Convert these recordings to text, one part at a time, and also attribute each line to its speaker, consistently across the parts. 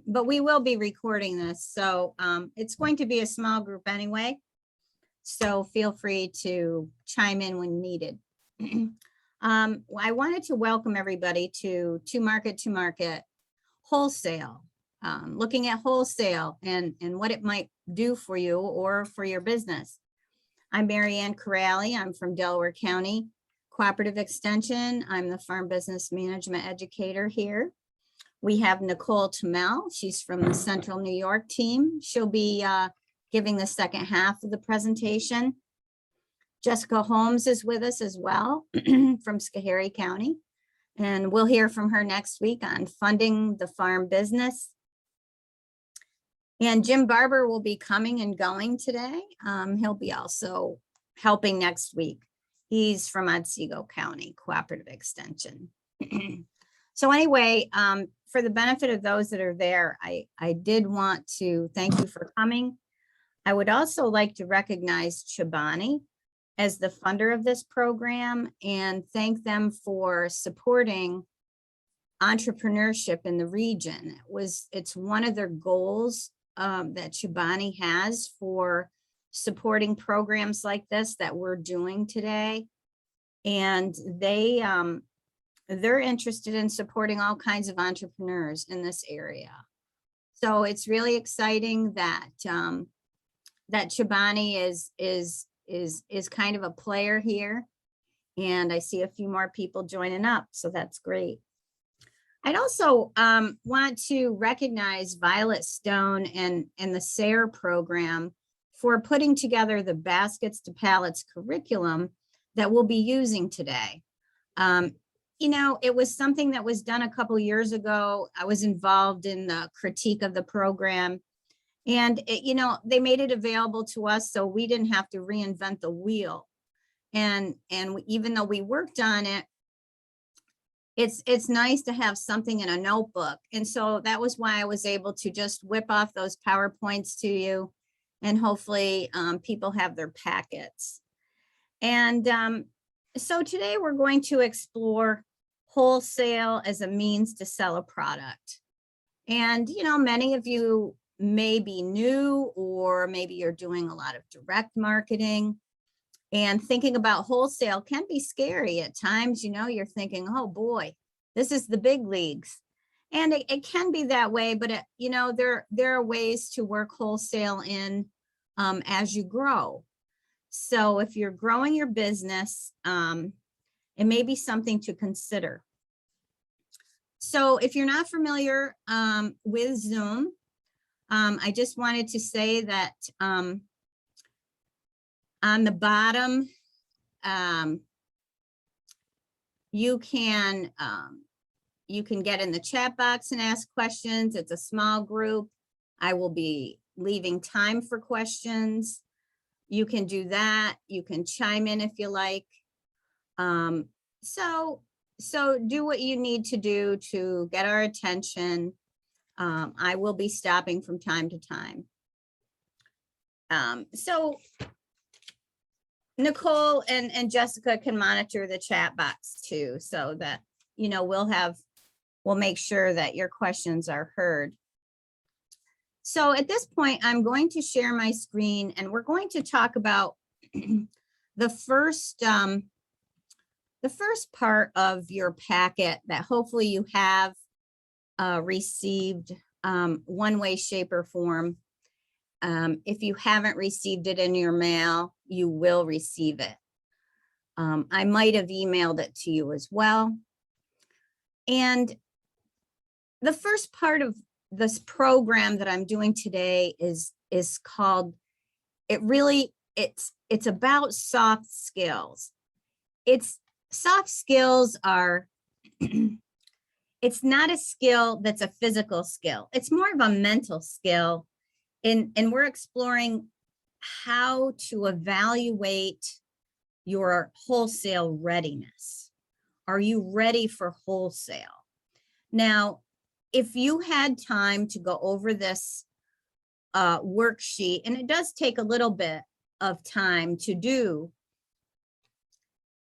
Speaker 1: but we will be recording this. So it's going to be a small group anyway. So feel free to chime in when needed. I wanted to welcome everybody to market wholesale, looking at wholesale and what it might do for you or for your business. I'm Mary Ann Corrali. I'm from Delaware County Cooperative Extension. I'm the Farm Business Management Educator here. We have Nicole Tamel. She's from the Central New York team. She'll be giving the second half of the presentation. Jessica Holmes is with us as well from Schoharie County. And we'll hear from her next week on funding the farm business. And Jim Barber will be coming and going today. He'll be also helping next week. He's from Otsego County Cooperative Extension. So anyway, for the benefit of those that are there, I did want to thank you for coming. I would also like to recognize Chobani as the funder of this program and thank them for supporting entrepreneurship in the region. It's one of their goals that Chobani has for supporting programs like this that we're doing today. And they're interested in supporting all kinds of entrepreneurs in this area. So it's really exciting that that Chobani is kind of a player here. And I see a few more people joining up, so that's great. I'd also want to recognize Violet Stone and the SARE program for putting together the Baskets to Pallets curriculum that we'll be using today. You know, it was something that was done a couple years ago. I was involved in the critique of the program. And, you know, they made it available to us so we didn't have to reinvent the wheel. And even though we worked on it, it's nice to have something in a notebook. And so that was why I was able to just whip off those PowerPoints to you. And hopefully people have their packets. And so today we're going to explore wholesale as a means to sell a product. And, you know, many of you may be new, or maybe you're doing a lot of direct marketing, and thinking about wholesale can be scary at times. You know, you're thinking, oh boy, this is the big leagues. And it can be that way, but you know, there are ways to work wholesale in as you grow. So if you're growing your business, it may be something to consider. So if you're not familiar with Zoom, I just wanted to say that on the bottom, you can get in the chat box and ask questions. It's a small group. I will be leaving time for questions. You can do that. You can chime in if you like. So do what you need to do to get our attention. I will be stopping from time to time. So Nicole and Jessica can monitor the chat box too, so that, you know, we'll make sure that your questions are heard. So at this point, I'm going to share my screen and we're going to talk about the first part of your packet that hopefully you have received one way, shape, or form. If you haven't received it in your mail, you will receive it. I might have emailed it to you as well. And the first part of this program that I'm doing today is called, it's about soft skills. Soft skills are, it's not a skill that's a physical skill. It's more of a mental skill. And we're exploring how to evaluate your wholesale readiness. Are you ready for wholesale? Now, if you had time to go over this worksheet, and it does take a little bit of time to do,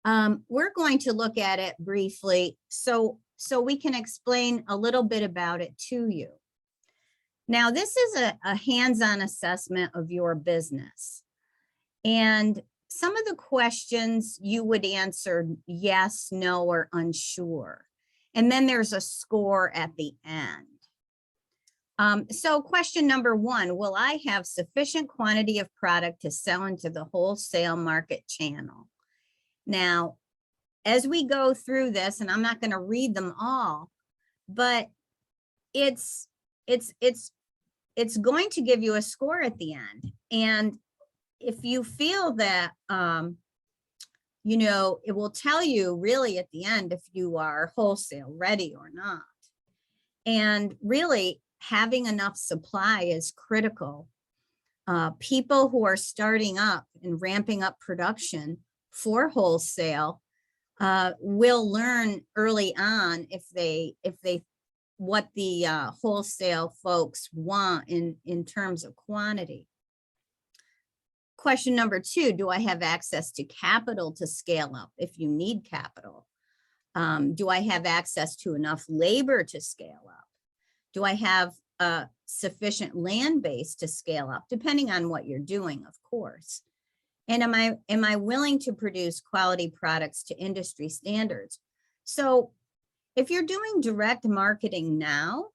Speaker 1: we're going to look at it briefly so we can explain a little bit about it to you. Now, this is a hands-on assessment of your business. And some of the questions you would answer yes, no, or unsure. And then there's a score at the end. So question number 1, will I have sufficient quantity of product to sell into the wholesale market channel? Now, as we go through this, and I'm not going to read them all, but it's going to give you a score at the end. And if you feel that, you know, it will tell you really at the end if you are wholesale ready or not. And really having enough supply is critical. People who are starting up and ramping up production for wholesale will learn early on what the wholesale folks want in terms of quantity. Question number 2, do I have access to capital to scale up if you need capital? Do I have access to enough labor to scale up? Do I have a sufficient land base to scale up, depending on what you're doing, of course? And am I willing to produce quality products to industry standards? So if you're doing direct marketing now,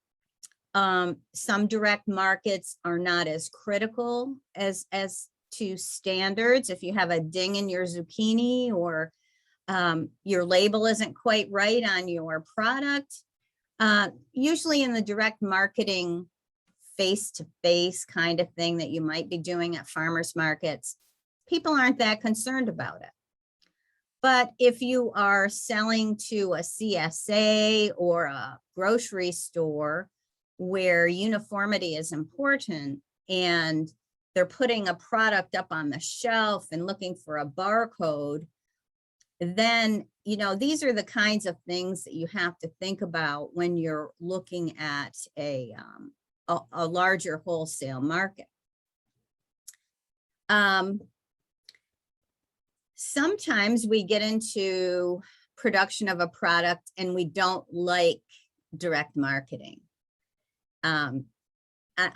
Speaker 1: some direct markets are not as critical as to standards. If you have a ding in your zucchini, or your label isn't quite right on your product, usually in the direct marketing face-to-face kind of thing that you might be doing at farmers markets, people aren't that concerned about it. But if you are selling to a CSA or a grocery store where uniformity is important, and they're putting a product up on the shelf and looking for a barcode, then, you know, these are the kinds of things that you have to think about when you're looking at a larger wholesale market. Sometimes we get into production of a product and we don't like direct marketing.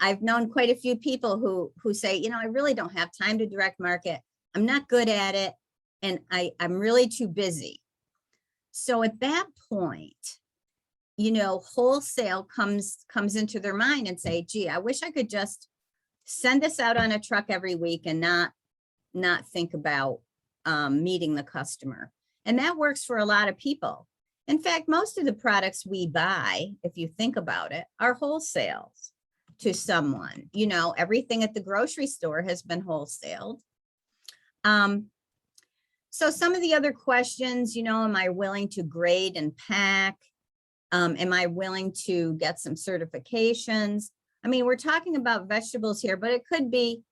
Speaker 1: I've known quite a few people who say, you know, I really don't have time to direct market. I'm not good at it, and I'm really too busy. So at that point, you know, wholesale comes into their mind and say, gee, I wish I could just send this out on a truck every week and not think about meeting the customer. And that works for a lot of people. In fact, most of the products we buy, if you think about it, are wholesales to someone. You know, everything at the grocery store has been wholesaled. So some of the other questions, you know, am I willing to grade and pack? Am I willing to get some certifications? I mean, we're talking about vegetables here, but it could be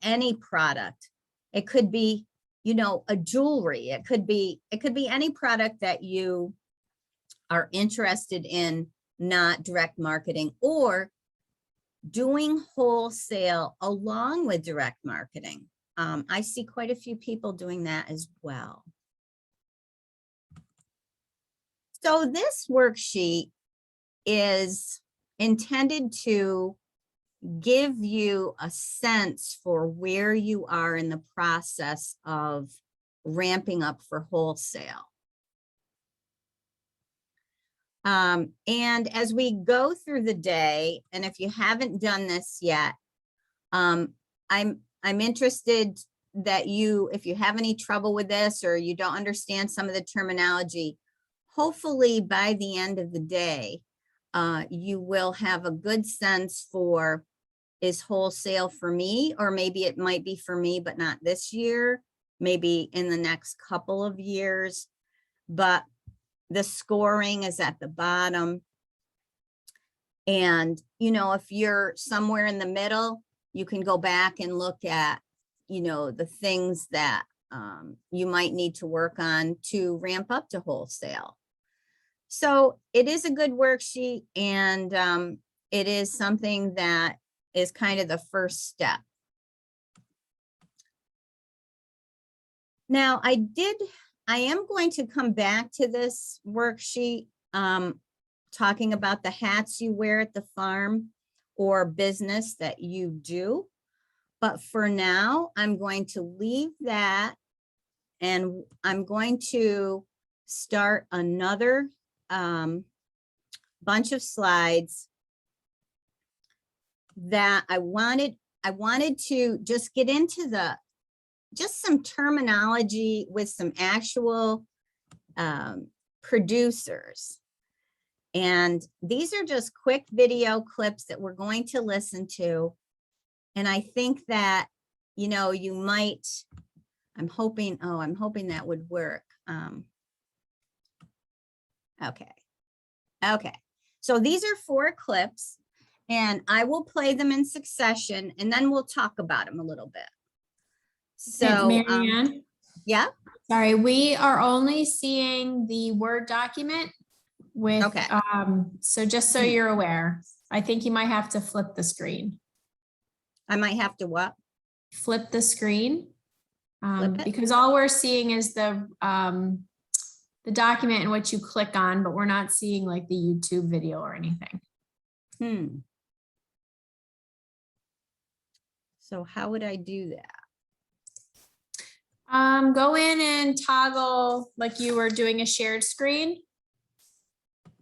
Speaker 1: any product. It could be, you know, a jewelry. It could be any product that you are interested in, not direct marketing, or doing wholesale along with direct marketing. I see quite a few people doing that as well. So this worksheet is intended to give you a sense for where you are in the process of ramping up for wholesale. And as we go through the day, and if you haven't done this yet, I'm interested that if you have any trouble with this or you don't understand some of the terminology, hopefully by the end of the day, you will have a good sense for, is wholesale for me? Or maybe it might be for me, but not this year, maybe in the next couple of years. But the scoring is at the bottom. And, you know, if you're somewhere in the middle, you can go back and look at, you know, the things that you might need to work on to ramp up to wholesale. So it is a good worksheet, and it is something that is kind of the first step. Now, I am going to come back to this worksheet talking about the hats you wear at the farm, or business that you do. But for now, I'm going to leave that, and I'm going to start another bunch of slides that I wanted to just get into just some terminology with some actual producers. And these are just quick video clips that we're going to listen to. And I think that, you know, you might, I'm hoping that would work. Okay. So these are 4 clips, and I will play them in succession, and then we'll talk about them a little bit. So,
Speaker 2: Mary Ann,
Speaker 1: yeah.
Speaker 2: sorry, we are only seeing the Word document with,
Speaker 1: Okay.
Speaker 2: so just so you're aware, I think you might have to flip the screen.
Speaker 1: I might have to what?
Speaker 2: Flip the screen.
Speaker 1: Flip it?
Speaker 2: Because all we're seeing is the document in which you click on, but we're not seeing like the YouTube video or anything.
Speaker 1: So how would I do that?
Speaker 2: Go in and toggle like you were doing a shared screen.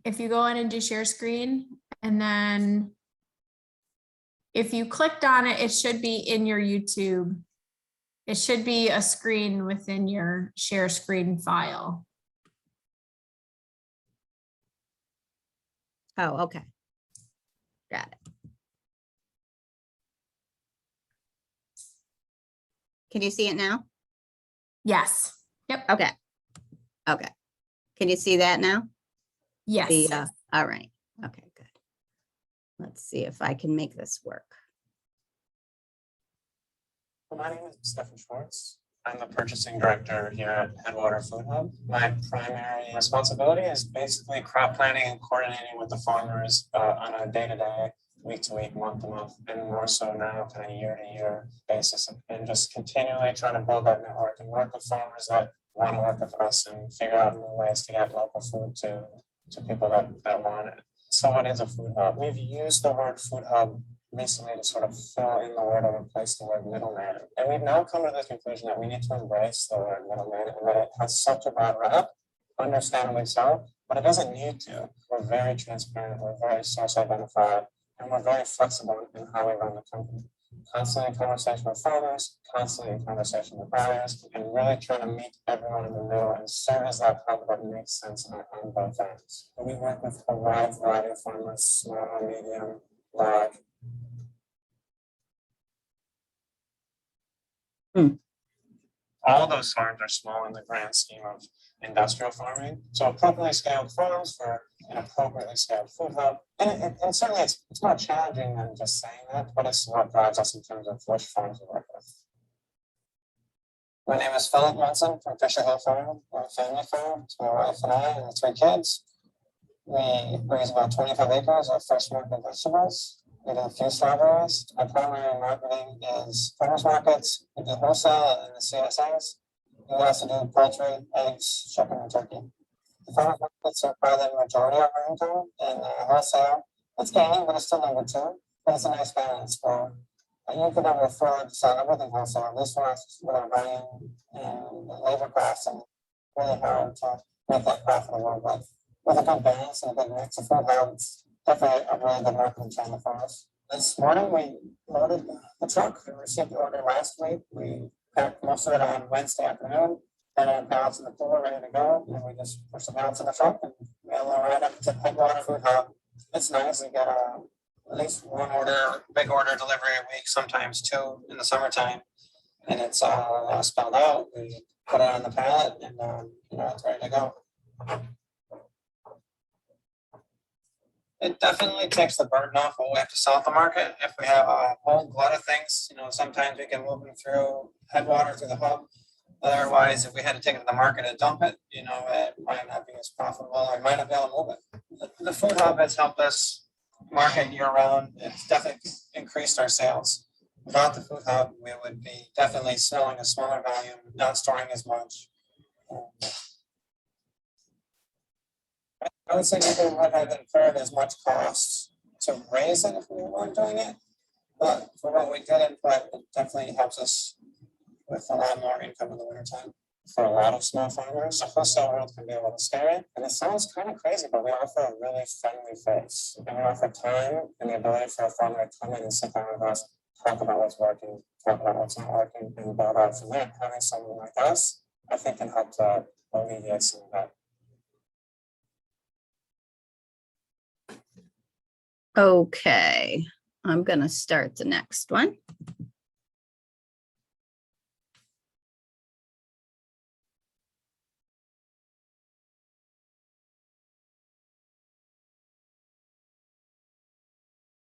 Speaker 2: If you go in and do share screen, and then if you clicked on it, it should be in your YouTube. It should be a screen within your share screen file.
Speaker 1: Oh, okay. Got it. Can you see it now?
Speaker 2: Yes. Yep.
Speaker 1: Okay. Okay. Can you see that now?
Speaker 2: Yes.
Speaker 1: All right. Okay, good. Let's see if I can make this work.
Speaker 3: My name is Stefan Schwartz. I'm the purchasing director here at Headwater Food Hub. My primary responsibility is basically crop planning and coordinating with the farmers on a day-to-day, week-to-week, month-to-month, and more so now kind of year-to-year basis, and just continually trying to build that network and work with farmers that want to work with us and figure out new ways to get local food to people that want it. So what is a food hub? We've used the word food hub recently to sort of fill in the word or replace the word middleman. And we've now come to the conclusion that we need to embrace the word middleman, and that it has such a broad rep, understandably so, but it doesn't need to. We're very transparent, we're very source-identified, and we're very flexible in how we run the company. Constantly in conversation with farmers, constantly in conversation with buyers, and really trying to meet everyone in the middle and serve as that hub that makes sense on both ends. We work with a wide variety of farmers, small, medium, large. All those farms are small in the grand scheme of industrial farming. So appropriately scaled farms for an appropriately scaled food hub. And certainly it's more challenging than just saying that, but it's what drives us in terms of which farms we work with. My name is Philip Munson from Fisher Hill Farm. We're a family farm. It's my wife and I and 3 kids. We raise about 25 acres of fresh market vegetables. We do a few strawberries. Our primary marketing is farmers markets. We do wholesale and the CSAs. We also do poultry, eggs, chicken, and turkey. The farmers markets are probably the majority of our income, and wholesale, it's gaining, but it's still number 2. But it's a nice balance where you could never afford to sell everything wholesale. This one's with our buying and labor costs, and really hard to make that profitable. But with a good balance and a good mix of food habits, definitely a really good marketing channel for us. This morning we loaded the truck. We received the order last week. We packed most of it on Wednesday afternoon, had our pallets in the cooler ready to go, and we just pushed the pallets in the truck and mail them right up to Headwater Food Hub. It's nice. We get at least 1 order, big order delivery a week, sometimes 2 in the summertime, and it's all spelled out. We put it on the pallet, and it's ready to go. It definitely takes the burden off what we have to sell at the market. If we have a whole glut of things, sometimes we can move them through Headwater, through the hub. Otherwise, if we had to take it to the market and dump it, it might not be as profitable, or might not be able to move it. The food hub has helped us market year round. It's definitely increased our sales. Without the food hub, we would be definitely selling a smaller volume, not storing as much. I would say we wouldn't have incurred as much costs to raise it if we weren't doing it. But for what we did input, it definitely helps us with a lot more income in the wintertime. For a lot of small farmers, the wholesale world can be a little scary. And it sounds kind of crazy, but we offer a really friendly face. And we offer time and the ability for a farmer to come in and sit down with us, talk about what's working, talk about what's not working, and build out from there. Having someone like us, I think, can help to alleviate some of that.
Speaker 1: Okay, I'm gonna start the next one.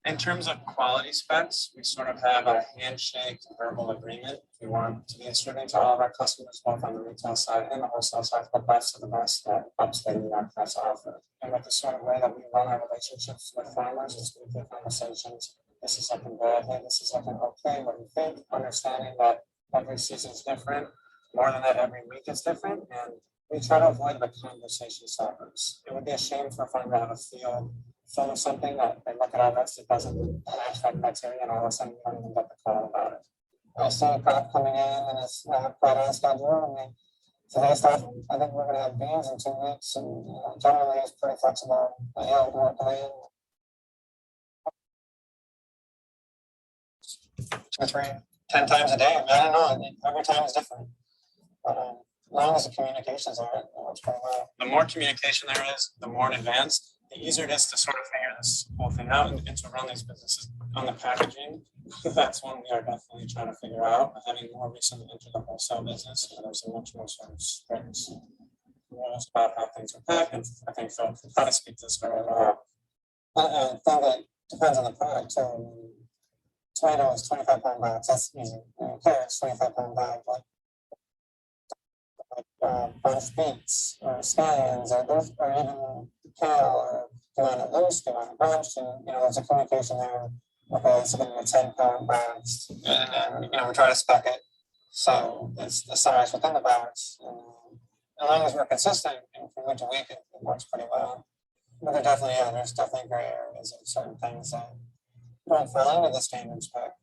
Speaker 3: In terms of quality specs, we sort of have a handshake verbal agreement. We want to be distributing to all of our customers, both on the retail side and the wholesale side, the best of the best that upstate New York has to offer. And with the sort of way that we run our relationships with farmers is weekly conversations. This is looking good, hey, this is looking okay, what do you think? Understanding that every season is different, more than that, every week is different, and we try to avoid the conversation starters. It would be a shame for a farmer to have a field full of something that they look at our list, it doesn't match that criteria, and all of a sudden you don't even get the call about it. I see a crop coming in and it's not quite on schedule, and today's stuff, I think we're gonna have beans in 2 weeks, and generally it's pretty flexible. More plan. 2, 3, 10 times a day. I don't know. Every time is different. But as long as the communications are, it's pretty well. The more communication there is, the more in advance, the easier it is to sort of figure this whole thing out and to run these businesses on the packaging. That's one we are definitely trying to figure out. Having more recently entered the wholesale business, there's a much more sort of strict rules about how things are packed. And I think Phil can kind of speak to this very well. I think that depends on the product too. Tomatoes, 25-pound bags, that's easy. Carrots, 25-pound bag, bunched beets or scallions or even kale or do you want it loose, do you want it bunched, and there's a communication there. Okay, it's gonna be 10-pound bags, and then we try to spec it so it's the size within the bags. And as long as we're consistent from week to week, it works pretty well. But there's definitely gray areas of certain things that don't fall into the standard spec.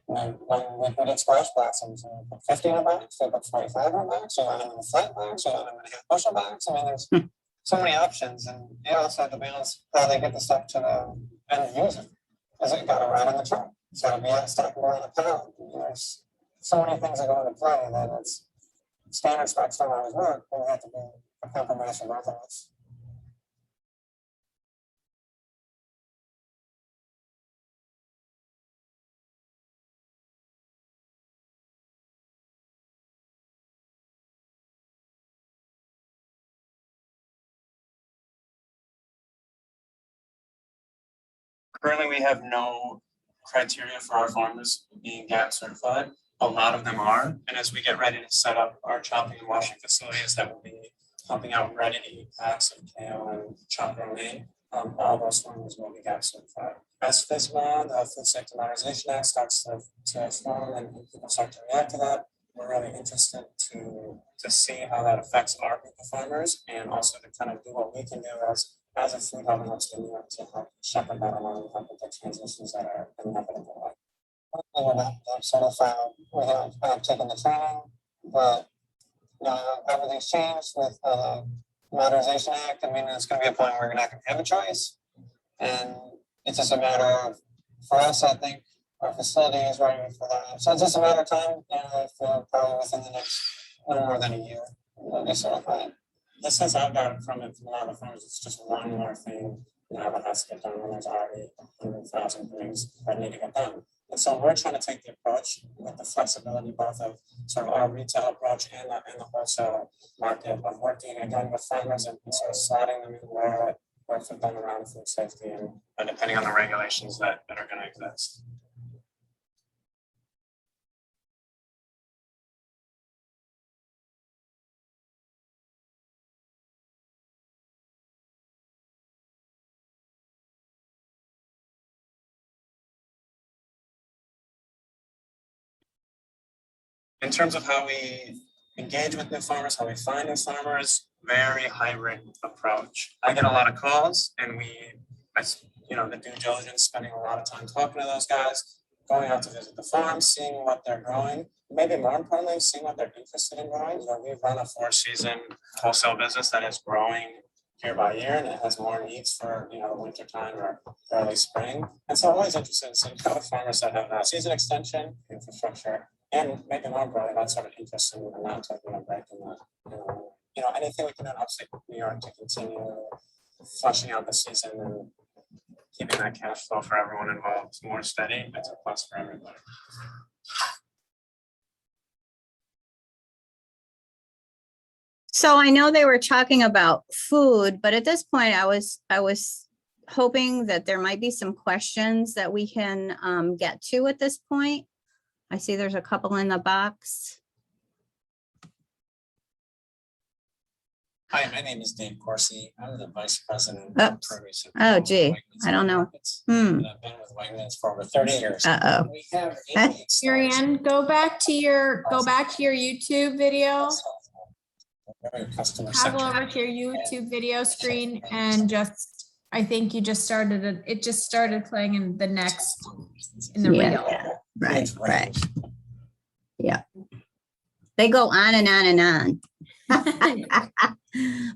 Speaker 3: When we did splash blossoms, we put 50 in a box, we put 45 in a box, we want them in a flat box, we want them in a half bushel box. I mean, there's so many options, and you also have to balance how they get the stuff to the end user. Is it got to ride on the truck? It's got to be stackable on a pallet. There's so many things that go into play that it's standard specs don't always work, but we have to be a compromise for both of us. Currently, we have no criteria for our farmers being GAP certified. A lot of them are, and as we get ready to set up our chopping and washing facilities that will be pumping out ready to eat packs of kale and chopped romaine, all those farmers will be GAP certified. As FSMA, the Food Safety Modernization Act, starts to form and people start to react to that, we're really interested to see how that affects our group of farmers, and also to kind of do what we can do as a food hub in upstate New York to help shepherd that along and help with the transitions that are inevitable. We're not certified. We have taken the training, but everything's changed with the Modernization Act. I mean, it's going to be a point where you're not going to have a choice, and it's just a matter of, for us, I think our facility is ready for that. So it's just a matter of time, probably within the next no more than a year, we'll be certified. This has I've gotten from it from a lot of farmers. It's just one more thing that has to get done when there's already 100,000 things that need to get done. And so we're trying to take the approach with the flexibility both of sort of our retail approach and the wholesale market of working again with farmers and sort of slotting them in where it works with them around food safety and depending on the regulations that are going to exist. In terms of how we engage with new farmers, how we find new farmers, very hybrid approach. I get a lot of calls and the due diligence, spending a lot of time talking to those guys, going out to visit the farms, seeing what they're growing, maybe more importantly, seeing what they're interested in growing. We run a 4-season wholesale business that is growing year by year, and it has more needs for, the winter time or early spring. And so I'm always interested in seeing how farmers that have season extension, infrastructure, and maybe more broadly, that sort of interest in the not taking a break in the, anything we can do in upstate New York to continue flushing out the season and keeping that cash flow for everyone involved more steady. It's a plus for everybody.
Speaker 1: So I know they were talking about food, but at this point I was hoping that there might be some questions that we can get to at this point. I see there's a couple in the box.
Speaker 4: Hi, my name is Dave Corsi. I'm the Vice President of
Speaker 1: Oops.
Speaker 4: Produce.
Speaker 1: Oh, gee,
Speaker 4: Wegmans
Speaker 1: I don't know.
Speaker 4: Markets,
Speaker 1: Hmm.
Speaker 4: and I've been with Wegmans for over 30 years.
Speaker 1: Uh-oh.
Speaker 4: We have
Speaker 1: Huh?
Speaker 4: 88 stores.
Speaker 2: Marianne, go back to your YouTube video.
Speaker 4: Very customer
Speaker 2: Toggle
Speaker 4: centric.
Speaker 2: over to your YouTube video screen and just, I think you just started it just started playing in the next, in the
Speaker 1: Yeah.
Speaker 2: reel.
Speaker 1: Right,
Speaker 4: Huge
Speaker 1: right.
Speaker 4: range.
Speaker 1: Yeah. They go on and on and on.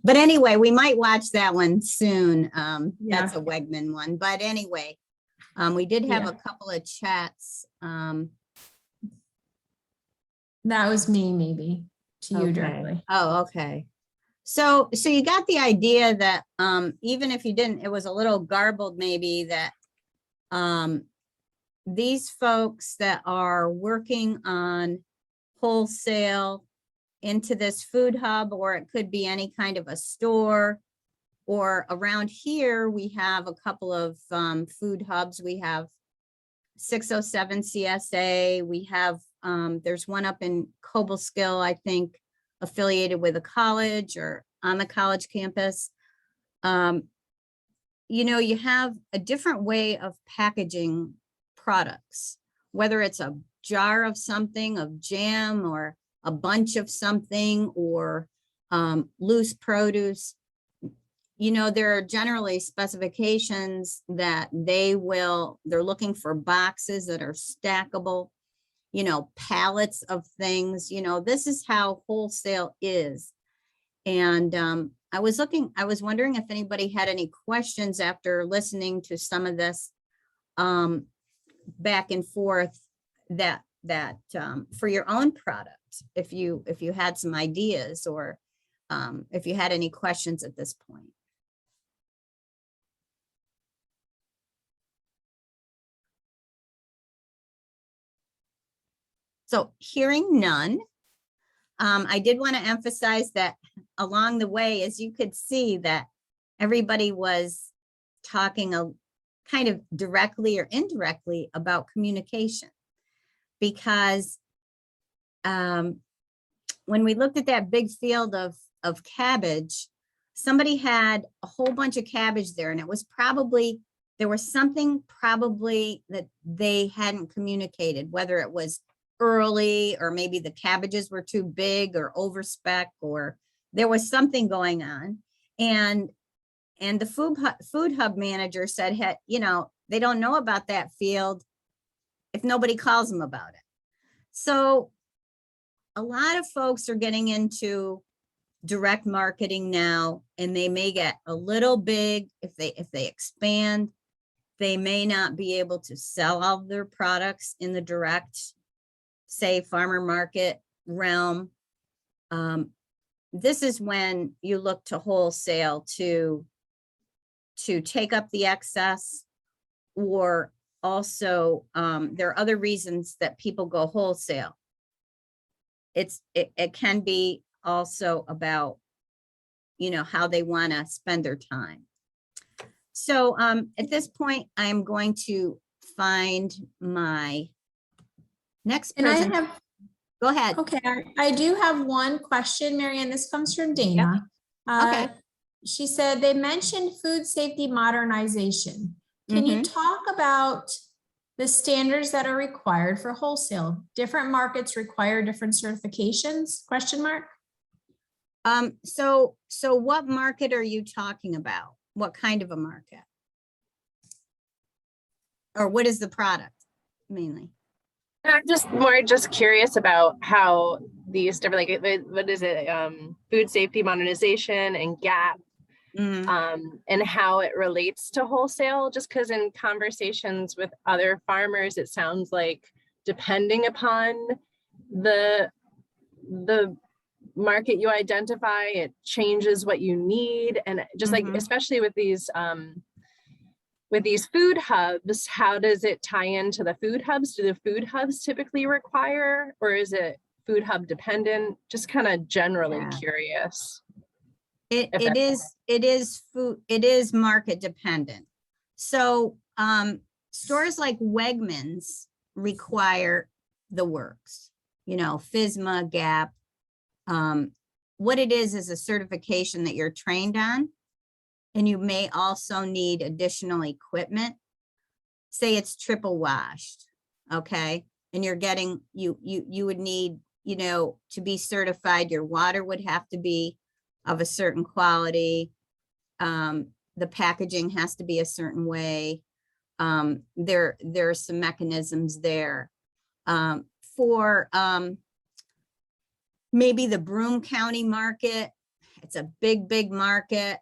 Speaker 1: But anyway, we might watch that one soon. That's a Wegman one. But anyway, we did have
Speaker 2: Yeah.
Speaker 1: a couple of chats.
Speaker 2: That was me, maybe, to you
Speaker 1: Okay.
Speaker 2: directly.
Speaker 1: Oh, okay. So you got the idea that even if you didn't, it was a little garbled maybe that these folks that are working on wholesale into this food hub, or it could be any kind of a store, or around here, we have a couple of food hubs. We have 607 CSA. We have, there's one up in Cobleskill, I think, affiliated with a college or on the college campus. You have a different way of packaging products, whether it's a jar of something, of jam, or a bunch of something, or loose produce. There are generally specifications that they're looking for boxes that are stackable, pallets of things. This is how wholesale is. And I was wondering if anybody had any questions after listening to some of this back and forth that for your own product, if you had some ideas, or if you had any questions at this point. So hearing none, I did want to emphasize that along the way, as you could see, that everybody was talking kind of directly or indirectly about communication. Because when we looked at that big field of cabbage, somebody had a whole bunch of cabbage there, and it was probably, there was something probably that they hadn't communicated, whether it was early, or maybe the cabbages were too big or over spec, or there was something going on. And the food hub manager said, hey, they don't know about that field if nobody calls them about it. So a lot of folks are getting into direct marketing now, and they may get a little big. If they expand, they may not be able to sell all their products in the direct, say, farmer market realm. This is when you look to wholesale to take up the excess, or also there are other reasons that people go wholesale. It can be also about, how they want to spend their time. So at this point, I'm going to find my next
Speaker 2: And I
Speaker 1: present.
Speaker 2: have,
Speaker 1: Go ahead.
Speaker 2: okay, I do have one question, Marianne. This comes from Dana.
Speaker 1: Okay.
Speaker 2: She said they mentioned food safety modernization. Can you talk about the standards that are required for wholesale? Different markets require different certifications, question mark?
Speaker 1: So what market are you talking about? What kind of a market? Or what is the product mainly?
Speaker 5: I'm just curious about how these different, like, what is it, food safety modernization and GAP, and how it relates to wholesale, just because in conversations with other farmers, it sounds like depending upon the market you identify, it changes what you need. And just like, especially with these food hubs, how does it tie into the food hubs? Do the food hubs typically require, or is it food hub dependent? Just kind of generally curious.
Speaker 1: It is market dependent. So stores like Wegmans require the works, you know, FSMA, GAP. What it is a certification that you're trained on. And you may also need additional equipment. Say it's triple washed, okay? And you're getting, you would need, you know, to be certified, your water would have to be of a certain quality. The packaging has to be a certain way. There are some mechanisms there. For maybe the Broome County market, it's a big market.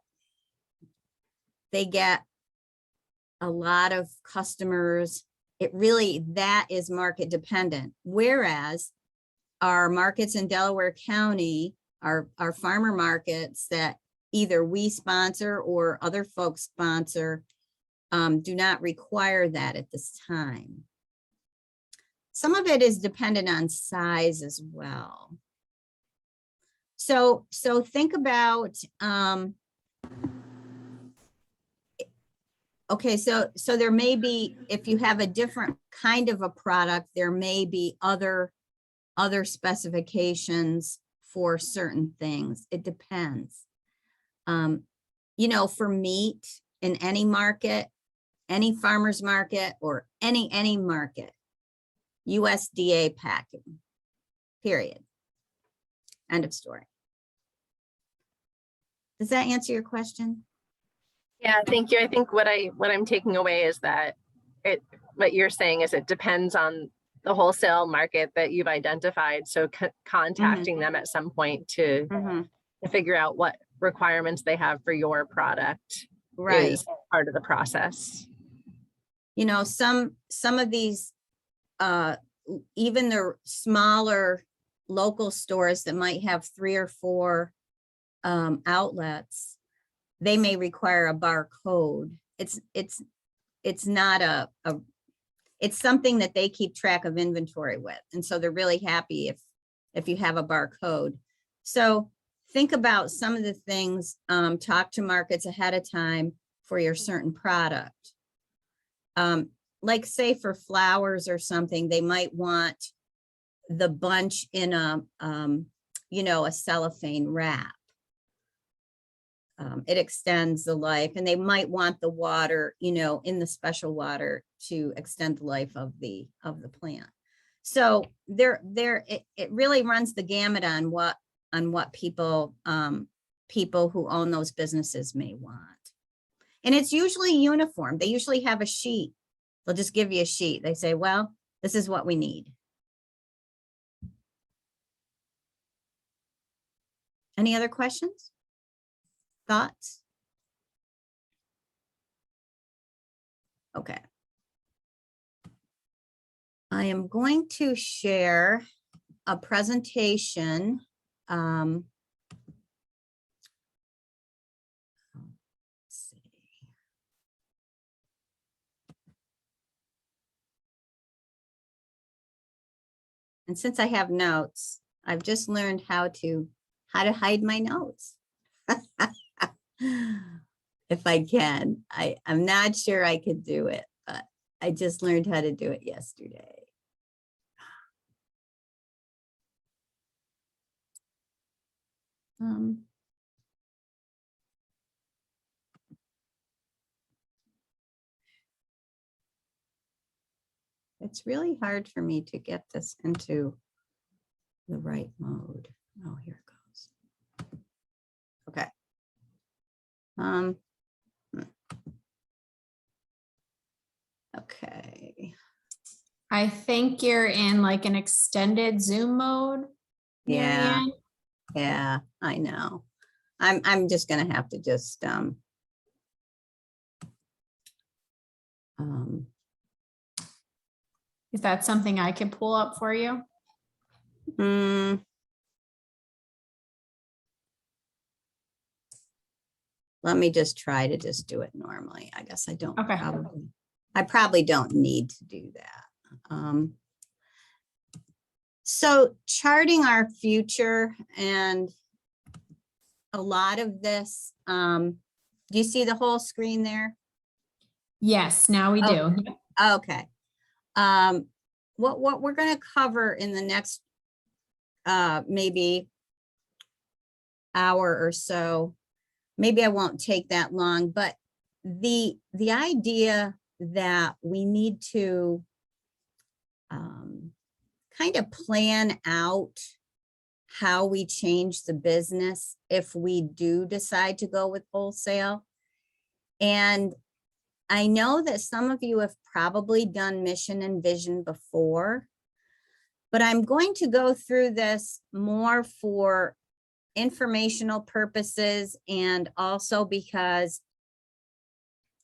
Speaker 1: They get a lot of customers. That is market dependent. Whereas our markets in Delaware County, our farmer markets that either we sponsor or other folks sponsor, do not require that at this time. Some of it is dependent on size as well. So think about, okay, so there may be, if you have a different kind of a product, there may be other specifications for certain things. It depends. You know, for meat in any market, any farmer's market or any market, USDA packing, period. End of story. Does that answer your question?
Speaker 5: Yeah, thank you. I think what I'm taking away is that what you're saying is it depends on the wholesale market that you've identified. So contacting them at some point to figure out what requirements they have for your product is part of the process.
Speaker 1: You know, some of these, even the smaller local stores that might have 3 or 4 outlets, they may require a barcode. It's not it's something that they keep track of inventory with. And so they're really happy if you have a barcode. So think about some of the things, talk to markets ahead of time for your certain product. Like say for flowers or something, they might want the bunch in a, you know, a cellophane wrap. It extends the life, and they might want the water, you know, in the special water to extend the life of the plant. So it really runs the gamut on what people who own those businesses may want. And it's usually uniform. They usually have a sheet. They'll just give you a sheet. They say, well, this is what we need. Any other questions? Thoughts? Okay. I am going to share a presentation. Let's see. And since I have notes, I've just learned how to hide my notes. If I can. I'm not sure I could do it, but I just learned how to do it yesterday. It's really hard for me to get this into the right mode. Oh, here it goes. Okay. Okay,
Speaker 2: I think you're in like an extended Zoom mode. Mary
Speaker 1: yeah,
Speaker 2: Ann.
Speaker 1: yeah, I know. I'm just gonna have to just,
Speaker 2: Is that something I can pull up for you?
Speaker 1: hmm, let me just try to just do it normally. I guess I don't
Speaker 2: Okay.
Speaker 1: I probably don't need to do that. So charting our future, and a lot of this, do you see the whole screen there?
Speaker 2: Yes, now we do.
Speaker 1: Okay. What we're gonna cover in the next maybe hour or so, maybe I won't take that long, but the idea that we need to kind of plan out how we change the business if we do decide to go with wholesale. And I know that some of you have probably done mission and vision before, but I'm going to go through this more for informational purposes, and also because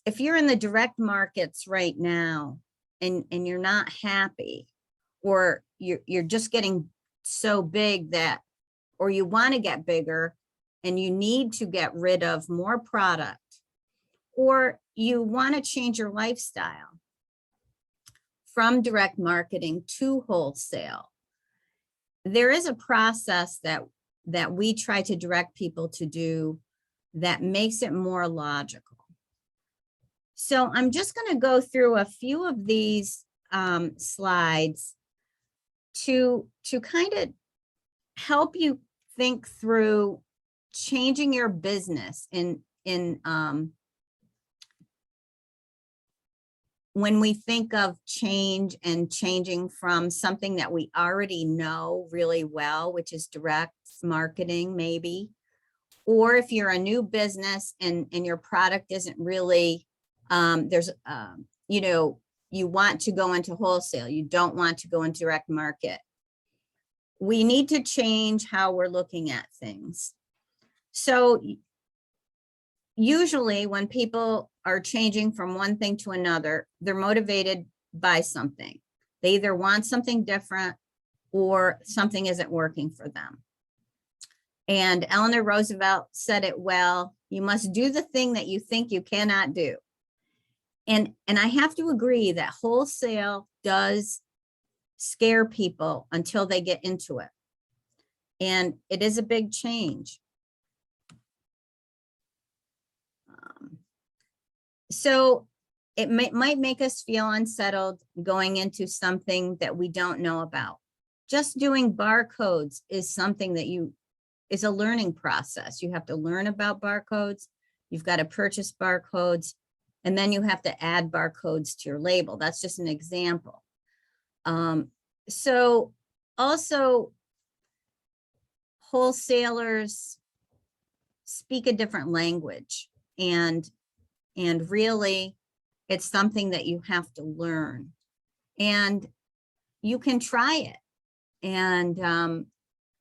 Speaker 1: if you're in the direct markets right now and you're not happy, or you're just getting so big that, or you want to get bigger and you need to get rid of more product, or you want to change your lifestyle from direct marketing to wholesale, there is a process that we try to direct people to do that makes it more logical. So I'm just going to go through a few of these slides to kind of help you think through changing your business in when we think of change and changing from something that we already know really well, which is direct marketing maybe, or if you're a new business and your product isn't really, you know, you want to go into wholesale, you don't want to go into direct market. We need to change how we're looking at things. So usually when people are changing from one thing to another, they're motivated by something. They either want something different or something isn't working for them. And Eleanor Roosevelt said it well, you must do the thing that you think you cannot do. And I have to agree that wholesale does scare people until they get into it. And it is a big change. So it might make us feel unsettled going into something that we don't know about. Just doing barcodes is something that is a learning process. You have to learn about barcodes. You've got to purchase barcodes, and then you have to add barcodes to your label. That's just an example. So also wholesalers speak a different language, and really it's something that you have to learn, and you can try it. And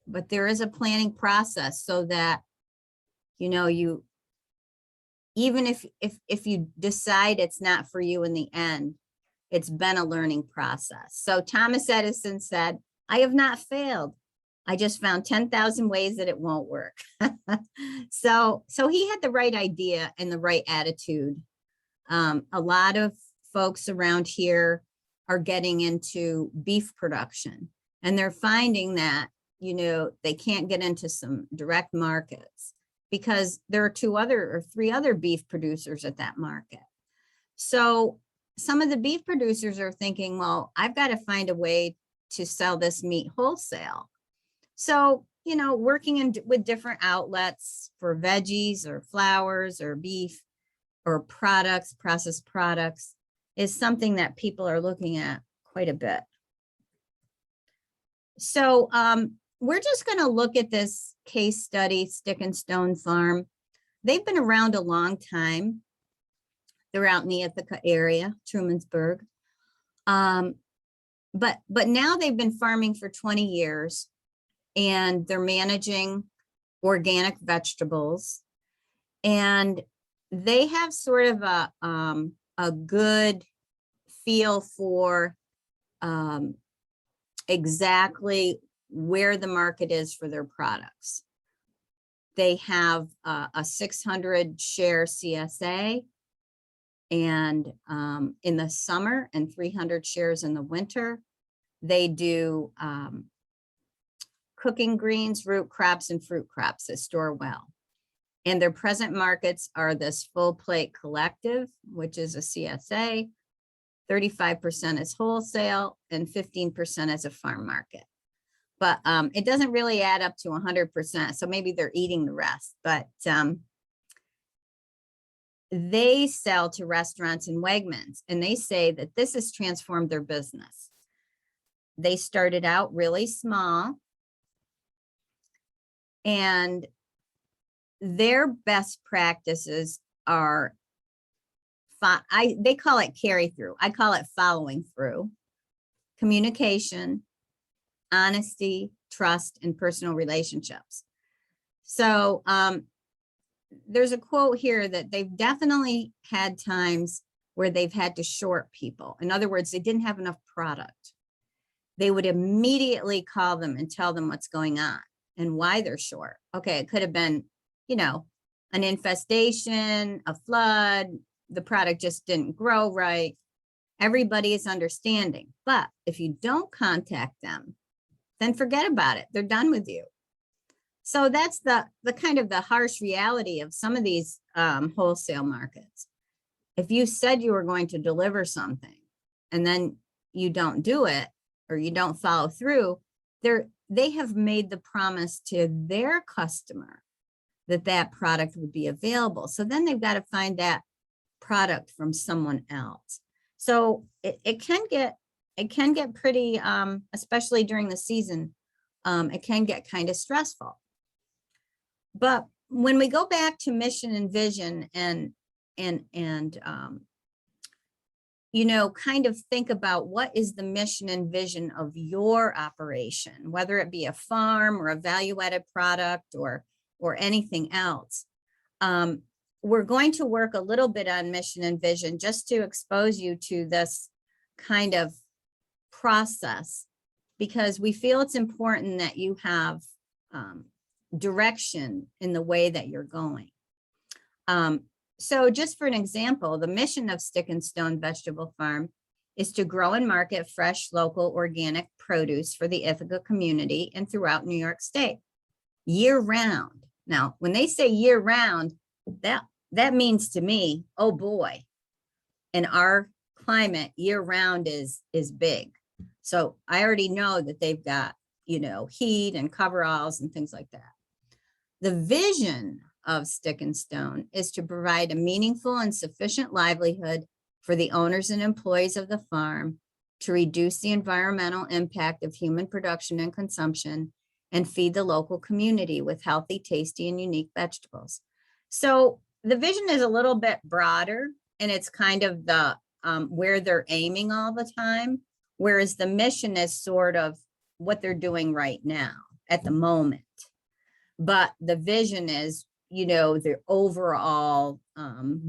Speaker 1: but there is a planning process so that, you know, you, even if you decide it's not for you in the end, it's been a learning process. So Thomas Edison said, I have not failed. I just found 10,000 ways that it won't work. So he had the right idea and the right attitude. A lot of folks around here are getting into beef production, and they're finding that, you know, they can't get into some direct markets because there are 2 or 3 other beef producers at that market. So some of the beef producers are thinking, well, I've got to find a way to sell this meat wholesale. So, you know, working with different outlets for veggies or flours or beef or products, processed products, is something that people are looking at quite a bit. So we're just going to look at this case study, Stick and Stone Farm. They've been around a long time. They're out in the Ithaca area, Trumansburg. But now they've been farming for 20 years and they're managing organic vegetables. And they have sort of a good feel for exactly where the market is for their products. They have a 600 share CSA and in the summer and 300 shares in the winter. They do cooking greens, root crops, and fruit crops that store well. And their present markets are this Full Plate Collective, which is a CSA, 35% is wholesale, and 15% is a farm market. But it doesn't really add up to 100%. So maybe they're eating the rest, but they sell to restaurants and Wegmans, and they say that this has transformed their business. They started out really small, and their best practices are, they call it carry through. I call it following through, communication, honesty, trust, and personal relationships. So there's a quote here that they've definitely had times where they've had to short people. In other words, they didn't have enough product. They would immediately call them and tell them what's going on and why they're short. Okay, it could have been, you know, an infestation, a flood, the product just didn't grow right. Everybody is understanding. But if you don't contact them, then forget about it. They're done with you. So that's the kind of the harsh reality of some of these wholesale markets. If you said you were going to deliver something and then you don't do it or you don't follow through, they have made the promise to their customer that that product would be available. So then they've got to find that product from someone else. So it can get pretty, especially during the season, it can get kind of stressful. But when we go back to mission and vision and you know, kind of think about what is the mission and vision of your operation, whether it be a farm or a value-added product or anything else. We're going to work a little bit on mission and vision just to expose you to this kind of process, because we feel it's important that you have direction in the way that you're going. So just for an example, the mission of Stick and Stone Vegetable Farm is to grow and market fresh, local, organic produce for the Ithaca community and throughout New York State, year round. Now, when they say year round, that means to me, oh boy, in our climate, year round is big. So I already know that they've got, you know, heat and coveralls and things like that. The vision of Stick and Stone is to provide a meaningful and sufficient livelihood for the owners and employees of the farm, to reduce the environmental impact of human production and consumption, and feed the local community with healthy, tasty, and unique vegetables. So the vision is a little bit broader, and it's kind of the where they're aiming all the time, whereas the mission is sort of what they're doing right now at the moment. But the vision is, you know, the overall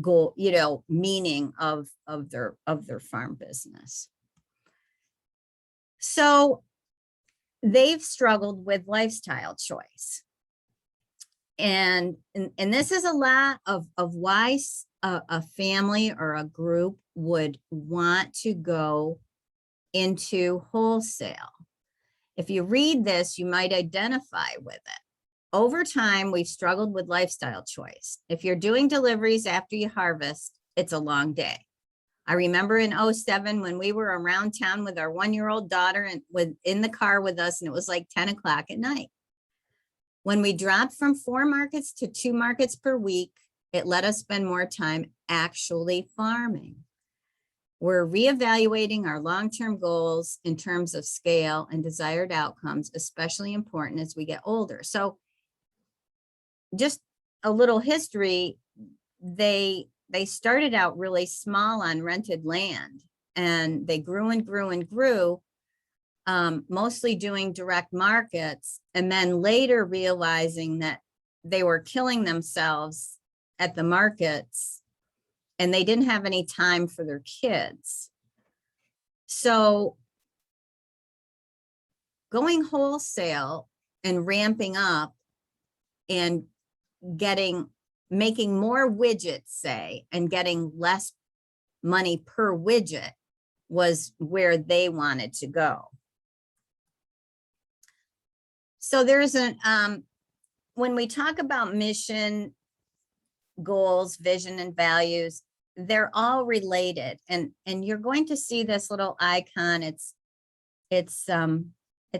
Speaker 1: goal, you know, meaning of their farm business. So they've struggled with lifestyle choice. And this is a lot of why a family or a group would want to go into wholesale. If you read this, you might identify with it. Over time, we've struggled with lifestyle choice. If you're doing deliveries after you harvest, it's a long day. I remember in 2007 when we were around town with our 1-year-old daughter and in the car with us, and it was like 10 o'clock at night. When we dropped from 4 markets to 2 markets per week, it let us spend more time actually farming. We're reevaluating our long-term goals in terms of scale and desired outcomes, especially important as we get older. So just a little history, they they started out really small on rented land, and they grew and grew and grew, mostly doing direct markets, and then later realizing that they were killing themselves at the markets and they didn't have any time for their kids. So going wholesale and ramping up and making more widgets, say, and getting less money per widget was where they wanted to go. So there's when we talk about mission, goals, vision, and values, they're all related. And you're going to see this little icon. It's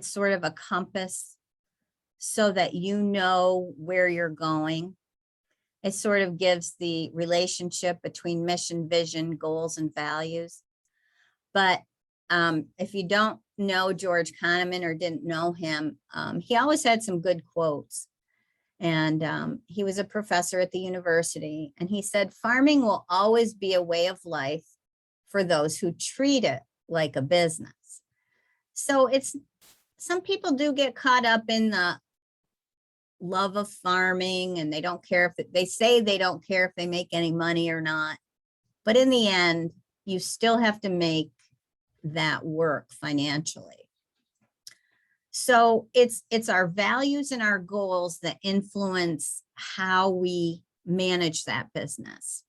Speaker 1: sort of a compass so that you know where you're going. It sort of gives the relationship between mission, vision, goals, and values. But if you don't know George Kahneman or didn't know him, he always had some good quotes. And he was a professor at the university. And he said, farming will always be a way of life for those who treat it like a business. So some people do get caught up in the love of farming, and they don't care if they say they don't care if they make any money or not. But in the end, you still have to make that work financially. So it's our values and our goals that influence how we manage that business.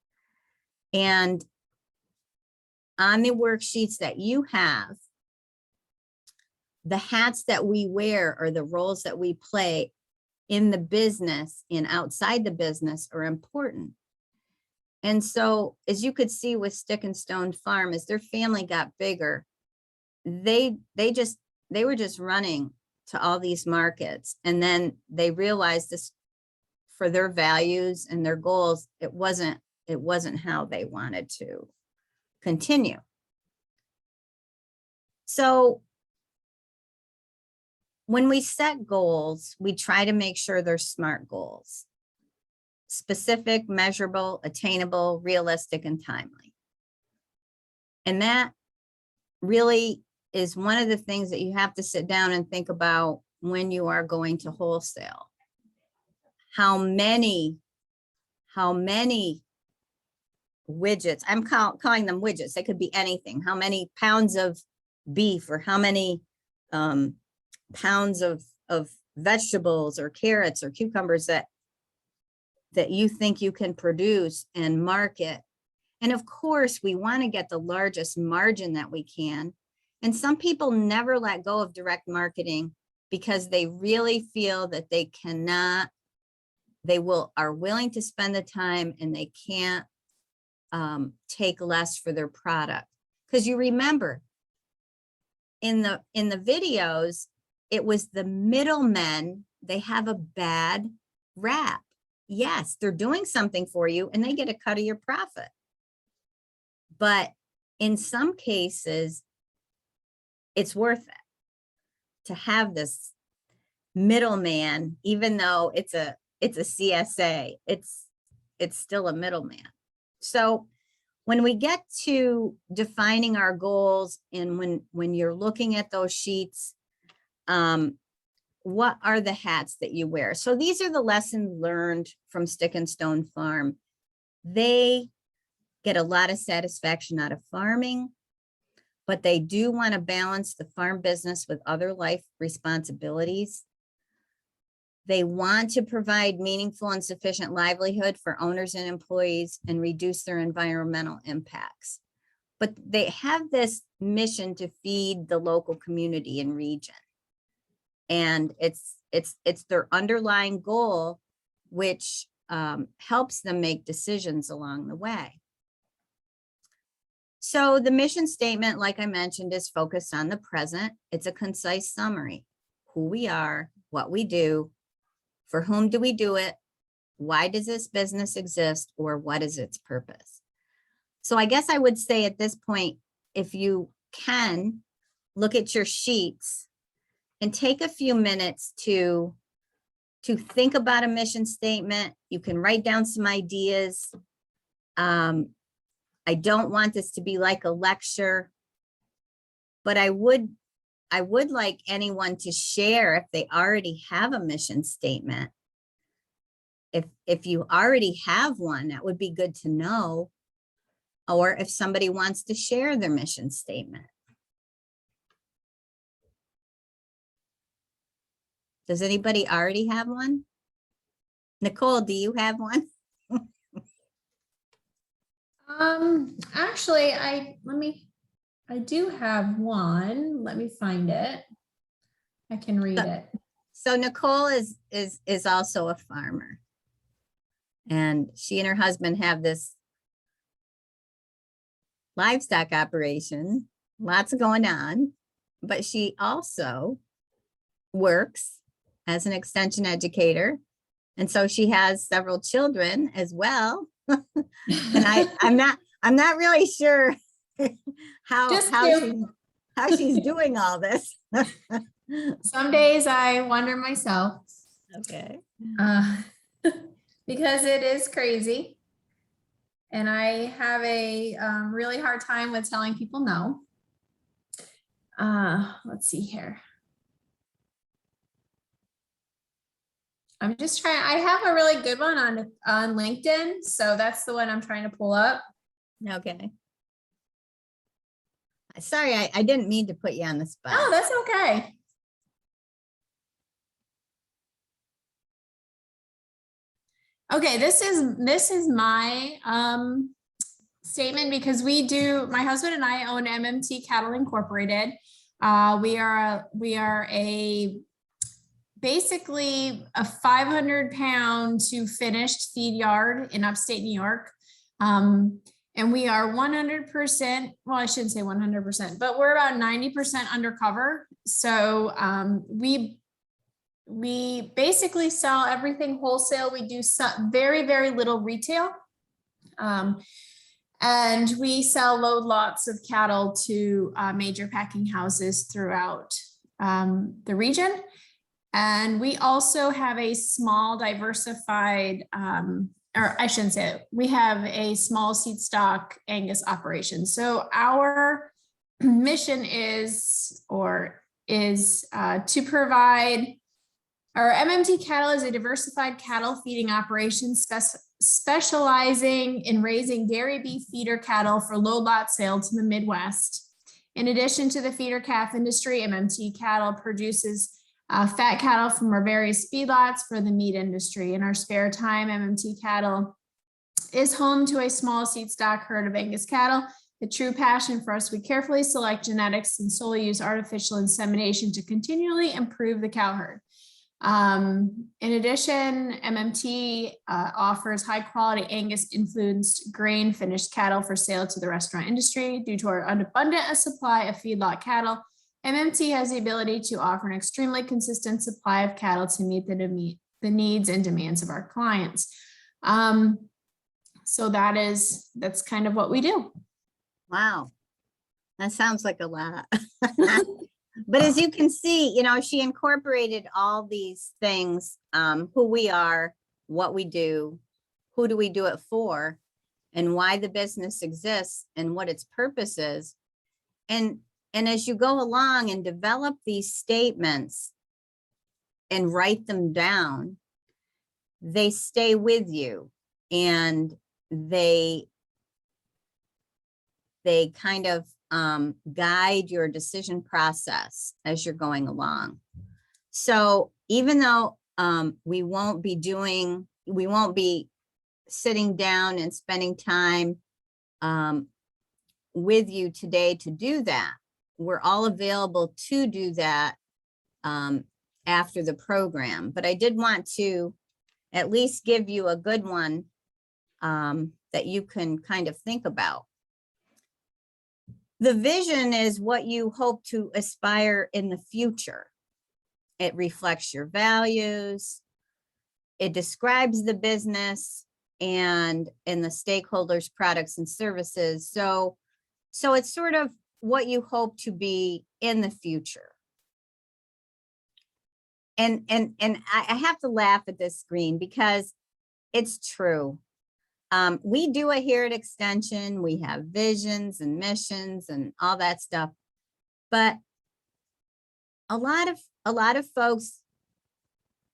Speaker 1: And on the worksheets that you have, the hats that we wear or the roles that we play in the business and outside the business are important. And so, as you could see with Stick and Stone Farm, as their family got bigger, they were just running to all these markets. And then they realized this, for their values and their goals, it wasn't how they wanted to continue. So when we set goals, we try to make sure they're SMART goals: specific, measurable, attainable, realistic, and timely. And that really is one of the things that you have to sit down and think about when you are going to wholesale. How many widgets, I'm calling them widgets, they could be anything. How many pounds of beef, or how many pounds of vegetables or carrots or cucumbers that you think you can produce and market. And of course, we want to get the largest margin that we can. And some people never let go of direct marketing because they really feel that they cannot, are willing to spend the time, and they can't take less for their product. Because you remember, in the videos, it was the middlemen. They have a bad rap. Yes, they're doing something for you and they get a cut of your profit. But in some cases, it's worth it to have this middleman, even though it's a CSA, it's still a middleman. So when we get to defining our goals, and when you're looking at those sheets, what are the hats that you wear? So these are the lessons learned from Stick and Stone Farm. They get a lot of satisfaction out of farming, but they do want to balance the farm business with other life responsibilities. They want to provide meaningful and sufficient livelihood for owners and employees and reduce their environmental impacts. But they have this mission to feed the local community and region. And it's their underlying goal, which helps them make decisions along the way. So the mission statement, like I mentioned, is focused on the present. It's a concise summary: who we are, what we do, for whom do we do it, why does this business exist, or what is its purpose? So I guess I would say at this point, if you can, look at your sheets and take a few minutes to think about a mission statement. You can write down some ideas. I don't want this to be like a lecture, but I would like anyone to share if they already have a mission statement. If you already have one, that would be good to know. Or if somebody wants to share their mission statement. Does anybody already have one? Nicole, do you have one?
Speaker 2: Actually, I do have one. Let me find it. I can read it.
Speaker 1: So Nicole is also a farmer. And she and her husband have this livestock operation, lots going on, but she also works as an extension educator. And so she has several children as well. And I'm not really sure how she's doing all this.
Speaker 2: Some days I wonder myself.
Speaker 1: Okay.
Speaker 2: Because it is crazy. And I have a really hard time with telling people no. Let's see here. I'm just trying, I have a really good one on LinkedIn. So that's the one I'm trying to pull up.
Speaker 1: Okay. Sorry, I didn't mean to put you on the spot.
Speaker 2: Oh, that's okay. Okay, this is my statement because my husband and I own MMT Cattle Incorporated. We are basically a 500-pound to finished feed yard in upstate New York. And we are 100%, well, I shouldn't say 100%, but we're about 90% undercover. So we basically sell everything wholesale. We do very, very little retail. And we sell load lots of cattle to major packing houses throughout the region. And we also have a small diversified, or I shouldn't say it, we have a small seed stock Angus operation. So our mission is to provide, our MMT Cattle is a diversified cattle feeding operation specializing in raising dairy beef feeder cattle for load lot sale to the Midwest. In addition to the feeder calf industry, MMT Cattle produces fat cattle from our various feedlots for the meat industry. In our spare time, MMT Cattle is home to a small seed stock herd of Angus cattle. The true passion for us, we carefully select genetics and solely use artificial insemination to continually improve the cow herd. In addition, MMT offers high quality Angus influenced grain finished cattle for sale to the restaurant industry. Due to our abundant supply of feedlot cattle, MMT has the ability to offer an extremely consistent supply of cattle to meet the needs and demands of our clients. So that's kind of what we do.
Speaker 1: Wow. That sounds like a lot. But as you can see, she incorporated all these things, who we are, what we do, who do we do it for, and why the business exists and what its purpose is. And as you go along and develop these statements and write them down, they stay with you and they kind of guide your decision process as you're going along. So even though we won't be sitting down and spending time with you today to do that, we're all available to do that after the program. But I did want to at least give you a good one that you can kind of think about. The vision is what you hope to aspire in the future. It reflects your values. It describes the business and the stakeholders, products and services. So it's sort of what you hope to be in the future. And I have to laugh at this screen because it's true. We do a here at Extension. We have visions and missions and all that stuff. But a lot of folks,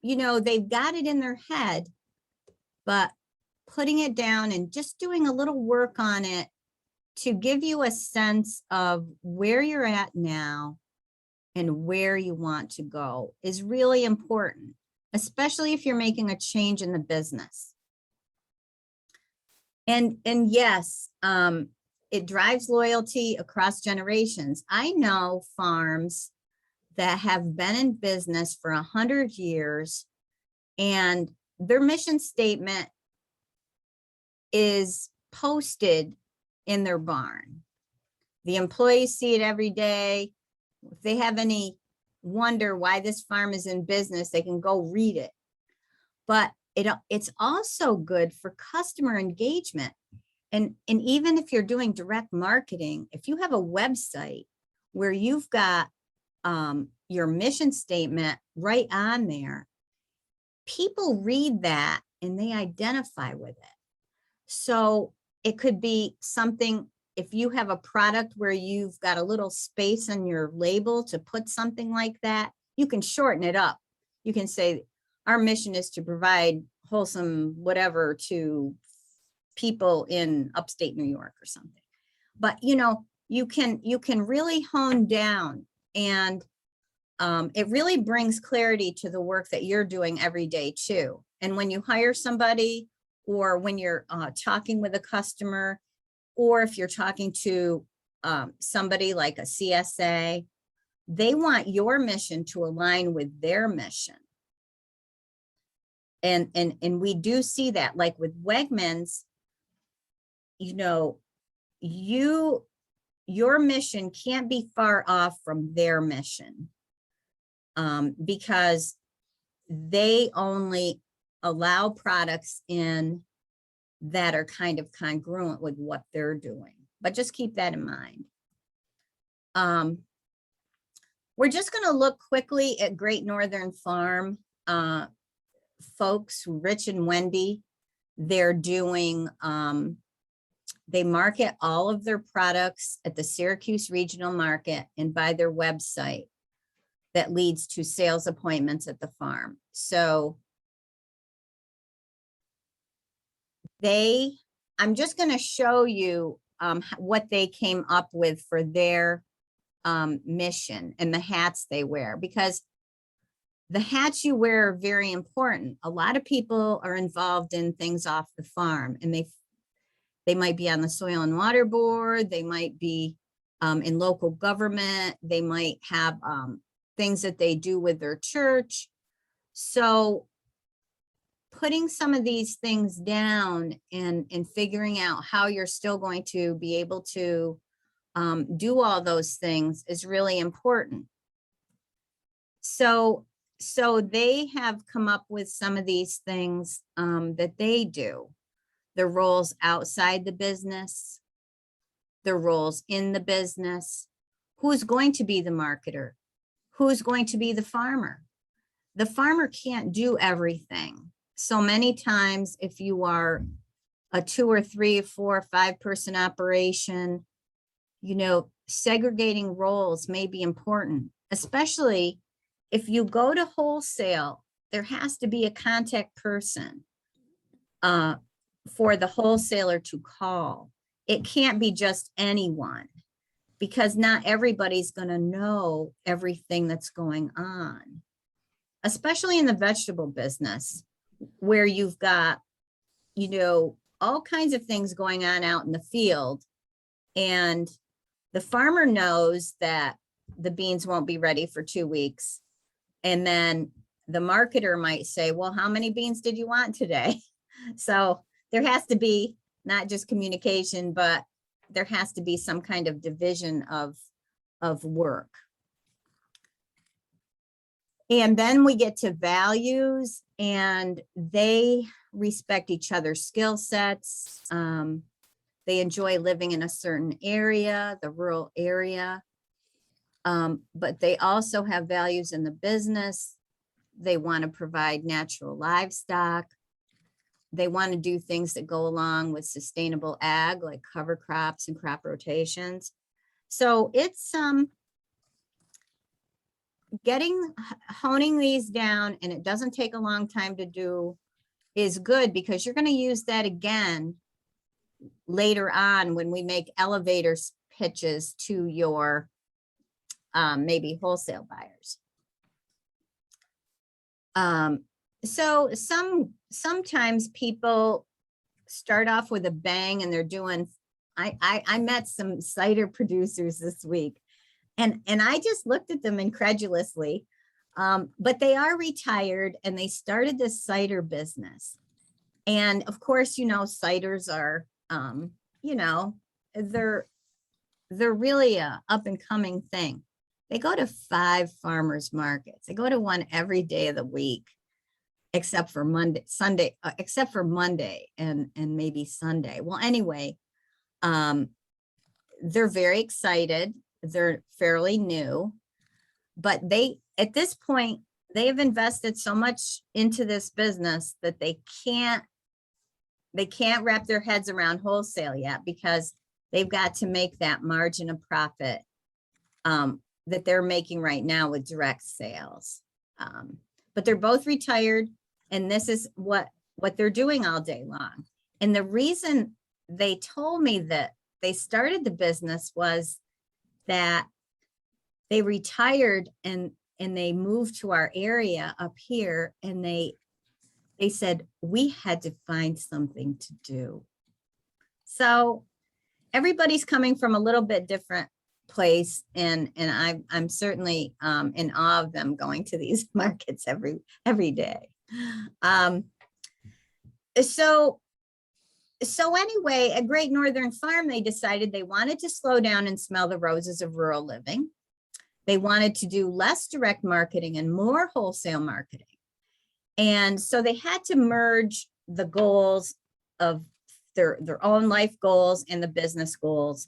Speaker 1: you know, they've got it in their head, but putting it down and just doing a little work on it to give you a sense of where you're at now and where you want to go is really important, especially if you're making a change in the business. And yes, it drives loyalty across generations. I know farms that have been in business for 100 years, and their mission statement is posted in their barn. The employees see it every day. If they have any wonder why this farm is in business, they can go read it. But it's also good for customer engagement. And even if you're doing direct marketing, if you have a website where you've got your mission statement right on there, people read that and they identify with it. So it could be something, if you have a product where you've got a little space on your label to put something like that, you can shorten it up. You can say, our mission is to provide wholesome whatever to people in upstate New York or something. But you know, you can really hone down, and it really brings clarity to the work that you're doing every day too. And when you hire somebody, or when you're talking with a customer, or if you're talking to somebody like a CSA, they want your mission to align with their mission. And we do see that, like with Wegmans, you know, your mission can't be far off from their mission, because they only allow products in that are kind of congruent with what they're doing. But just keep that in mind. We're just going to look quickly at Great Northern Farm. Folks, Rich and Wendy, they're doing, they market all of their products at the Syracuse Regional Market and by their website. That leads to sales appointments at the farm. So I'm just going to show you what they came up with for their mission and the hats they wear, because the hats you wear are very important. A lot of people are involved in things off the farm, and they might be on the Soil and Water Board, they might be in local government, they might have things that they do with their church. So putting some of these things down and figuring out how you're still going to be able to do all those things is really important. So they have come up with some of these things that they do. The roles outside the business, the roles in the business, who's going to be the marketer, who's going to be the farmer. The farmer can't do everything. So many times, if you are a 2 or 3 or 4 or 5 person operation, you know, segregating roles may be important, especially if you go to wholesale. There has to be a contact person for the wholesaler to call. It can't be just anyone, because not everybody's going to know everything that's going on, especially in the vegetable business, where you've got, you know, all kinds of things going on out in the field. And the farmer knows that the beans won't be ready for 2 weeks. And then the marketer might say, well, how many beans did you want today? So there has to be not just communication, but there has to be some kind of division of work. And then we get to values, and they respect each other's skill sets. They enjoy living in a certain area, the rural area. But they also have values in the business. They want to provide natural livestock. they want to do things that go along with sustainable ag, like cover crops and crop rotations. So it's honing these down, and it doesn't take a long time to do, is good, because you're going to use that again later on when we make elevator pitches to your maybe wholesale buyers. So sometimes people start off with a bang and they're doing, I met some cider producers this week, and I just looked at them incredulously, but they are retired and they started this cider business. And of course, you know, ciders are, you know, they're really a up and coming thing. They go to 5 farmers markets. They go to one every day of the week, except for Monday and maybe Sunday. Well, anyway, they're very excited. They're fairly new, but at this point, they have invested so much into this business that they can't wrap their heads around wholesale yet, because they've got to make that margin of profit that they're making right now with direct sales. But they're both retired, and this is what they're doing all day long. And the reason they told me that they started the business was that they retired and they moved to our area up here, and they said, we had to find something to do. So everybody's coming from a little bit different place, and I'm certainly in awe of them going to these markets every day. So anyway, at Great Northern Farm, they decided they wanted to slow down and smell the roses of rural living. They wanted to do less direct marketing and more wholesale marketing. And so they had to merge the goals of their own life goals and the business goals.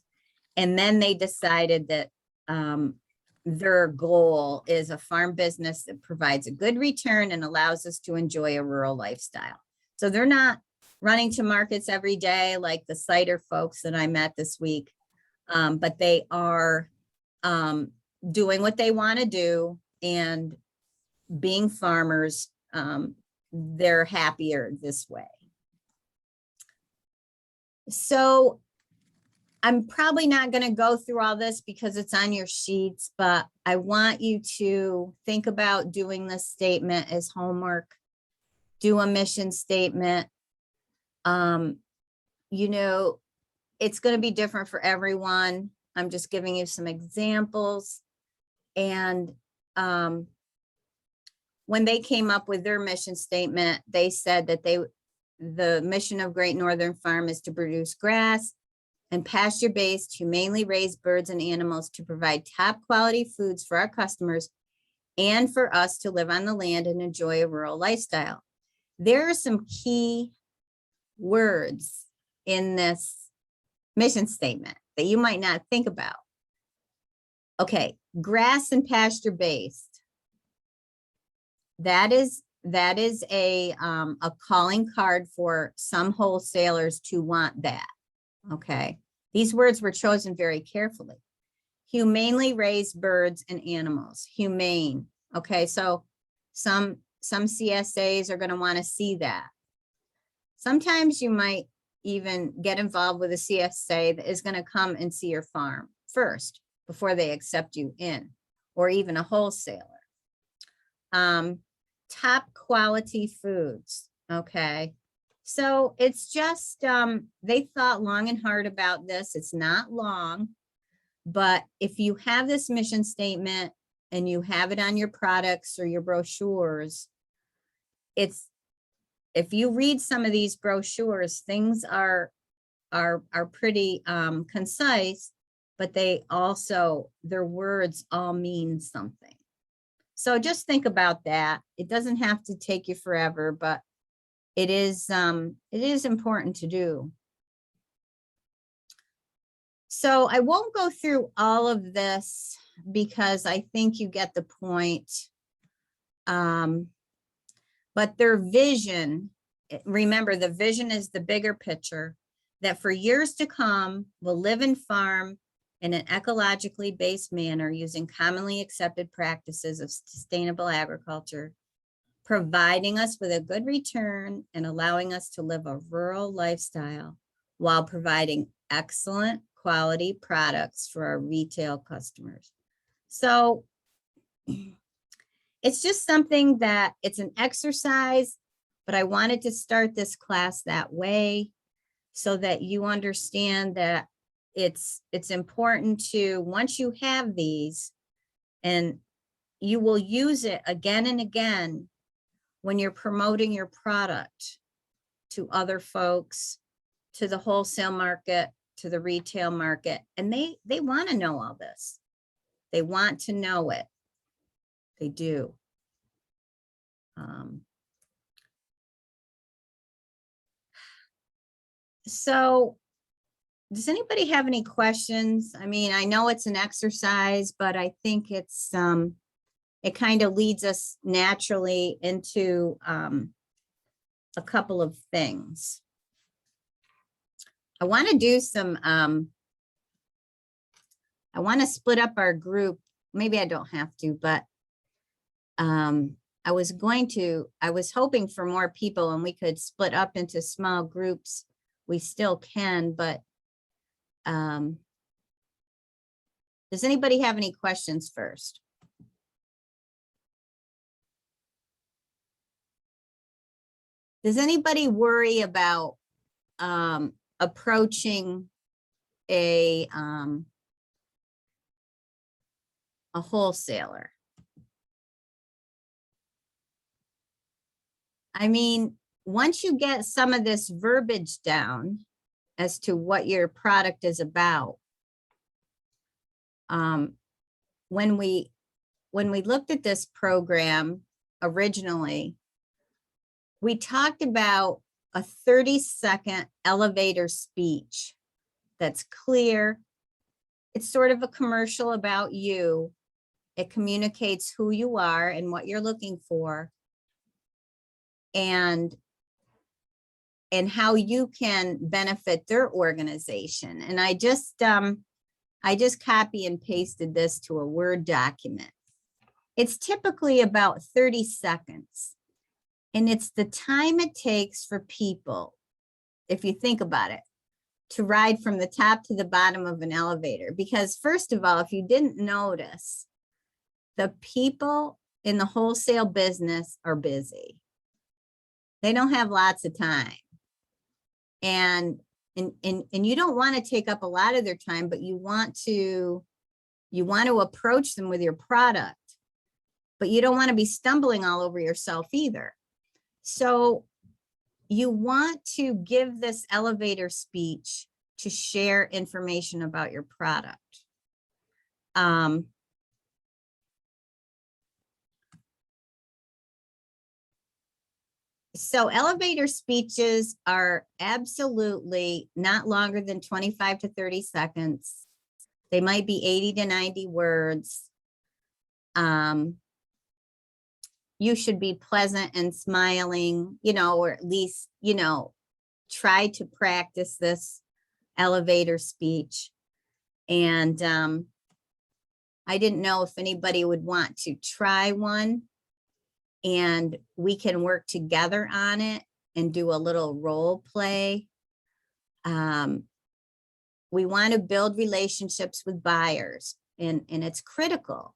Speaker 1: And then they decided that their goal is a farm business that provides a good return and allows us to enjoy a rural lifestyle. So they're not running to markets every day like the cider folks that I met this week, but they are doing what they want to do, and being farmers, they're happier this way. So I'm probably not going to go through all this because it's on your sheets, but I want you to think about doing this statement as homework. Do a mission statement. You know, it's going to be different for everyone. I'm just giving you some examples. And when they came up with their mission statement, they said that the mission of Great Northern Farm is to produce grass and pasture-based, humanely raised birds and animals to provide top quality foods for our customers and for us to live on the land and enjoy a rural lifestyle. There are some key words in this mission statement that you might not think about. Okay, grass and pasture-based. That is a calling card for some wholesalers to want that. Okay, these words were chosen very carefully. Humanely raised birds and animals, humane. Okay, so some CSAs are going to want to see that. Sometimes you might even get involved with a CSA that is going to come and see your farm first before they accept you in, or even a wholesaler. Top quality foods. Okay. So it's just, they thought long and hard about this. It's not long, but if you have this mission statement and you have it on your products or your brochures, if you read some of these brochures, things are pretty concise, but their words all mean something. So just think about that. It doesn't have to take you forever, but it is important to do. So I won't go through all of this because I think you get the point. But their vision remember, the vision is the bigger picture, that for years to come, we'll live and farm in an ecologically based manner using commonly accepted practices of sustainable agriculture, providing us with a good return and allowing us to live a rural lifestyle while providing excellent quality products for our retail customers. So it's just something that it's an exercise, but I wanted to start this class that way so that you understand that it's important to, once you have these, and you will use it again and again when you're promoting your product to other folks, to the wholesale market, to the retail market, and they want to know all this. They want to know it. They do. So does anybody have any questions? I mean, I know it's an exercise, but I think it's it kind of leads us naturally into a couple of things. I want to do some, I want to split up our group. Maybe I don't have to, but I was hoping for more people and we could split up into small groups. We still can, but does anybody have any questions first? Does anybody worry about approaching a wholesaler? I mean, once you get some of this verbiage down as to what your product is about, when we looked at this program originally, we talked about a 30-second elevator speech that's clear. It's sort of a commercial about you. It communicates who you are and what you're looking for, and how you can benefit their organization. And I just copy and pasted this to a Word document. It's typically about 30 seconds. And it's the time it takes for people, if you think about it, to ride from the top to the bottom of an elevator. Because first of all, if you didn't notice, the people in the wholesale business are busy. They don't have lots of time. And you don't want to take up a lot of their time, but you want to approach them with your product, but you don't want to be stumbling all over yourself either. So you want to give this elevator speech to share information about your product. So elevator speeches are absolutely not longer than 25 to 30 seconds. They might be 80 to 90 words. You should be pleasant and smiling, or at least, try to practice this elevator speech. And I didn't know if anybody would want to try one, and we can work together on it and do a little role play. We want to build relationships with buyers, and it's critical.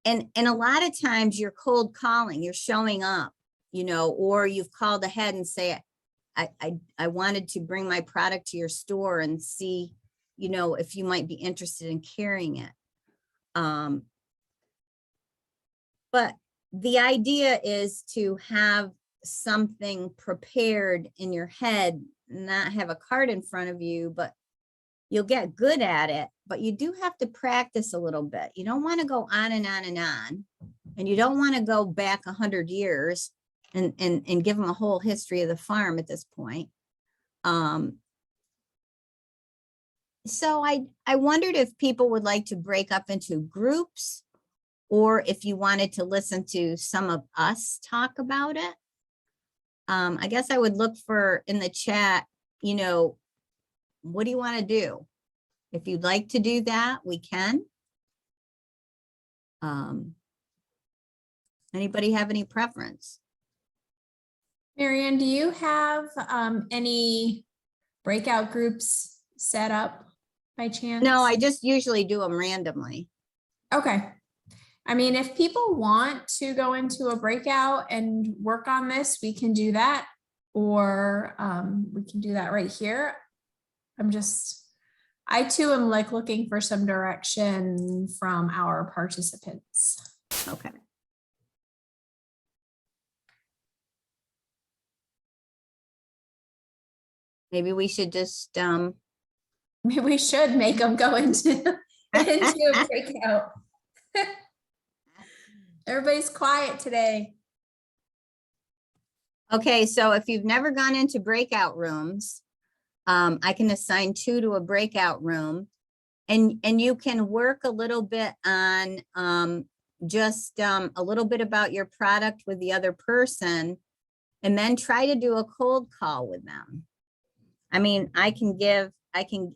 Speaker 1: And a lot of times you're cold calling, you're showing up, or you've called ahead and say, I wanted to bring my product to your store and see, if you might be interested in carrying it. But the idea is to have something prepared in your head, not have a card in front of you, but you'll get good at it, but you do have to practice a little bit. You don't want to go on and on and on, and you don't want to go back 100 years and give them a whole history of the farm at this point. So I wondered if people would like to break up into groups, or if you wanted to listen to some of us talk about it. I guess I would look for in the chat, you know, what do you want to do? If you'd like to do that, we can. Anybody have any preference?
Speaker 2: Marianne, do you have any breakout groups set up by chance?
Speaker 1: No, I just usually do them randomly.
Speaker 2: Okay. I mean, if people want to go into a breakout and work on this, we can do that. Or we can do that right here. I too am like looking for some direction from our participants.
Speaker 1: Okay. Maybe we should just,
Speaker 2: Maybe we should make them go into a breakout. Everybody's quiet today.
Speaker 1: okay, so if you've never gone into breakout rooms, I can assign 2 to a breakout room. And you can work a little bit on just a little bit about your product with the other person, and then try to do a cold call with them. I mean, and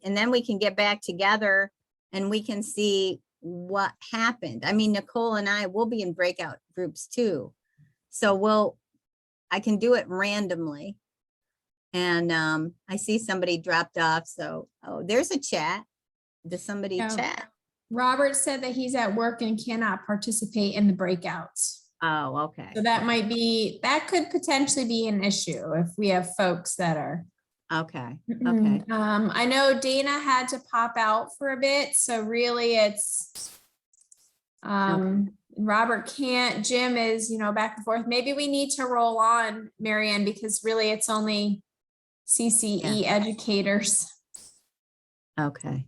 Speaker 1: then we can get back together and we can see what happened. I mean, Nicole and I will be in breakout groups too. So I can do it randomly. And I see somebody dropped off. So, oh, there's a chat. Does somebody
Speaker 2: Yeah.
Speaker 1: chat?
Speaker 2: Robert said that he's at work and cannot participate in the breakouts.
Speaker 1: Oh, okay.
Speaker 2: So that could potentially be an issue if we have folks that are.
Speaker 1: Okay, okay.
Speaker 2: I know Dana had to pop out for a bit, so really it's Robert can't, Jim is, back and forth. Maybe we need to roll on, Marianne, because really it's only CCE educators.
Speaker 1: Okay.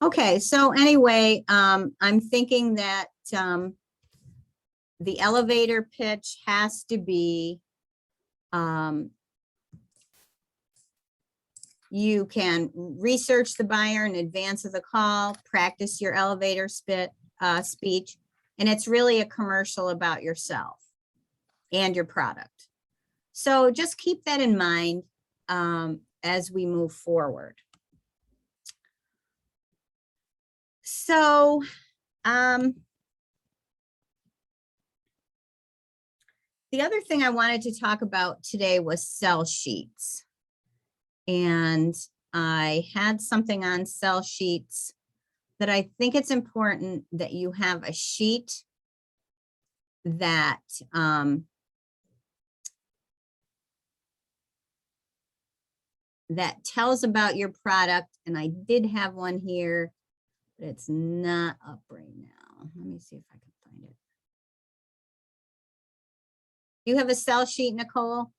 Speaker 1: Okay, so anyway, I'm thinking that the elevator pitch has to be, you can research the buyer in advance of the call, practice your elevator speech, and it's really a commercial about yourself and your product. So just keep that in mind as we move forward. So, the other thing I wanted to talk about today was sell sheets. And I had something on sell sheets that I think it's important that you have a sheet that that tells about your product. And I did have one here, but it's not up right now. Let me see if I can find it. Do you have a sell sheet, Nicole?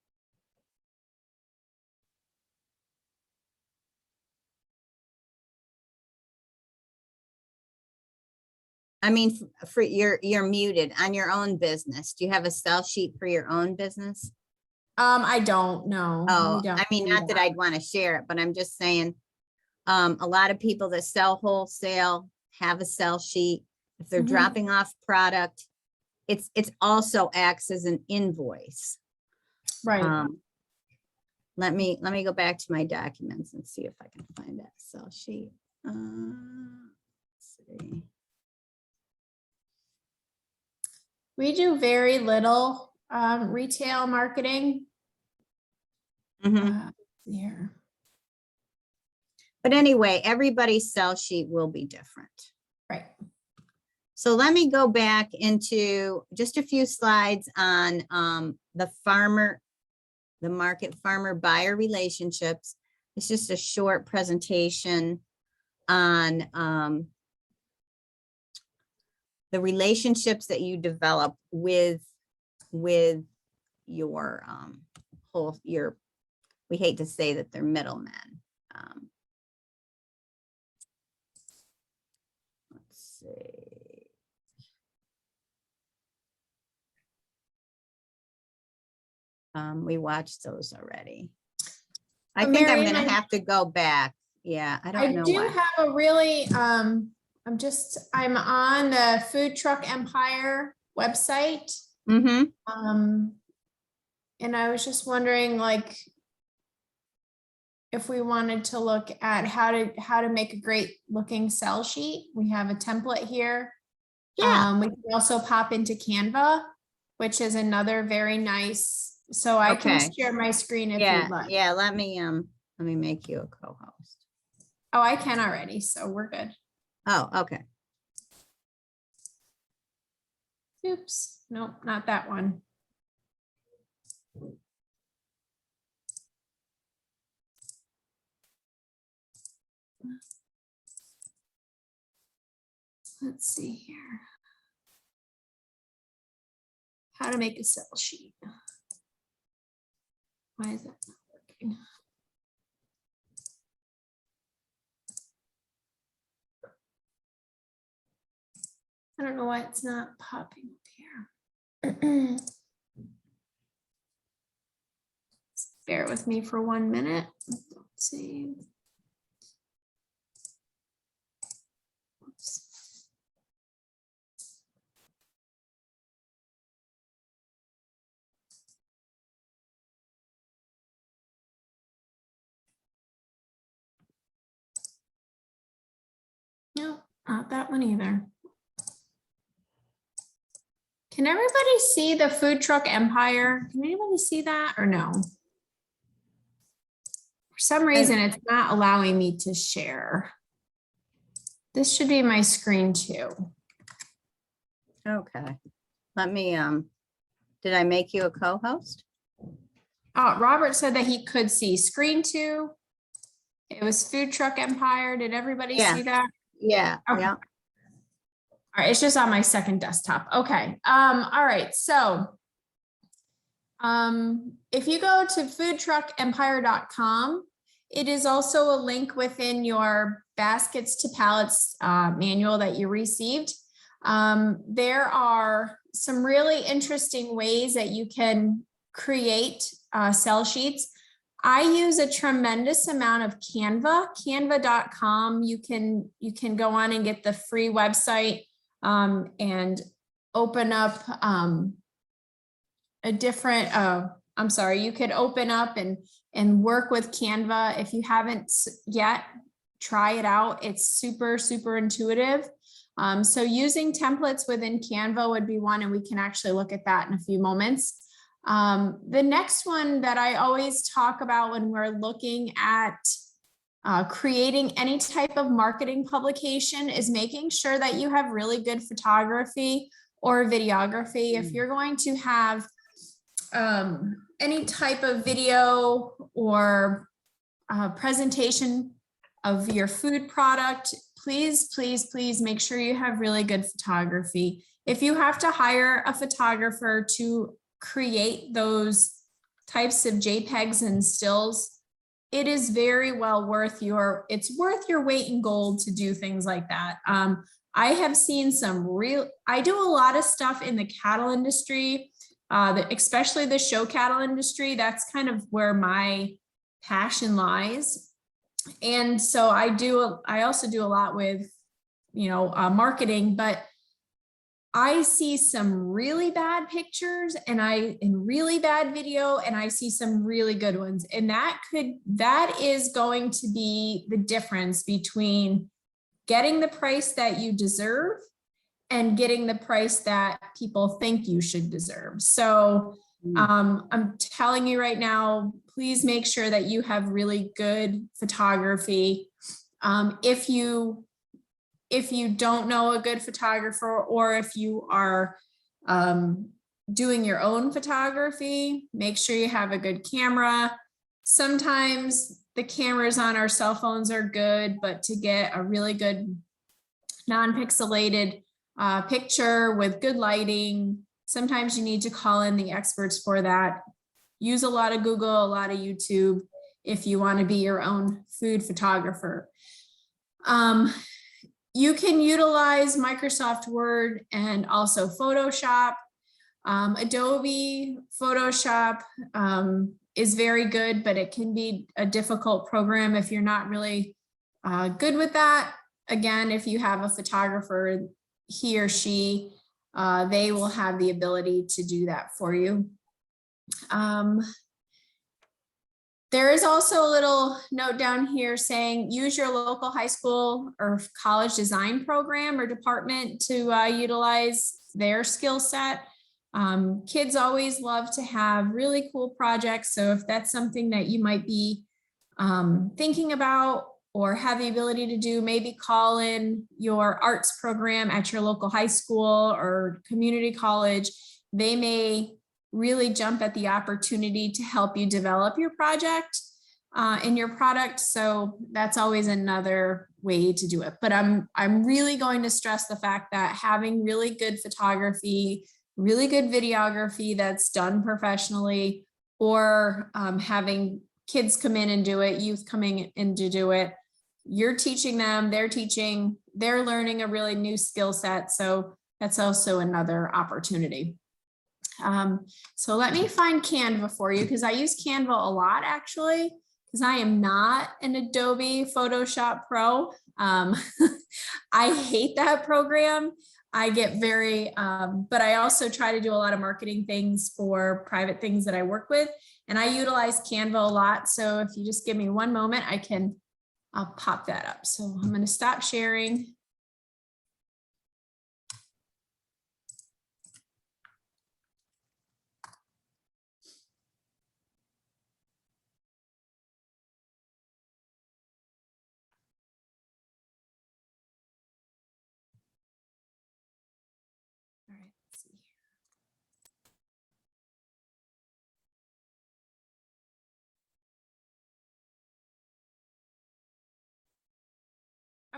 Speaker 1: I mean, for you're muted on your own business. Do you have a sell sheet for your own business?
Speaker 2: I don't know.
Speaker 1: Oh,
Speaker 2: We don't
Speaker 1: I mean,
Speaker 2: do
Speaker 1: not that I'd want to share it, but I'm just saying, a lot of people that sell wholesale have a sell sheet. If they're
Speaker 2: Mhm.
Speaker 1: dropping off product, it's also acts as an invoice.
Speaker 2: Right.
Speaker 1: Let me go back to my documents and see if I can find that sell sheet. Let's see.
Speaker 2: We do very little retail marketing.
Speaker 1: Mhm.
Speaker 2: Here.
Speaker 1: But anyway, everybody's sell sheet will be different.
Speaker 2: Right.
Speaker 1: So let me go back into just a few slides on the market farmer buyer relationships. It's just a short presentation on the relationships that you develop with your we hate to say that they're middlemen. Let's see. We watched those already. I think I'm
Speaker 2: Marianne,
Speaker 1: gonna have to go back. Yeah, I don't know
Speaker 2: I do
Speaker 1: why.
Speaker 2: have a really, I'm on the Food Truck Empire website.
Speaker 1: Mm-hmm.
Speaker 2: And I was just wondering, like, if we wanted to look at how to make a great looking cell sheet. We have a template here.
Speaker 1: Yeah.
Speaker 2: We can also pop into Canva, which is another very nice. So I can
Speaker 1: Okay.
Speaker 2: share my screen if
Speaker 1: Yeah.
Speaker 2: you'd like.
Speaker 1: Yeah. Let me make you a co-host.
Speaker 2: Oh, I can already, so we're good.
Speaker 1: Oh, okay.
Speaker 2: Oops, nope, not that one. Let's see here. How to make a cell sheet. Why is that not working? I don't know why it's not popping up here. Bear with me for 1 minute. Let's see. Oops. No, not that one either. Can everybody see the food truck empire? Can anybody see that or no? For some reason, it's not allowing me to share. This should be my screen too.
Speaker 1: Okay. Let me, did I make you a co-host?
Speaker 2: Oh, Robert said that he could see screen two. It was food truck empire. Did everybody
Speaker 1: Yeah.
Speaker 2: see that?
Speaker 1: Yeah.
Speaker 2: Okay.
Speaker 1: Yeah.
Speaker 2: All right, it's just on my second desktop. Okay. All right. So if you go to foodtruckempire.com, it is also a link within your baskets to pallets manual that you received. There are some really interesting ways that you can create cell sheets. I use a tremendous amount of Canva, canva.com. You can go on and get the free website and open up a different, I'm sorry, you could open up and work with Canva. If you haven't yet, try it out. It's super, super intuitive. So using templates within Canva would be one, and we can actually look at that in a few moments. The next one that I always talk about when we're looking at creating any type of marketing publication is making sure that you have really good photography or videography. If you're going to have any type of video or presentation of your food product, please, please, please make sure you have really good photography. If you have to hire a photographer to create those types of JPEGs and stills, it is very well worth it's worth your weight in gold to do things like that. I have seen I do a lot of stuff in the cattle industry, especially the show cattle industry. That's kind of where my passion lies. And so I also do a lot with, marketing, but I see some really bad pictures and really bad video, and I see some really good ones. And that is going to be the difference between getting the price that you deserve and getting the price that people think you should deserve. So I'm telling you right now, please make sure that you have really good photography. If you don't know a good photographer, or if you are doing your own photography, make sure you have a good camera. Sometimes the cameras on our cell phones are good, but to get a really good non-pixelated picture with good lighting, sometimes you need to call in the experts for that. Use a lot of Google, a lot of YouTube if you want to be your own food photographer. You can utilize Microsoft Word and also Photoshop. Adobe Photoshop is very good, but it can be a difficult program if you're not really good with that. Again, if you have a photographer, he or she they will have the ability to do that for you. There is also a little note down here saying use your local high school or college design program or department to utilize their skill set. Kids always love to have really cool projects. So if that's something that you might be thinking about or have the ability to do, maybe call in your arts program at your local high school or community college. They may really jump at the opportunity to help you develop your project and your product. So that's always another way to do it. But I'm really going to stress the fact that having really good photography, really good videography that's done professionally, or having kids come in and do it, youth coming in to do it, you're teaching them, they're learning a really new skill set. So that's also another opportunity. So let me find Canva for you, because I use Canva a lot actually, because I am not an Adobe Photoshop Pro. I hate that program. I get very, but I also try to do a lot of marketing things for private things that I work with, and I utilize Canva a lot. So if you just give me one moment, I'll pop that up. So I'm going to stop sharing. All right, let's see.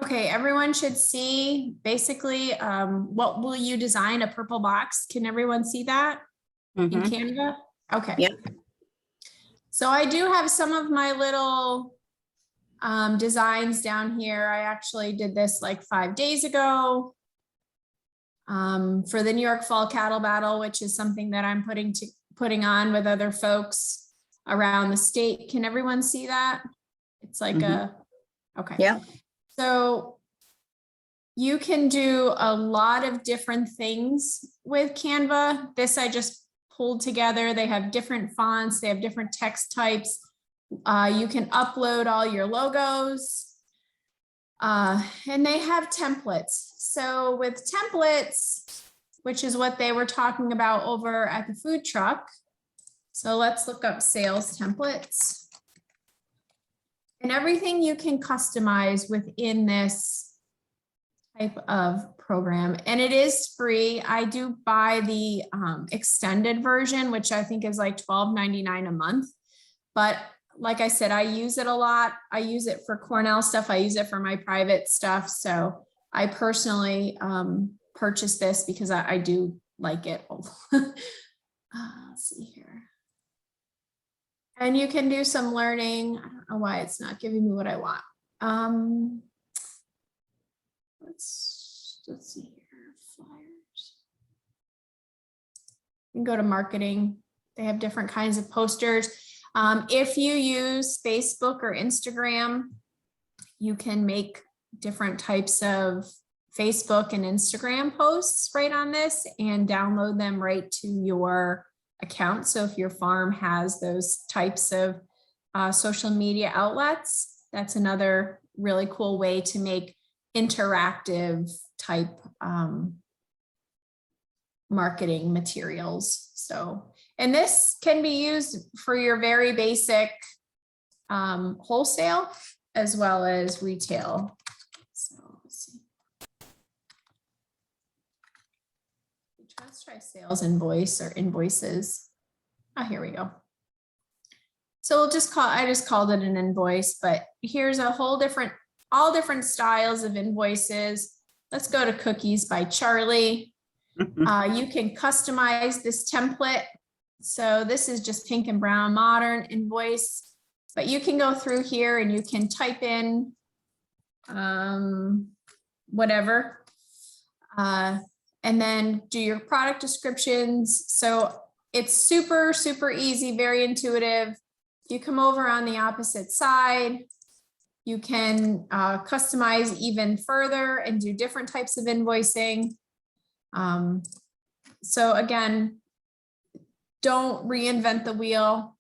Speaker 2: Okay, everyone should see basically what will you design, a purple box. Can everyone see that in
Speaker 1: Mhm.
Speaker 2: Canva? Okay.
Speaker 1: Yep.
Speaker 2: So I do have some of my little designs down here. I actually did this like 5 days ago for the New York Fall Cattle Battle, which is something that I'm putting on with other folks around the state. Can everyone see that? It's like okay.
Speaker 1: Yep.
Speaker 2: So you can do a lot of different things with Canva. This I just pulled together. They have different fonts. They have different text types. You can upload all your logos. And they have templates. So with templates, which is what they were talking about over at the food truck. So let's look up sales templates. And everything you can customize within this type of program. And it is free. I do buy the extended version, which I think is like $12.99 a month. But like I said, I use it a lot. I use it for Cornell stuff. I use it for my private stuff. So I personally purchased this because I do like it. Let's see here. And you can do some learning. I don't know why it's not giving me what I want. Let's see here, flyers. You can go to marketing. They have different kinds of posters. If you use Facebook or Instagram, you can make different types of Facebook and Instagram posts right on this and download them right to your account. So if your farm has those types of social media outlets, that's another really cool way to make interactive type marketing materials. So, and this can be used for your very basic wholesale as well as retail. So let's see. Let's try sales invoice or invoices. Oh, here we go. So we'll just I just called it an invoice, but here's a whole all different styles of invoices. Let's go to Cookies by Charlie. You can customize this template. So this is just pink and brown modern invoice, but you can go through here and you can type in whatever, and then do your product descriptions. So it's super, super easy, very intuitive. You come over on the opposite side. You can customize even further and do different types of invoicing. So again, don't reinvent the wheel.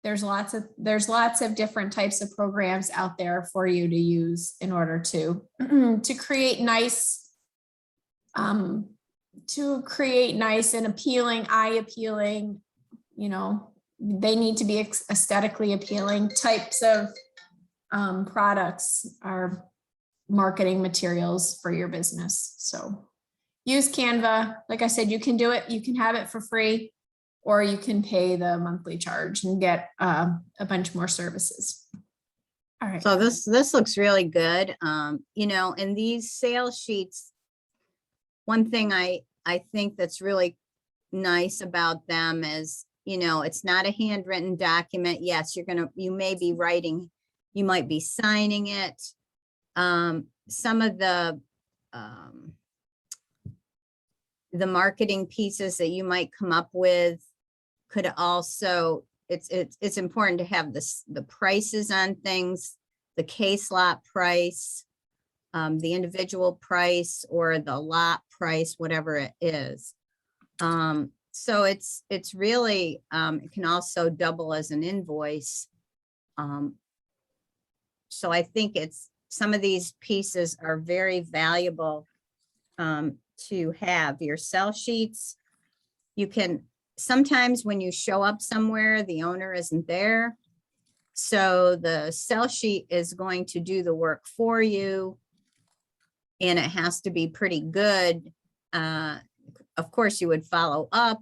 Speaker 2: There's lots of different types of programs out there for you to use in order to to create nice and appealing, eye appealing, you know, they need to be aesthetically appealing types of products are marketing materials for your business. So use Canva. Like I said, you can do it. You can have it for free, or you can pay the monthly charge and get a bunch more services. All right.
Speaker 1: So this looks really good. You know, in these sales sheets, one thing I think that's really nice about them is, you know, it's not a handwritten document. Yes, you may be writing, you might be signing it. Some of the marketing pieces that you might come up with could also, it's important to have the prices on things, the case lot price, the individual price or the lot price, whatever it is. So it's really, it can also double as an invoice. So I think some of these pieces are very valuable to have. Your sell sheets, you can, sometimes when you show up somewhere, the owner isn't there. So the sell sheet is going to do the work for you. And it has to be pretty good. Of course, you would follow up,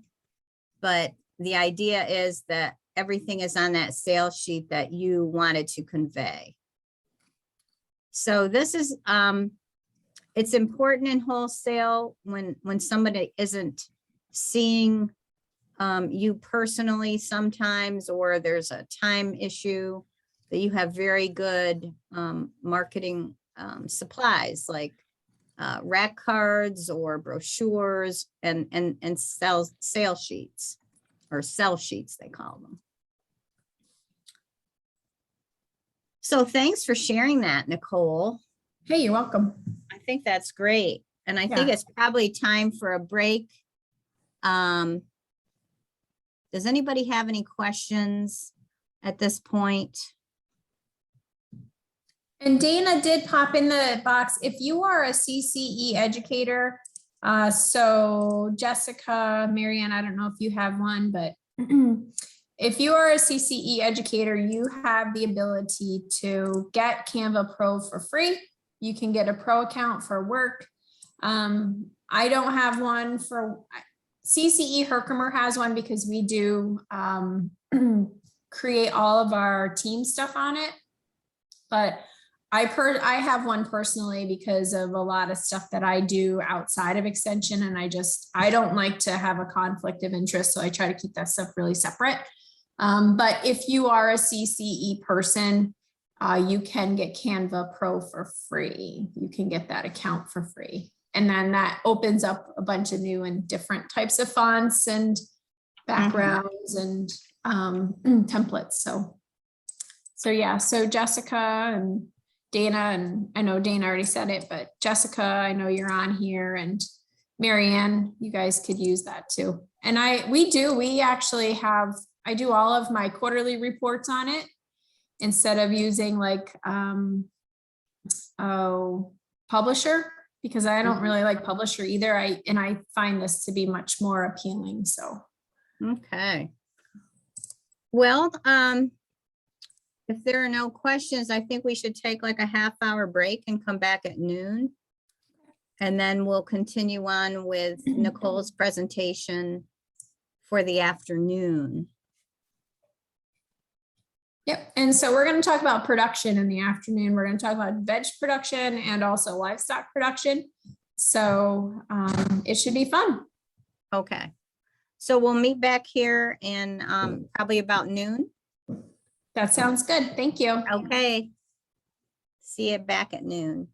Speaker 1: but the idea is that everything is on that sales sheet that you wanted to convey. So this is, it's important in wholesale when somebody isn't seeing you personally sometimes, or there's a time issue, that you have very good marketing supplies like rack cards or brochures and sales sheets, or sell sheets they call them. So thanks for sharing that, Nicole.
Speaker 2: Hey, you're welcome.
Speaker 1: I think that's great. And I think
Speaker 2: Yeah.
Speaker 1: it's probably time for a break. Does anybody have any questions at this point?
Speaker 2: And Dana did pop in the box. If you are a CCE educator, so Jessica, Marianne, I don't know if you have one, but if you are a CCE educator, you have the ability to get Canva Pro for free. You can get a pro account for work. I don't have one for CCE. Herkimer has one because we do create all of our team stuff on it. But I have one personally because of a lot of stuff that I do outside of extension. And I don't like to have a conflict of interest. So I try to keep that stuff really separate. But if you are a CCE person, you can get Canva Pro for free. You can get that account for free. And then that opens up a bunch of new and different types of fonts and backgrounds and templates. So yeah, so Jessica and Dana, and I know Dana already said it, but Jessica, I know you're on here, and Marianne, you guys could use that too. And we actually have, I do all of my quarterly reports on it instead of using like, Publisher, because I don't really like Publisher either. I find this to be much more appealing, so.
Speaker 1: Okay. Well, if there are no questions, I think we should take like a half-hour break and come back at noon. And then we'll continue on with Nicole's presentation for the afternoon.
Speaker 2: Yep. And so we're going to talk about production in the afternoon. We're going to talk about veg production and also livestock production. So it should be fun.
Speaker 1: Okay. So we'll meet back here in probably about noon.
Speaker 2: That sounds good. Thank you.
Speaker 1: Okay. See you back at noon.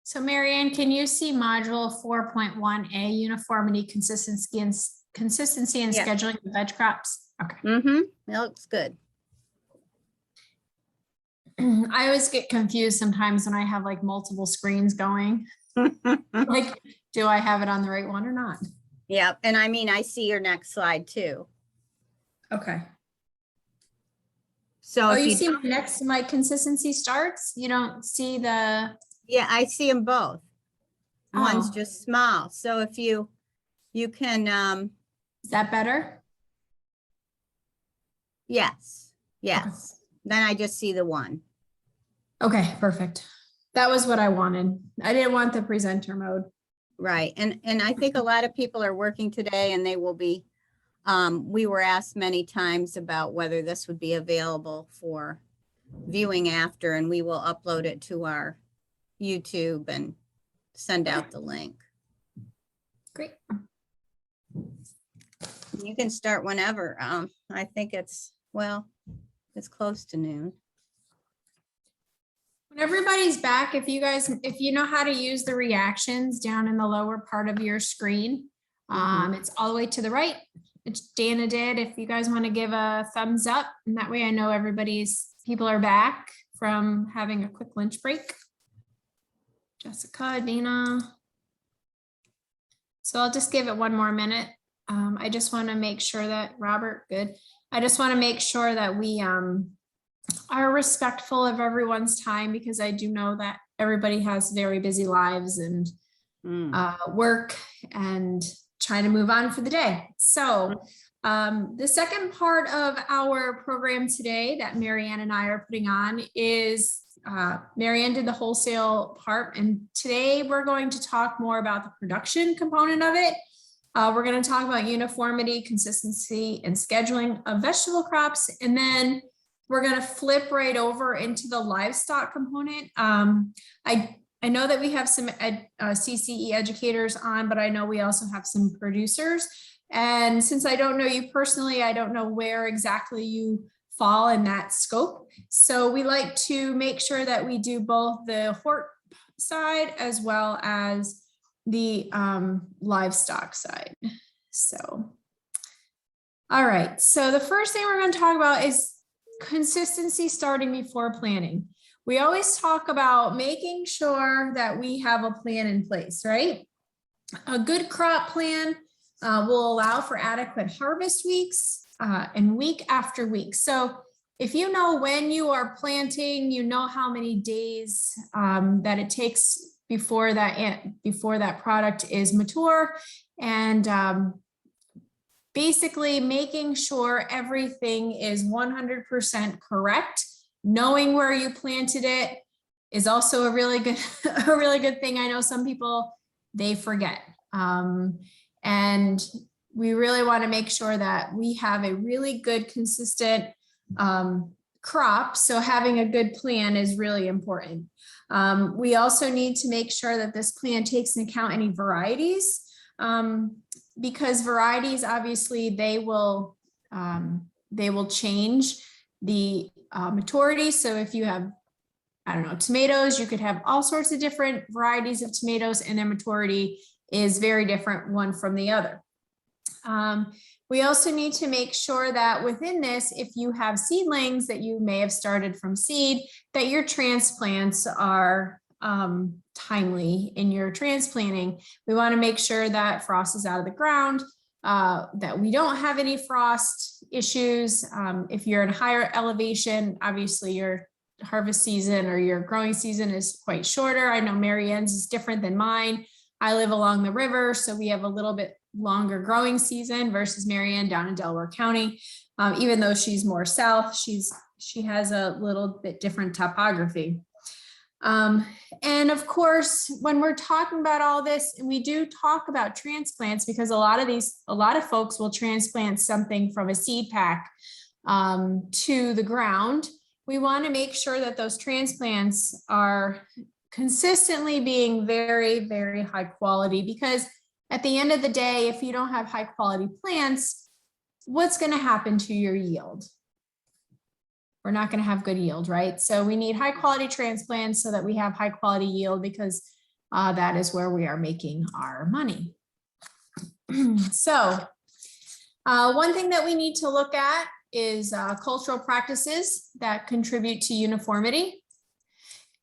Speaker 2: So Marianne, can you see module 4.1A, uniformity, consistency and
Speaker 1: Yeah.
Speaker 2: scheduling of veg crops? Okay.
Speaker 1: Mm-hmm, it looks good.
Speaker 2: I always get confused sometimes when I have like multiple screens going. Like, do I have it on the right one or not?
Speaker 1: Yep, and I mean, I see your next slide too.
Speaker 2: Okay.
Speaker 1: So
Speaker 2: Oh,
Speaker 1: if
Speaker 2: you
Speaker 1: you,
Speaker 2: see next to my consistency starts? You don't see the,
Speaker 1: yeah, I see them both. One's
Speaker 2: Oh.
Speaker 1: just small. So if you can,
Speaker 2: is that better?
Speaker 1: yes, yes. Then I just see the one.
Speaker 2: Okay, perfect. That was what I wanted. I didn't want the presenter mode.
Speaker 1: Right, and I think a lot of people are working today and they will be, we were asked many times about whether this would be available for viewing after, and we will upload it to our YouTube and send out the link.
Speaker 2: Great.
Speaker 1: You can start whenever. I think it's, well, it's close to noon.
Speaker 2: When everybody's back, if you know how to use the reactions down in the lower part of your screen, it's all the way to the right. It's Dana did. If you guys want to give a thumbs up, and that way I know people are back from having a quick lunch break. Jessica, Dana. So I'll just give it one more minute. I just want to make sure that Robert, good. I just want to make sure that we are respectful of everyone's time, because I do know that everybody has very busy lives and work and trying to move on for the day. So the second part of our program today that Marianne and I are putting on is Marianne did the wholesale part, and today we're going to talk more about the production component of it. We're going to talk about uniformity, consistency, and scheduling of vegetable crops, and then we're going to flip right over into the livestock component. I know that we have some CCE educators on, but I know we also have some producers. And since I don't know you personally, I don't know where exactly you fall in that scope. So we like to make sure that we do both the hort side as well as the livestock side. So, all right. So the first thing we're going to talk about is consistency starting before planning. We always talk about making sure that we have a plan in place, right? A good crop plan will allow for adequate harvest weeks and week after week. So if you know when you are planting, you know how many days that it takes before that product is mature, and basically making sure everything is 100% correct. Knowing where you planted it is also a really good thing. I know some people, they forget. And we really want to make sure that we have a really good, consistent crop. So having a good plan is really important. We also need to make sure that this plan takes into account any varieties, because varieties, obviously, they will change the maturity. So if you have, I don't know, tomatoes, you could have all sorts of different varieties of tomatoes, and their maturity is very different one from the other. We also need to make sure that within this, if you have seedlings that you may have started from seed, that your transplants are timely in your transplanting. We want to make sure that frost is out of the ground, that we don't have any frost issues. If you're in higher elevation, obviously your harvest season or your growing season is quite shorter. I know Marianne's is different than mine. I live along the river, so we have a little bit longer growing season versus Marianne down in Delaware County. Even though she's more south, she has a little bit different topography. And of course, when we're talking about all this, we do talk about transplants, because a lot of folks will transplant something from a seed pack to the ground. We want to make sure that those transplants are consistently being very, very high quality, because at the end of the day, if you don't have high quality plants, what's going to happen to your yield? We're not going to have good yield, right? So we need high quality transplants so that we have high quality yield, because that is where we are making our money. So one thing that we need to look at is cultural practices that contribute to uniformity.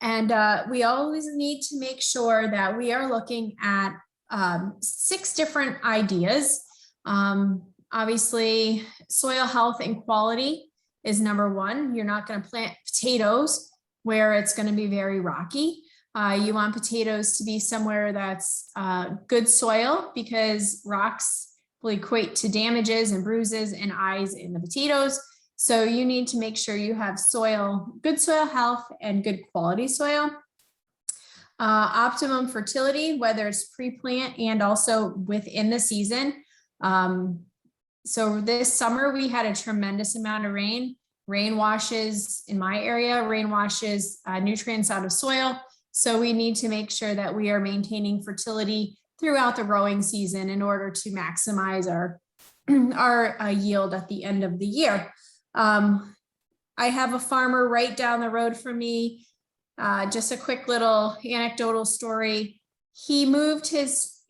Speaker 2: And we always need to make sure that we are looking at 6 different ideas. Obviously, soil health and quality is number 1. You're not going to plant potatoes where it's going to be very rocky. You want potatoes to be somewhere that's good soil, because rocks will equate to damages and bruises and eyes in the potatoes. So you need to make sure you have good soil health and good quality soil. Optimum fertility, whether it's pre-plant and also within the season. So this summer we had a tremendous amount of rain. Rain washes, in my area, rain washes nutrients out of soil. So we need to make sure that we are maintaining fertility throughout the growing season in order to maximize our yield at the end of the year. I have a farmer right down the road from me. Just a quick little anecdotal story. He moved his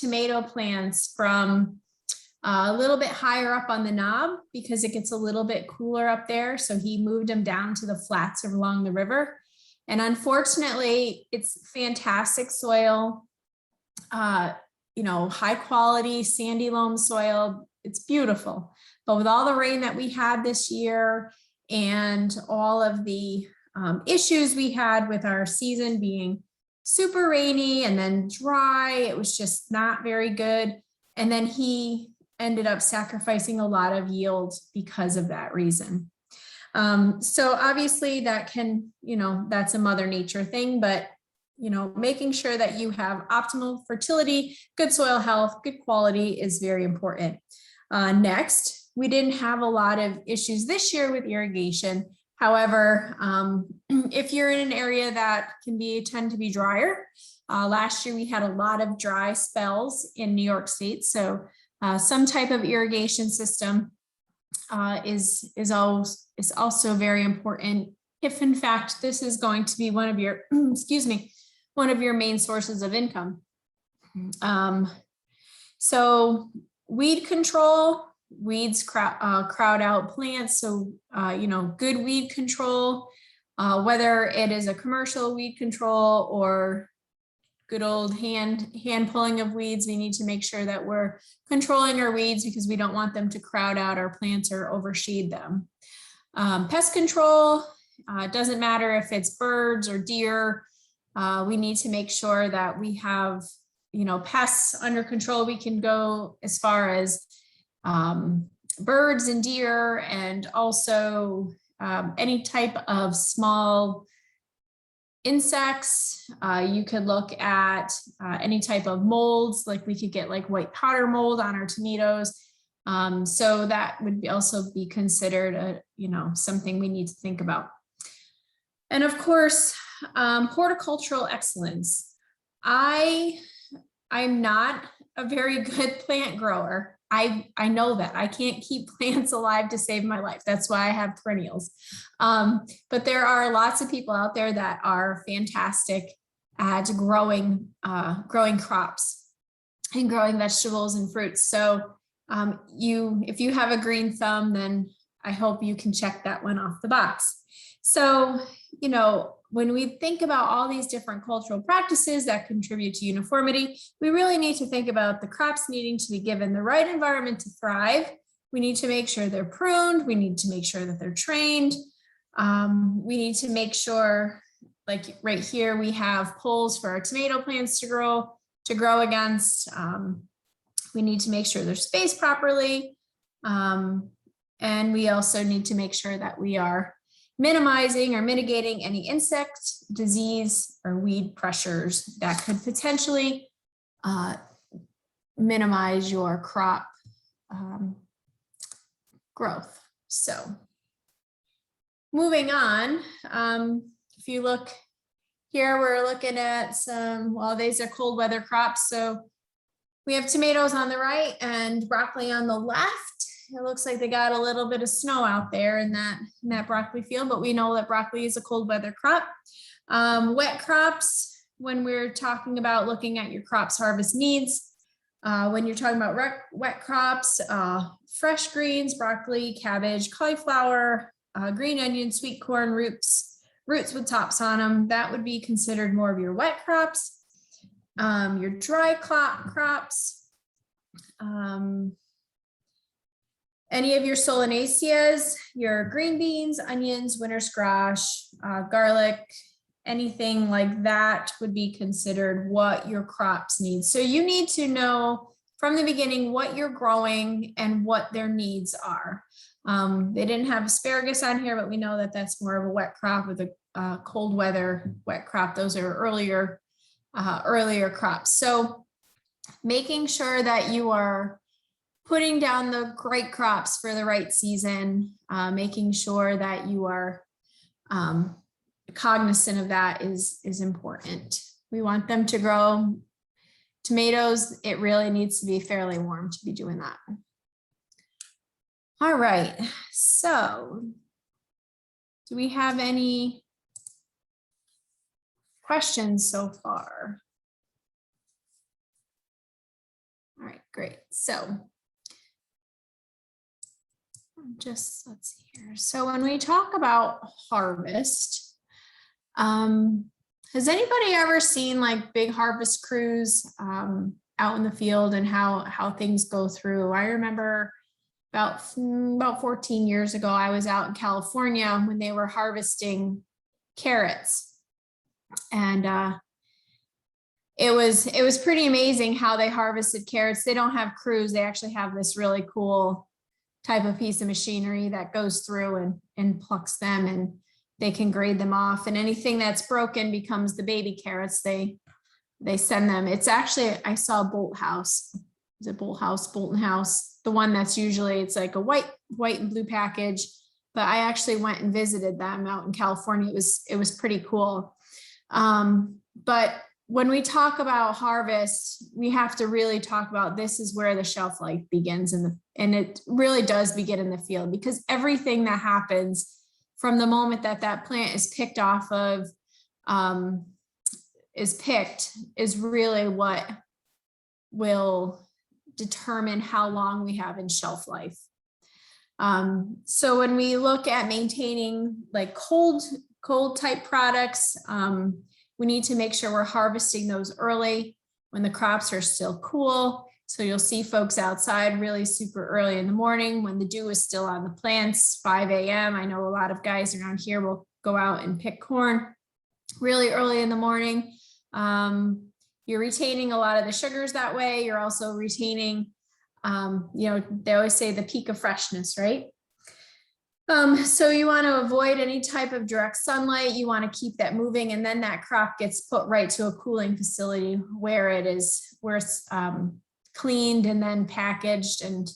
Speaker 2: tomato plants from a little bit higher up on the knob because it gets a little bit cooler up there. So he moved them down to the flats along the river. And unfortunately, it's fantastic soil, high quality sandy loam soil. It's beautiful. But with all the rain that we had this year and all of the issues we had with our season being super rainy and then dry, it was just not very good. And then he ended up sacrificing a lot of yield because of that reason. So obviously that can, that's a Mother Nature thing, but, making sure that you have optimal fertility, good soil health, good quality is very important. Next, we didn't have a lot of issues this year with irrigation. However, if you're in an area that tend to be drier, last year we had a lot of dry spells in New York State. So some type of irrigation system is also very important. If in fact, this is going to be one of your, one of your main sources of income. So weed control, weeds crowd out plants. So, good weed control, whether it is a commercial weed control or good old hand pulling of weeds, we need to make sure that we're controlling our weeds because we don't want them to crowd out our plants or overshade them. Pest control, doesn't matter if it's birds or deer. We need to make sure that we have, pests under control. We can go as far as birds and deer, and also any type of small insects. You could look at any type of molds, like we could get like white powder mold on our tomatoes. So that would also be considered something we need to think about. And of course, horticultural excellence. I'm not a very good plant grower. I know that I can't keep plants alive to save my life. That's why I have perennials. But there are lots of people out there that are fantastic at growing crops and growing vegetables and fruits. So if you have a green thumb, then I hope you can check that one off the box. So, when we think about all these different cultural practices that contribute to uniformity, we really need to think about the crops needing to be given the right environment to thrive. We need to make sure they're pruned. We need to make sure that they're trained. We need to make sure, like right here, we have poles for our tomato plants to grow against. We need to make sure they're spaced properly. And we also need to make sure that we are minimizing or mitigating any insect, disease, or weed pressures that could potentially minimize your crop growth. So moving on, if you look here, we're looking at these are cold weather crops. So we have tomatoes on the right and broccoli on the left. It looks like they got a little bit of snow out there in that broccoli field, but we know that broccoli is a cold weather crop. Wet crops, when we're talking about looking at your crops harvest needs. When you're talking about wet crops, fresh greens, broccoli, cabbage, cauliflower, green onion, sweet corn, roots with tops on them, that would be considered more of your wet crops. Your dry crops, any of your solanaceas, your green beans, onions, winter squash, garlic, anything like that would be considered what your crops need. So you need to know from the beginning what you're growing and what their needs are. They didn't have asparagus on here, but we know that that's more of a wet crop with a cold weather wet crop. Those are earlier crops. So making sure that you are putting down the right crops for the right season, making sure that you are cognizant of that is important. We want them to grow tomatoes. It really needs to be fairly warm to be doing that. All right, so do we have any questions so far? All right, great. So let's see here. So when we talk about harvest, has anybody ever seen like big harvest crews out in the field and how things go through? I remember about 14 years ago, I was out in California when they were harvesting carrots, and it was pretty amazing how they harvested carrots. They don't have crews. They actually have this really cool type of piece of machinery that goes through and plucks them, and they can grade them off, and anything that's broken becomes the baby carrots. They send them. It's actually, I saw Bolton House, the one that's usually, it's like a white and blue package, but I actually went and visited them out in California. It was pretty cool. But when we talk about harvest, we have to really talk about, this is where the shelf life begins, and it really does begin in the field, because everything that happens from the moment that plant is picked off of, is really what will determine how long we have in shelf life. So when we look at maintaining like cold type products, we need to make sure we're harvesting those early when the crops are still cool. So you'll see folks outside really super early in the morning when the dew is still on the plants, 5 a.m. I know a lot of guys around here will go out and pick corn really early in the morning. You're retaining a lot of the sugars that way. You're also retaining, they always say the peak of freshness, right? So you want to avoid any type of direct sunlight. You want to keep that moving, and then that crop gets put right to a cooling facility where it's cleaned and then packaged, and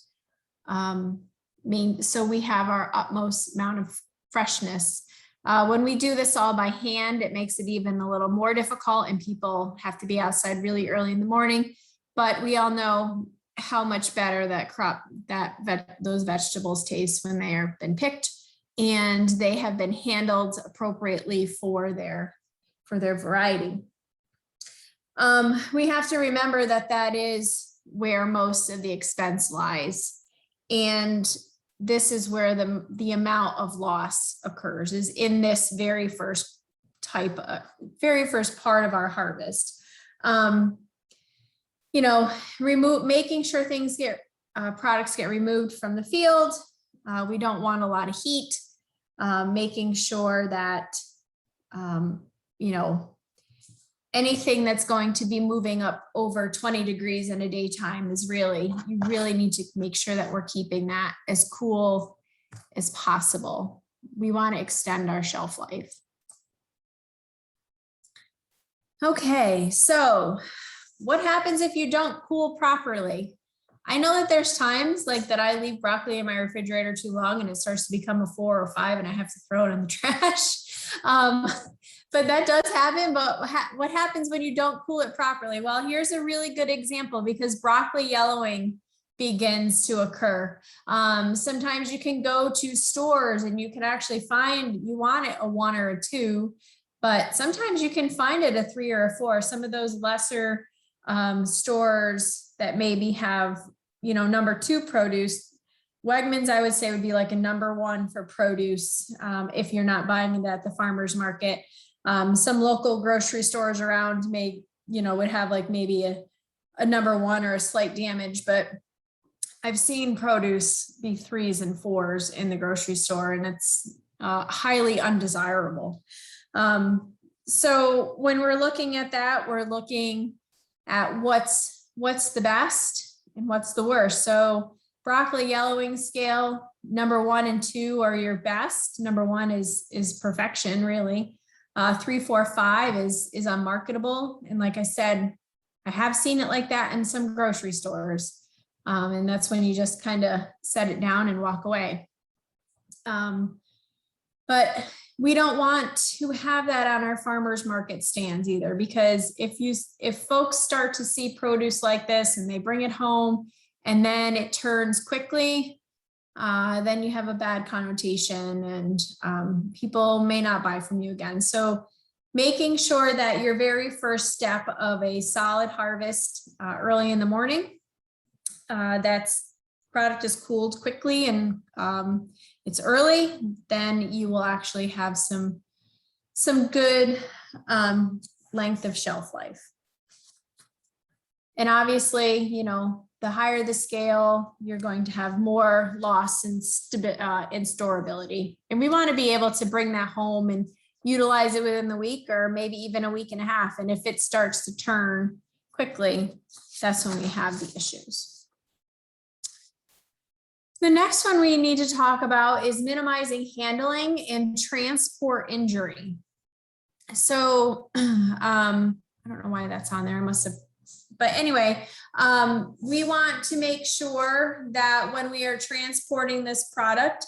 Speaker 2: so we have our utmost amount of freshness. When we do this all by hand, it makes it even a little more difficult, and people have to be outside really early in the morning. But we all know how much better those vegetables taste when they have been picked and they have been handled appropriately for their variety. We have to remember that is where most of the expense lies, and this is where the amount of loss occurs, is in this very first part of our harvest. Making sure products get removed from the field. We don't want a lot of heat. Making sure that, anything that's going to be moving up over 20 degrees in a daytime you really need to make sure that we're keeping that as cool as possible. We want to extend our shelf life. Okay, so what happens if you don't cool properly? I know that there's times like that I leave broccoli in my refrigerator too long and it starts to become a 4 or 5 and I have to throw it in the trash. But that does happen. But what happens when you don't cool it properly? Well, here's a really good example, because broccoli yellowing begins to occur. Sometimes you can go to stores and you can actually find, you want it a 1 or a 2, but sometimes you can find it a 3 or a 4. Some of those lesser stores that maybe have, you know, number 2 produce. Wegmans, I would say, would be like a number 1 for produce if you're not buying it at the farmer's market. Some local grocery stores around may, you know, would have like maybe a number 1 or a slight damage, but I've seen produce be 3s and 4s in the grocery store, and it's highly undesirable. So when we're looking at that, we're looking at what's the best and what's the worst. So broccoli yellowing scale, number 1 and 2 are your best. Number 1 is perfection, really. 3, 4, 5 is unmarketable. And like I said, I have seen it like that in some grocery stores. And that's when you just kind of set it down and walk away. But we don't want to have that on our farmers market stands either, because if folks start to see produce like this and they bring it home and then it turns quickly, then you have a bad connotation and people may not buy from you again. So making sure that your very first step of a solid harvest early in the morning, that's product is cooled quickly and it's early, then you will actually have some good length of shelf life. And obviously, you know, the higher the scale, you're going to have more loss in storability. And we want to be able to bring that home and utilize it within the week or maybe even a week and a half. And if it starts to turn quickly, that's when we have the issues. The next one we need to talk about is minimizing handling and transport injury. So I don't know why that's on there. I must have, but anyway, we want to make sure that when we are transporting this product,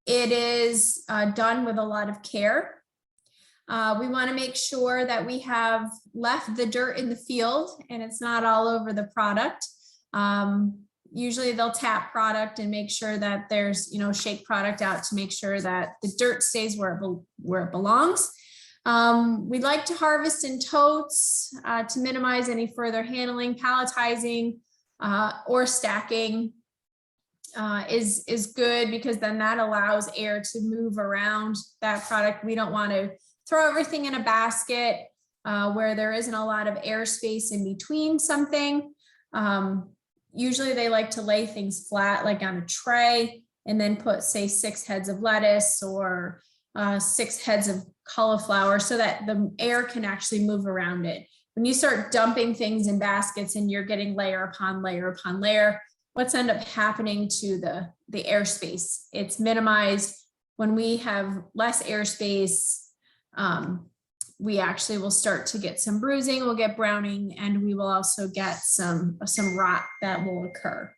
Speaker 2: it is done with a lot of care. We want to make sure that we have left the dirt in the field and it's not all over the product. Usually they'll tap product and make sure that there's, you know, shake product out to make sure that the dirt stays where it belongs. We'd like to harvest in totes to minimize any further handling. Palletizing or stacking is good because then that allows air to move around that product. We don't want to throw everything in a basket where there isn't a lot of airspace in between something. Usually they like to lay things flat, like on a tray, and then put, say, 6 heads of lettuce or 6 heads of cauliflower so that the air can actually move around it. When you start dumping things in baskets and you're getting layer upon layer upon layer, what's end up happening to the airspace? It's minimized. When we have less airspace, we actually will start to get some bruising, we'll get browning, and we will also get some rot that will occur.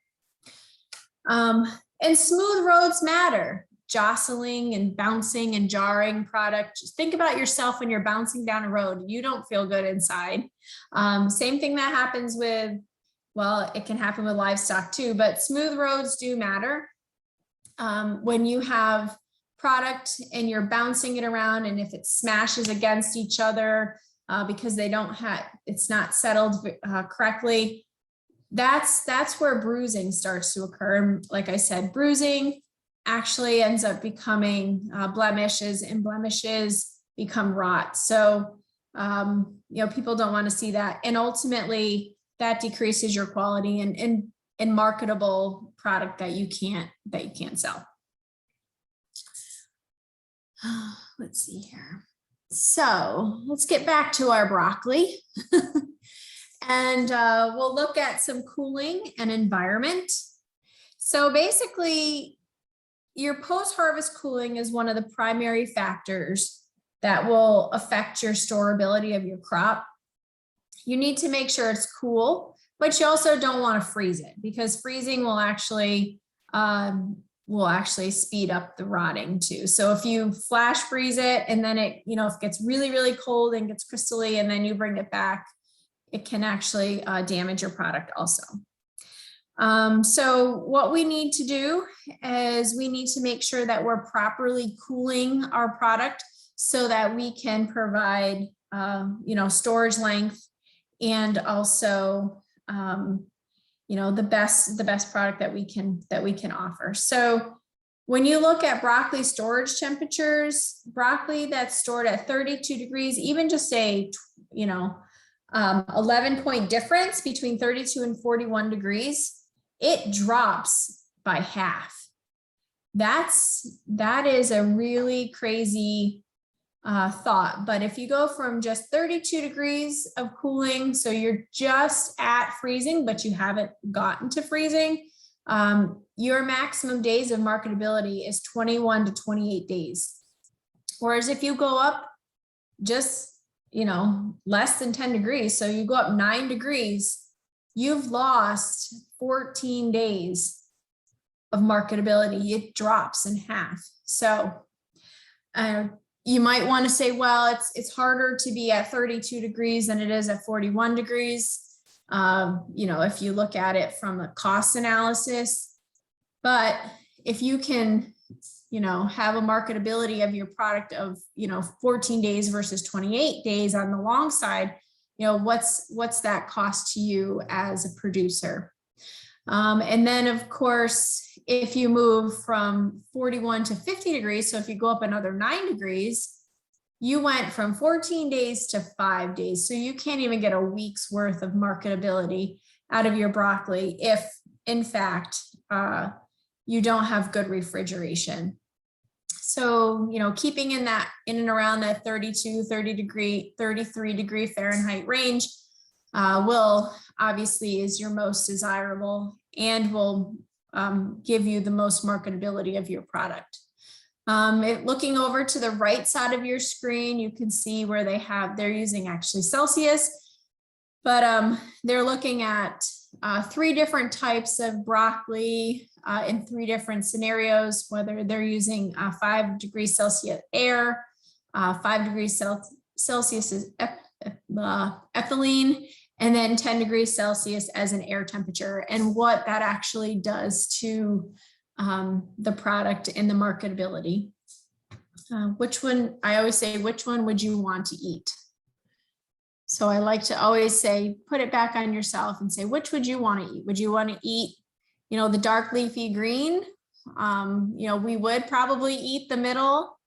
Speaker 2: And smooth roads matter. Jostling and bouncing and jarring product. Just think about yourself when you're bouncing down a road. You don't feel good inside. Same thing that happens with, well, it can happen with livestock too, but smooth roads do matter. When you have product and you're bouncing it around, and if it smashes against each other because they don't have, it's not settled correctly, that's where bruising starts to occur. And like I said, bruising actually ends up becoming blemishes, and blemishes become rot. So you know, people don't want to see that, and ultimately that decreases your quality and marketable product that you can't sell. Let's see here. So let's get back to our broccoli and we'll look at some cooling and environment. So basically your post-harvest cooling is one of the primary factors that will affect your storability of your crop. You need to make sure it's cool, but you also don't want to freeze it, because freezing will actually speed up the rotting too. So if you flash freeze it and then it, you know, if it gets really, really cold and gets crystally and then you bring it back, it can actually damage your product also. So what we need to do is we need to make sure that we're properly cooling our product. so that we can provide, storage length and also, the best product that we can offer. So when you look at broccoli storage temperatures, broccoli that's stored at 32 degrees, even just say, 11-point difference between 32 and 41 degrees, it drops by half. That is a really crazy thought. But if you go from just 32 degrees of cooling, so you're just at freezing, but you haven't gotten to freezing, your maximum days of marketability is 21 to 28 days. Whereas if you go up just, less than 10 degrees, so you go up 9 degrees, you've lost 14 days of marketability. It drops in half. So you might want to say, well, it's harder to be at 32 degrees than it is at 41 degrees. If you look at it from a cost analysis, but if you can, have a marketability of your product of, 14 days versus 28 days on the long side, what's that cost to you as a producer? And then of course, if you move from 41 to 50 degrees, so if you go up another 9 degrees, you went from 14 days to 5 days. So you can't even get a week's worth of marketability out of your broccoli if, in fact, you don't have good refrigeration. So, keeping in and around that 32, 33 degree Fahrenheit range will obviously is your most desirable and will give you the most marketability of your product. Looking over to the right side of your screen, you can see where they're using actually Celsius, but they're looking at 3 different types of broccoli in 3 different scenarios, whether they're using 5 degrees Celsius air, 5 degrees Celsius is ethylene, and then 10 degrees Celsius as an air temperature, and what that actually does to the product and the marketability. I always say, which one would you want to eat? So I like to always say, put it back on yourself and say, which would you want to eat? Would you want to eat, the dark leafy green? We would probably eat the middle.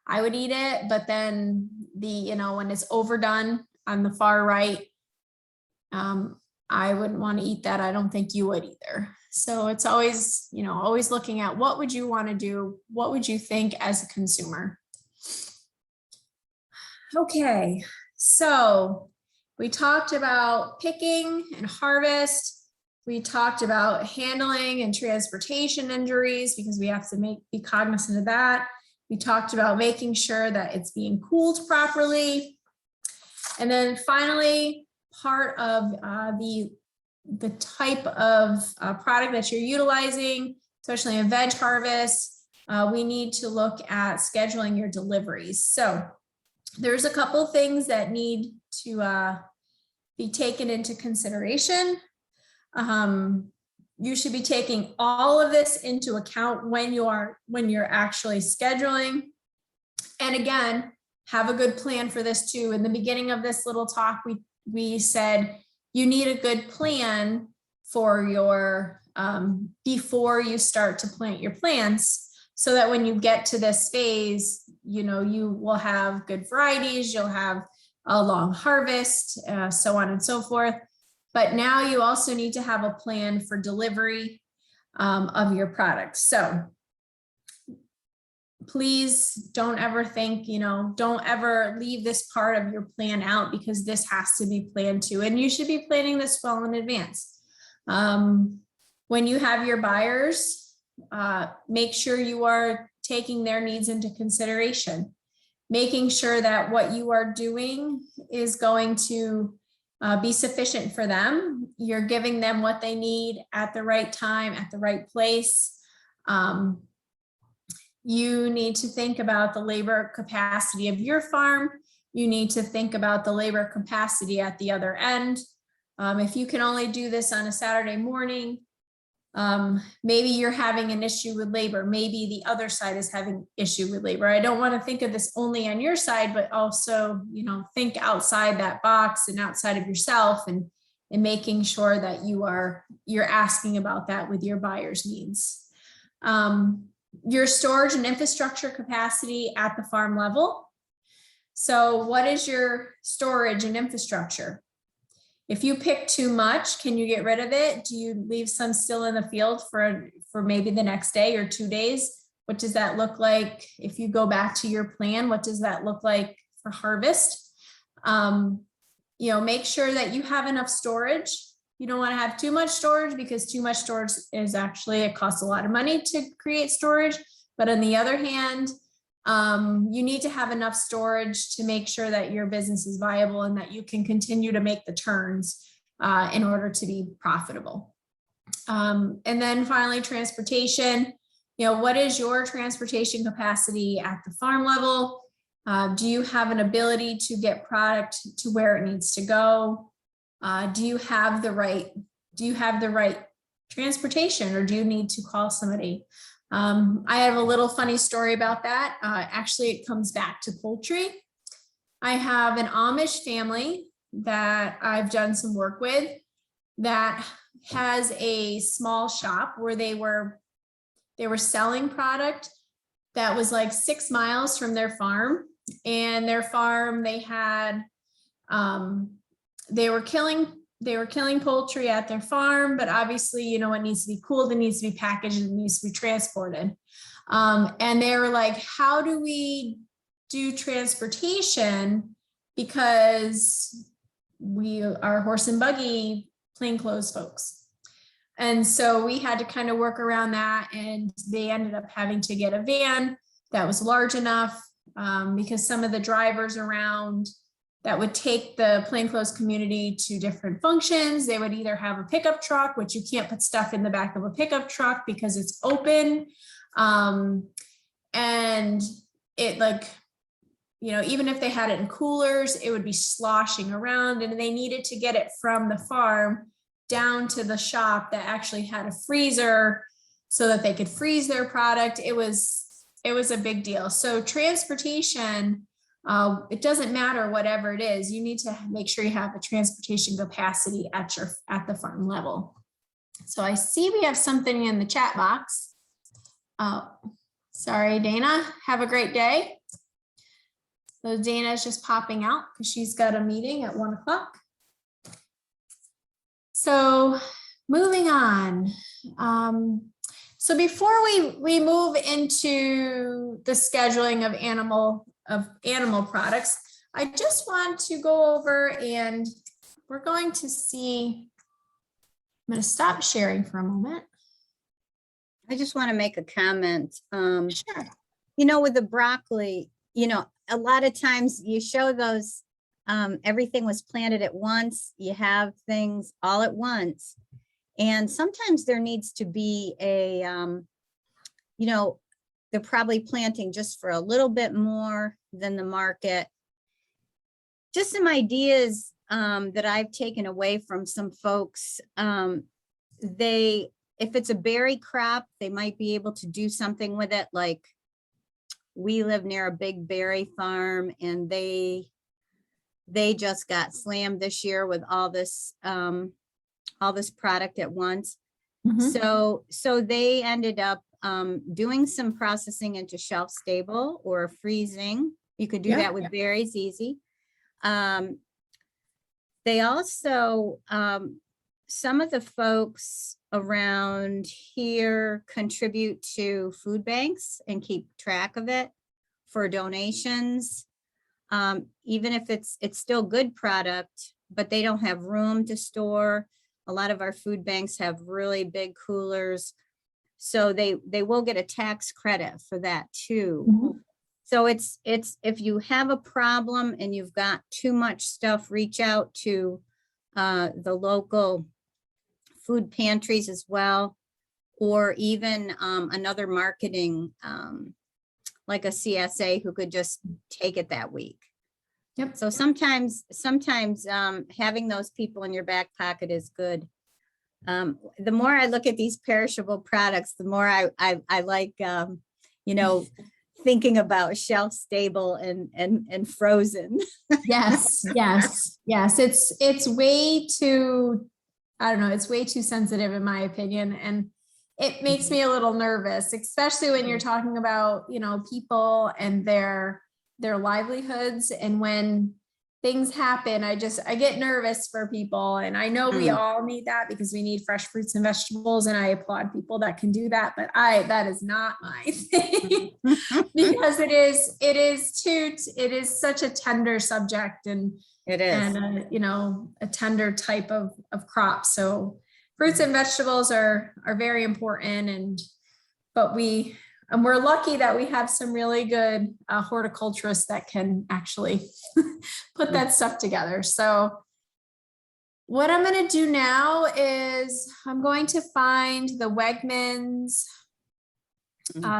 Speaker 2: I would eat it, but then when it's overdone on the far right, I wouldn't want to eat that. I don't think you would either. So it's always, always looking at what would you want to do? What would you think as a consumer? Okay, so we talked about picking and harvest. We talked about handling and transportation injuries because we have to be cognizant of that. We talked about making sure that it's being cooled properly. And then finally, part of the type of product that you're utilizing, especially in veg harvest, we need to look at scheduling your deliveries. So there's a couple things that need to be taken into consideration. You should be taking all of this into account when you're actually scheduling. And again, have a good plan for this too. In the beginning of this little talk, we said you need a good plan for your before you start to plant your plants, so that when you get to this phase, you will have good varieties, you'll have a long harvest, so on and so forth. But now you also need to have a plan for delivery of your products. So please don't ever think, don't ever leave this part of your plan out, because this has to be planned too. And you should be planning this well in advance. When you have your buyers, make sure you are taking their needs into consideration, making sure that what you are doing is going to be sufficient for them. You're giving them what they need at the right time, at the right place. You need to think about the labor capacity of your farm. You need to think about the labor capacity at the other end. If you can only do this on a Saturday morning, Maybe you're having an issue with labor. Maybe the other side is having issue with labor. I don't want to think of this only on your side, but also, think outside that box and outside of yourself, and making sure that you're asking about that with your buyer's needs. Your storage and infrastructure capacity at the farm level. So what is your storage and infrastructure? If you pick too much, can you get rid of it? Do you leave some still in the field for maybe the next day or 2 days? What does that look like? If you go back to your plan, what does that look like for harvest? Make sure that you have enough storage. You don't want to have too much storage, because too much storage is actually, it costs a lot of money to create storage. But on the other hand, you need to have enough storage to make sure that your business is viable and that you can continue to make the turns in order to be profitable. And then finally, transportation. What is your transportation capacity at the farm level? Do you have an ability to get product to where it needs to go? Do you have the right transportation, or do you need to call somebody? I have a little funny story about that. Actually, it comes back to poultry. I have an Amish family that I've done some work with that has a small shop where they were selling product that was like 6 miles from their farm. And their farm, they had, they were killing poultry at their farm, but obviously, it needs to be cooled, it needs to be packaged, it needs to be transported. And they were like, how do we do transportation? Because we are horse and buggy, plainclothes folks. And so we had to kind of work around that, and they ended up having to get a van that was large enough, because some of the drivers around that would take the plainclothes community to different functions, they would either have a pickup truck, which you can't put stuff in the back of a pickup truck because it's open. And it even if they had it in coolers, it would be sloshing around, and they needed to get it from the farm down to the shop that actually had a freezer so that they could freeze their product. It was a big deal. So transportation, it doesn't matter whatever it is, you need to make sure you have the transportation capacity at the farm level. So I see we have something in the chat box. Sorry, Dana, have a great day. So Dana is just popping out because she's got a meeting at 1 o'clock. So moving on. So before we move into the scheduling of animal products, I just want to go over, and we're going to see, I'm going to stop sharing for a moment.
Speaker 1: I just want to make a comment.
Speaker 2: Sure.
Speaker 1: With the broccoli, a lot of times you show those, everything was planted at once. You have things all at once. And sometimes there needs to be a, they're probably planting just for a little bit more than the market. Just some ideas that I've taken away from some folks. If it's a berry crop, they might be able to do something with it. Like, we live near a big berry farm, and they just got slammed this year with all this product at once. Mm-hmm. So they ended up doing some processing into shelf stable or freezing. You could do that with berries easy. They also, some of the folks around here contribute to food banks and keep track of it for donations. Even if it's still good product, but they don't have room to store. A lot of our food banks have really big coolers, so they will get a tax credit for that too. Mm-hmm. So it's if you have a problem and you've got too much stuff, reach out to the local food pantries as well, or even another marketing like a CSA who could just take it that week. Yep. So sometimes having those people in your back pocket is good. the more I look at these perishable products, the more I like, thinking about shelf stable and frozen.
Speaker 2: Yes, yes, yes. It's way too, I don't know, it's way too sensitive in my opinion. And it makes me a little nervous, especially when you're talking about, people and their livelihoods. And when things happen, I get nervous for people. And I know we all need that because we need fresh fruits and vegetables. And I applaud people that can do that. But that is not my thing because it is such a tender subject and
Speaker 1: It is.
Speaker 2: and a tender type of crop. So fruits and vegetables are very important. And we're lucky that we have some really good horticulturists that can actually put that stuff together. So what I'm going to do now is I'm going to find the Wegmans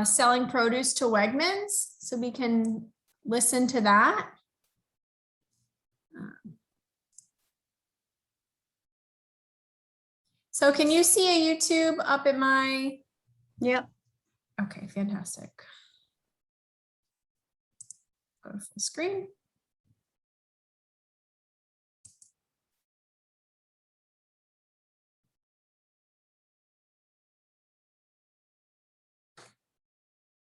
Speaker 2: selling produce to Wegmans so we can listen to that. So can you see a YouTube up in my?
Speaker 1: Yep.
Speaker 2: Okay, fantastic. Go to full screen.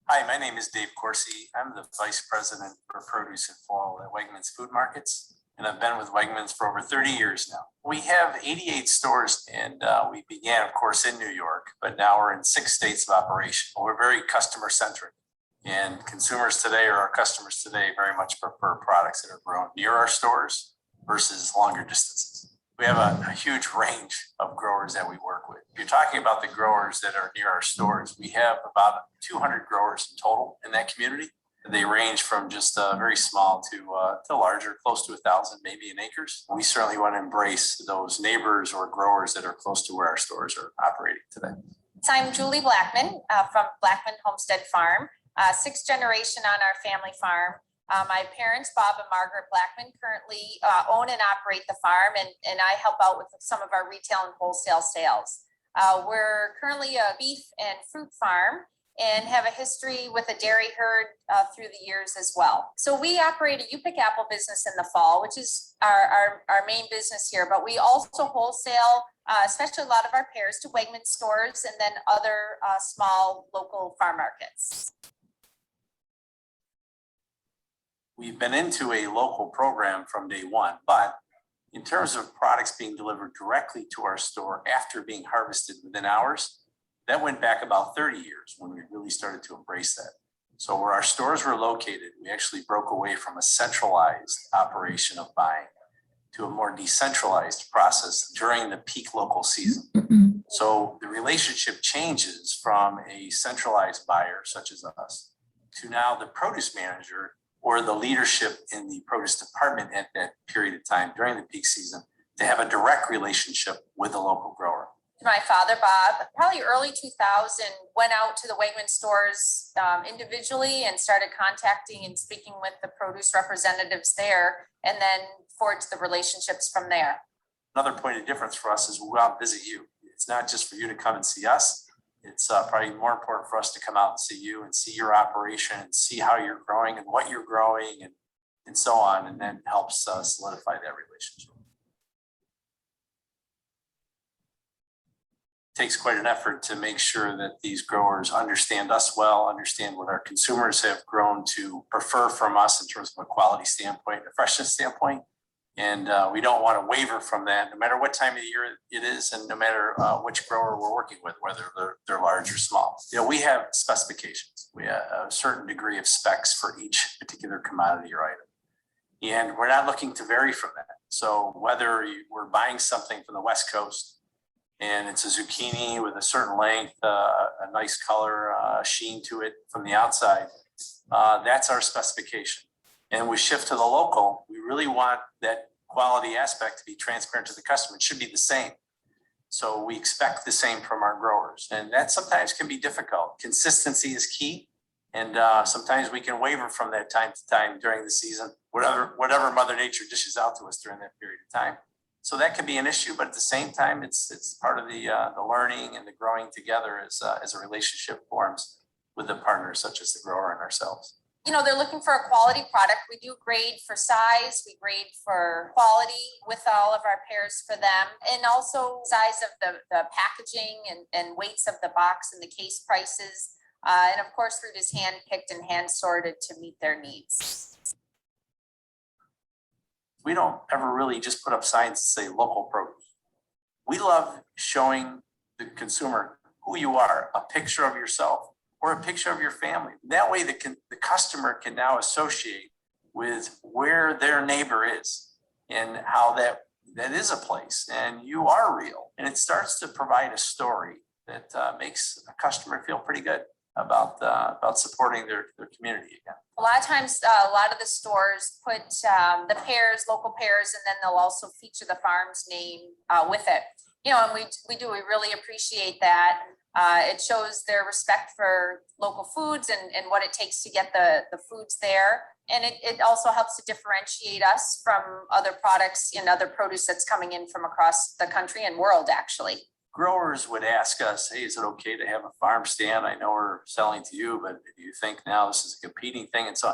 Speaker 4: Hi, my name is Dave Corsi. I'm the Vice President for Produce and Fall at Wegmans Food Markets, and I've been with Wegmans for over 30 years now. We have 88 stores, and we began, of course, in New York, but now we're in 6 states of operation. We're very customer-centric, and consumers today, or our customers today, very much prefer products that are grown near our stores versus longer distances. We have a huge range of growers that we work with. If you're talking about the growers that are near our stores, we have about 200 growers in total in that community. They range from just very small to larger, close to 1,000, maybe in acres. We certainly want to embrace those neighbors or growers that are close to where our stores are operating today.
Speaker 6: So I'm Julie Blackman from Blackman Homestead Farm, 6th generation on our family farm. My parents, Bob and Margaret Blackman, currently own and operate the farm, and I help out with some of our retail and wholesale sales. We're currently a beef and fruit farm and have a history with a dairy herd through the years as well. So we operate a U-pick apple business in the fall, which is our main business here, but we also wholesale, especially a lot of our pears, to Wegmans stores and then other small local farm markets.
Speaker 4: We've been into a local program from day one, but in terms of products being delivered directly to our store after being harvested within hours, that went back about 30 years when we really started to embrace that. So where our stores were located, we actually broke away from a centralized operation of buying to a more decentralized process during the peak local season. So the relationship changes from a centralized buyer such as us to now the produce manager or the leadership in the produce department at that period of time during the peak season to have a direct relationship with the local grower.
Speaker 6: My father, Bob, probably early 2000, went out to the Wegmans stores individually and started contacting and speaking with the produce representatives there, and then forged the relationships from there.
Speaker 4: Another point of difference for us is we want to visit you. It's not just for you to come and see us. It's probably more important for us to come out and see you and see your operation and see how you're growing and what you're growing and so on, and then helps solidify that relationship. It takes quite an effort to make sure that these growers understand us well, understand what our consumers have grown to prefer from us in terms of a quality standpoint, a freshness standpoint. And we don't want to waver from that, no matter what time of the year it is, and no matter which grower we're working with, whether they're large or small. We have specifications. We have a certain degree of specs for each particular commodity or item. And we're not looking to vary from that. So whether we're buying something from the West Coast and it's a zucchini with a certain length, a nice color, sheen to it from the outside, that's our specification. And we shift to the local, we really want that quality aspect to be transparent to the customer. It should be the same. So we expect the same from our growers. And that sometimes can be difficult. Consistency is key. And sometimes we can waver from that time to time during the season, whatever Mother Nature dishes out to us during that period of time. So that can be an issue, but at the same time, it's part of the learning and the growing together as a relationship forms with the partners such as the grower and ourselves.
Speaker 6: You know, they're looking for a quality product. We do grade for size, we grade for quality with all of our pears for them, and also size of the packaging and weights of the box and the case prices. And of course, food is hand picked and hand sorted to meet their needs.
Speaker 4: We don't ever really just put up signs that say local produce. We love showing the consumer who you are, a picture of yourself or a picture of your family. That way the customer can now associate with where their neighbor is and how that is a place and you are real. And it starts to provide a story that makes a customer feel pretty good about supporting their community again.
Speaker 6: A lot of times, a lot of the stores put the pears, local pears, and then they'll also feature the farm's name with it. You know, and we really appreciate that. It shows their respect for local foods and what it takes to get the foods there. And it also helps to differentiate us from other products and other produce that's coming in from across the country and world, actually.
Speaker 4: Growers would ask us, hey, is it okay to have a farm stand? I know we're selling to you, but do you think now this is a competing thing? And so,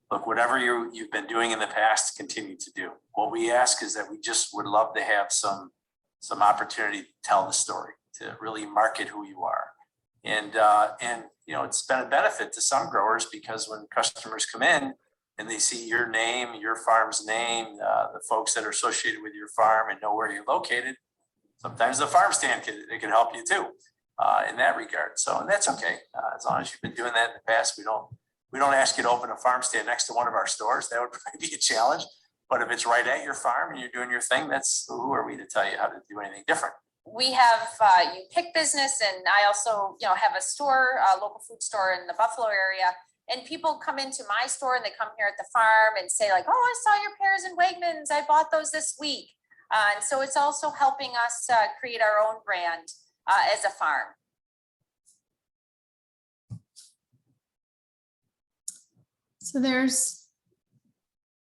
Speaker 4: look, whatever you've been doing in the past, continue to do. What we ask is that we just would love to have some opportunity to tell the story, to really market who you are. And you know, it's been a benefit to some growers because when customers come in and they see your name, your farm's name, the folks that are associated with your farm and know where you're located, sometimes the farm stand can help you too in that regard. So, and that's okay. As long as you've been doing that in the past, we don't ask you to open a farm stand next to one of our stores. That would probably be a challenge. But if it's right at your farm and you're doing your thing, who are we to tell you how to do anything different?
Speaker 6: We have you pick business, and I also have a store, a local food store in the Buffalo area. And people come into my store and they come here at the farm and say like, oh, I saw your pears in Wegmans. I bought those this week. And so it's also helping us create our own brand as a farm.
Speaker 2: So there's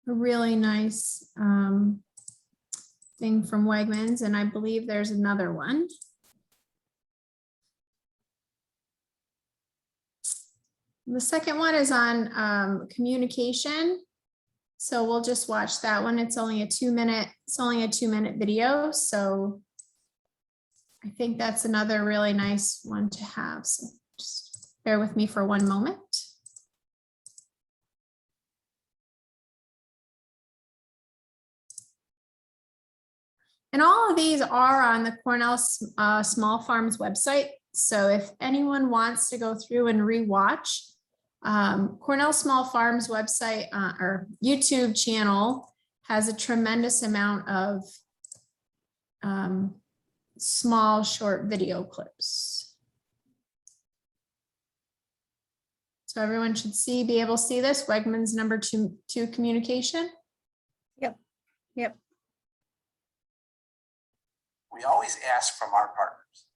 Speaker 2: a really nice thing from Wegmans, and I believe there's another one. The second one is on communication. So we'll just watch that one. It's only a 2-minute video. So I think that's another really nice one to have. So just bear with me for one moment. And all of these are on the Cornell Small Farms website. So if anyone wants to go through and rewatch, Cornell Small Farms website or YouTube channel has a tremendous amount of small short video clips. So everyone should be able to see this. Wegmans number two communication.
Speaker 1: Yep.
Speaker 4: We always ask from our partners,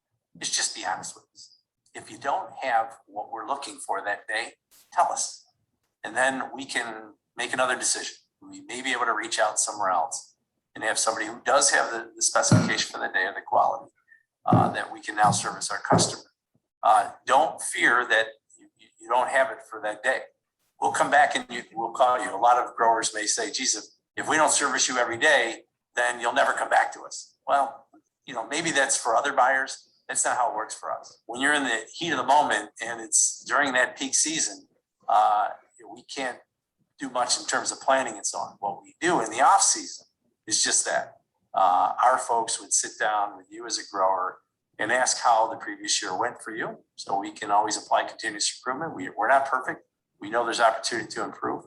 Speaker 4: is just be honest with us. If you don't have what we're looking for that day, tell us. And then we can make another decision. We may be able to reach out somewhere else and have somebody who does have the specification for the day or the quality that we can now service our customer. Don't fear that you don't have it for that day. We'll come back and we'll call you. A lot of growers may say, geez, if we don't service you every day, then you'll never come back to us. Well, maybe that's for other buyers. That's not how it works for us. When you're in the heat of the moment and it's during that peak season, we can't do much in terms of planning and so on. What we do in the off season is just that. Our folks would sit down with you as a grower and ask how the previous year went for you. So we can always apply continuous improvement. We're not perfect. We know there's opportunity to improve.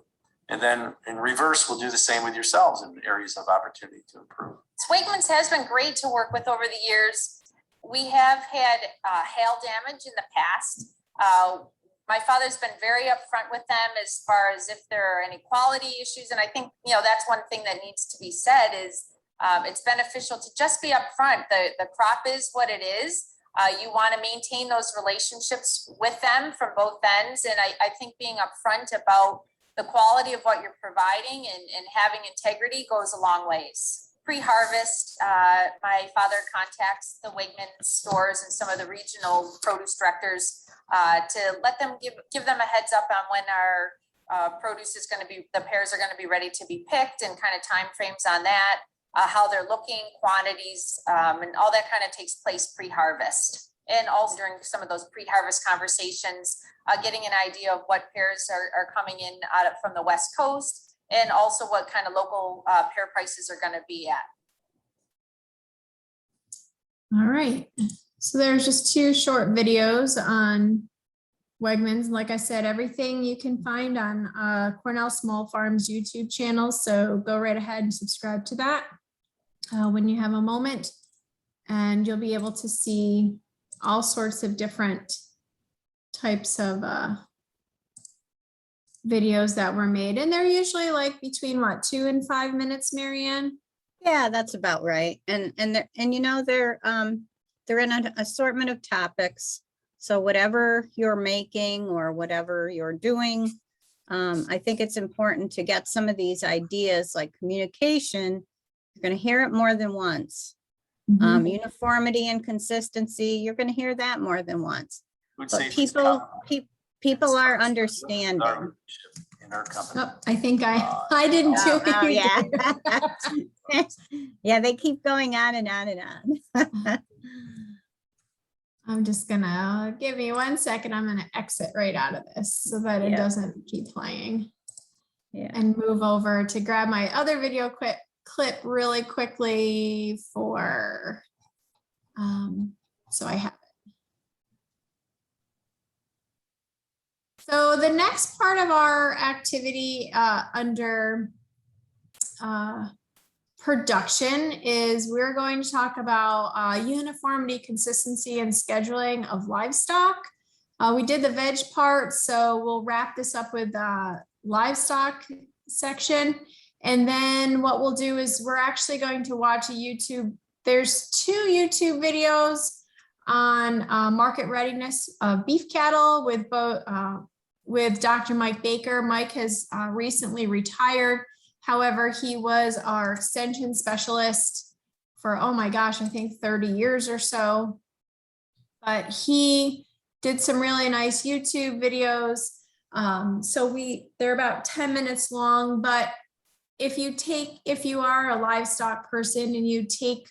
Speaker 4: And then in reverse, we'll do the same with yourselves in areas of opportunity to improve.
Speaker 6: Wegmans has been great to work with over the years. We have had hail damage in the past. My father's been very upfront with them as far as if there are any quality issues. And I think, that's one thing that needs to be said is it's beneficial to just be upfront. The crop is what it is. You want to maintain those relationships with them from both ends. And I think being upfront about the quality of what you're providing and having integrity goes a long ways. pre-harvest, my father contacts the Wegmans stores and some of the regional produce directors to let them give them a heads up on when our produce is going to be, the pears are going to be ready to be picked, and kind of timeframes on that, how they're looking, quantities, and all that kind of takes place pre-harvest. And also during some of those pre-harvest conversations, getting an idea of what pears are coming in from the West Coast, and also what kind of local pear prices are going to be at.
Speaker 2: All right. So there's just 2 short videos on Wegmans. Like I said, everything you can find on Cornell Small Farms YouTube channel. So go right ahead and subscribe to that when you have a moment, and you'll be able to see all sorts of different types of videos that were made. And they're usually like between what, 2 and 5 minutes, Marianne?
Speaker 1: Yeah, that's about right. And you know, they're in an assortment of topics. So whatever you're making or whatever you're doing, I think it's important to get some of these ideas like communication. You're going to hear it more than once. Uniformity and consistency, you're going to hear that more than once. But people are understanding.
Speaker 4: In our company.
Speaker 2: Oh, I think I didn't do
Speaker 1: Oh,
Speaker 2: it.
Speaker 1: yeah. Yeah, they keep going on and on and on.
Speaker 2: I'm just gonna give me 1 second. I'm gonna exit right out of this so that it
Speaker 1: Yeah.
Speaker 2: doesn't keep playing.
Speaker 1: Yeah.
Speaker 2: And move over to grab my other video clip really quickly for, so I have it. So the next part of our activity under production is we're going to talk about uniformity, consistency, and scheduling of livestock. We did the veg part, so we'll wrap this up with livestock section. And then what we'll do is we're actually going to watch a YouTube. There's 2 YouTube videos on market readiness of beef cattle with both with Dr. Mike Baker. Mike has recently retired. However, he was our extension specialist for, oh my gosh, I think 30 years or so. But he did some really nice YouTube videos. So they're about 10 minutes long, but if you are a livestock person and you take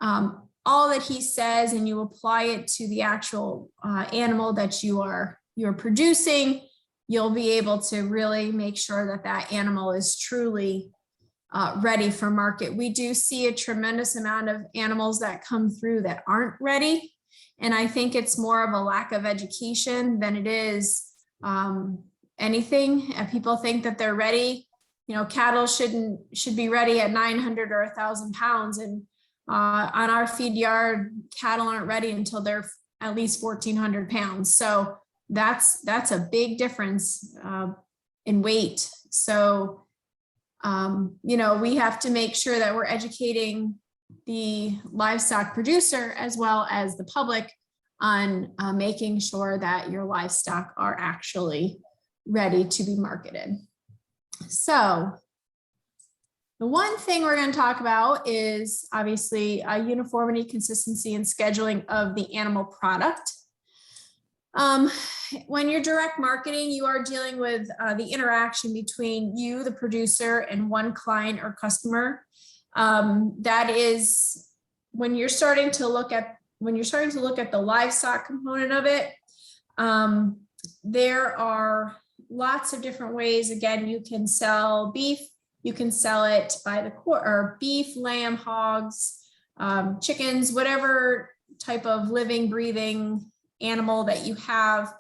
Speaker 2: all that he says and you apply it to the actual animal that you're producing, you'll be able to really make sure that that animal is truly ready for market. We do see a tremendous amount of animals that come through that aren't ready. And I think it's more of a lack of education than it is anything. People think that they're ready. You know, cattle should be ready at 900 or 1,000 pounds. And on our feed yard, cattle aren't ready until they're at least 1,400 pounds. So that's a big difference in weight. So, you know, we have to make sure that we're educating the livestock producer as well as the public on making sure that your livestock are actually ready to be marketed. So the one thing we're going to talk about is obviously uniformity, consistency, and scheduling of the animal product. When you're direct marketing, you are dealing with the interaction between you, the producer, and one client or customer. That is when you're starting to look at the livestock component of it. There are lots of different ways. Again, you can sell beef, you can sell it by the quarter, or beef, lamb, hogs, chickens, whatever type of living, breathing animal that you have.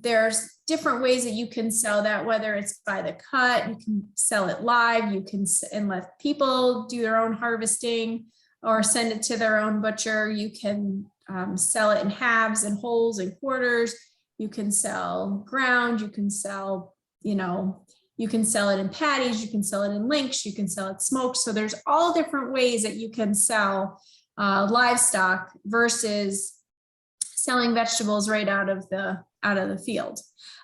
Speaker 2: There's different ways that you can sell that, whether it's by the cut, you can sell it live, you can, and let people do their own harvesting or send it to their own butcher. You can sell it in halves and wholes and quarters. You can sell ground, you can sell, you know, you can sell it in patties, you can sell it in links, you can sell it smoked. So there's all different ways that you can sell livestock versus selling vegetables right out of the field.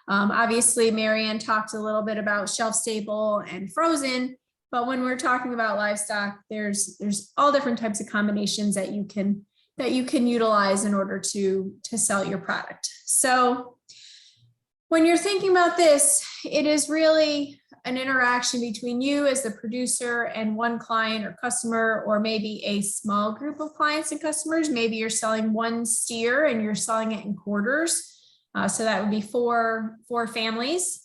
Speaker 2: Obviously, Marianne talked a little bit about shelf stable and frozen, But when we're talking about livestock, there's all different types of combinations that you can utilize in order to sell your product. So when you're thinking about this, it is really an interaction between you as the producer and one client or customer, or maybe a small group of clients and customers. Maybe you're selling one steer and you're selling it in quarters. So that would be four families.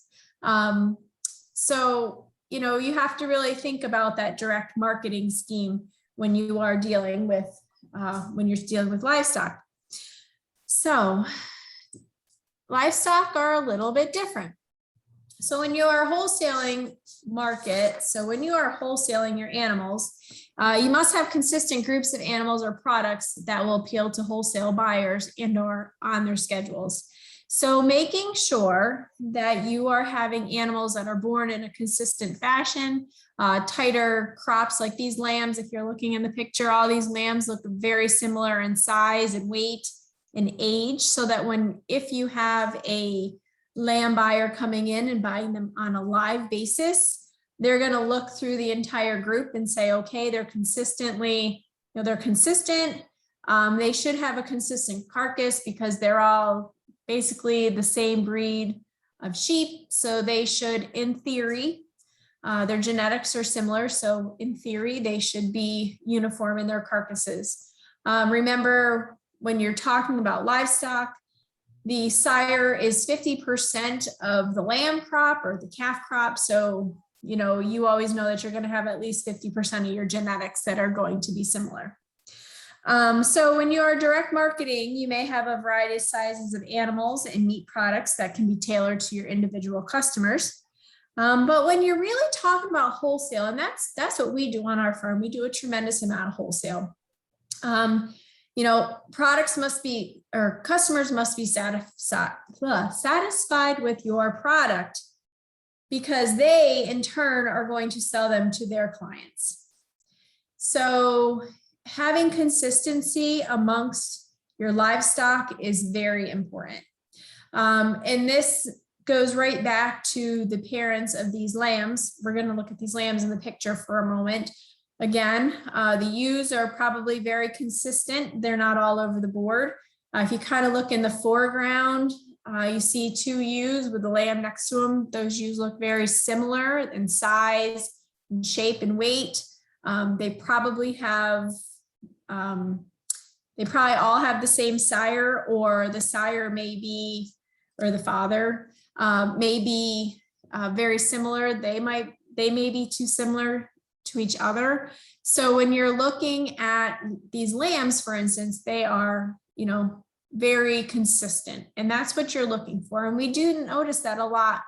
Speaker 2: So, you have to really think about that direct marketing scheme when you are dealing with, livestock. So livestock are a little bit different. So when you are wholesaling when you are wholesaling your animals, you must have consistent groups of animals or products that will appeal to wholesale buyers and or on their schedules. So making sure that you are having animals that are born in a consistent fashion, tighter crops like these lambs. If you're looking in the picture, all these lambs look very similar in size and weight and age, so that if you have a lamb buyer coming in and buying them on a live basis, they're going to look through the entire group and say, okay, they're consistent. They should have a consistent carcass because they're all basically the same breed of sheep. So they should, in theory, their genetics are similar. So in theory, they should be uniform in their carcasses. Remember, when you're talking about livestock, the sire is 50% of the lamb crop or the calf crop. So, you always know that you're going to have at least 50% of your genetics that are going to be similar. So when you are direct marketing, you may have a variety of sizes of animals and meat products that can be tailored to your individual customers. But when you're really talking about wholesale, and that's what we do on our farm, we do a tremendous amount of wholesale. Customers must be satisfied with your product because they in turn are going to sell them to their clients. So having consistency amongst your livestock is very important. And this goes right back to the parents of these lambs. We're going to look at these lambs in the picture for a moment. Again, the ewes are probably very consistent. They're not all over the board. If you kind of look in the foreground, you see two ewes with the lamb next to them. Those ewes look very similar in size, and shape, and weight. They probably all have the same sire, or the sire may be, or the father may be very similar. They may be too similar to each other. So when you're looking at these lambs, for instance, they are, very consistent, and that's what you're looking for. And we do notice that a lot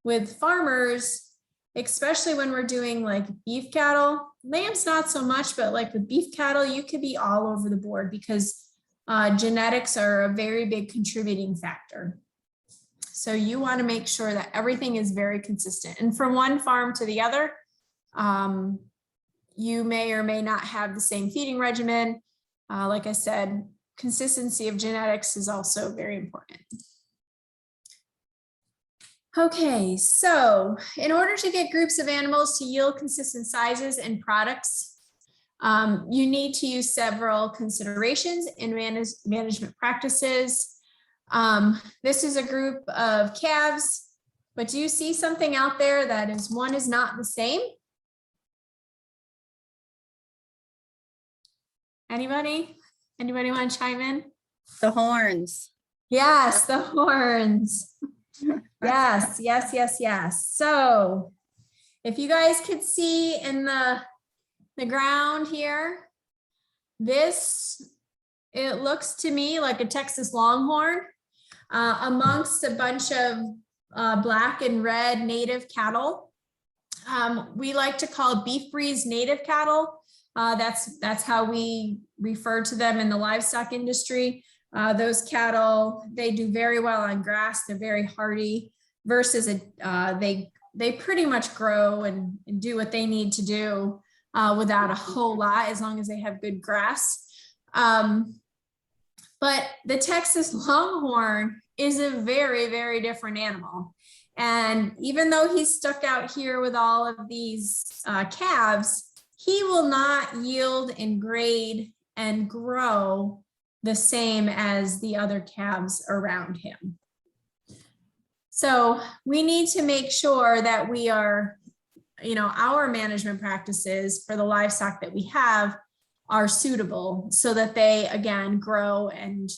Speaker 2: with farmers, especially when we're doing like beef cattle. Lambs not so much, but like with beef cattle, you could be all over the board because genetics are a very big contributing factor. So you want to make sure that everything is very consistent. And from one farm to the other, you may or may not have the same feeding regimen. Like I said, consistency of genetics is also very important. Okay, so in order to get groups of animals to yield consistent sizes and products, you need to use several considerations in management practices. This is a group of calves, but do you see something out there that one is not the same? Anybody want to chime in?
Speaker 1: The horns.
Speaker 2: Yes, the horns. Yes. So if you guys could see in the ground here, it looks to me like a Texas Longhorn amongst a bunch of black and red native cattle. We like to call beef breeds native cattle. That's how we refer to them in the livestock industry. Those cattle, they do very well on grass. They're very hardy versus they pretty much grow and do what they need to do without a whole lot, as long as they have good grass. But the Texas Longhorn is a very, very different animal. And even though he's stuck out here with all of these calves, he will not yield and grade and grow the same as the other calves around him. So we need to make sure that we are, our management practices for the livestock that we have are suitable so that they, again, grow and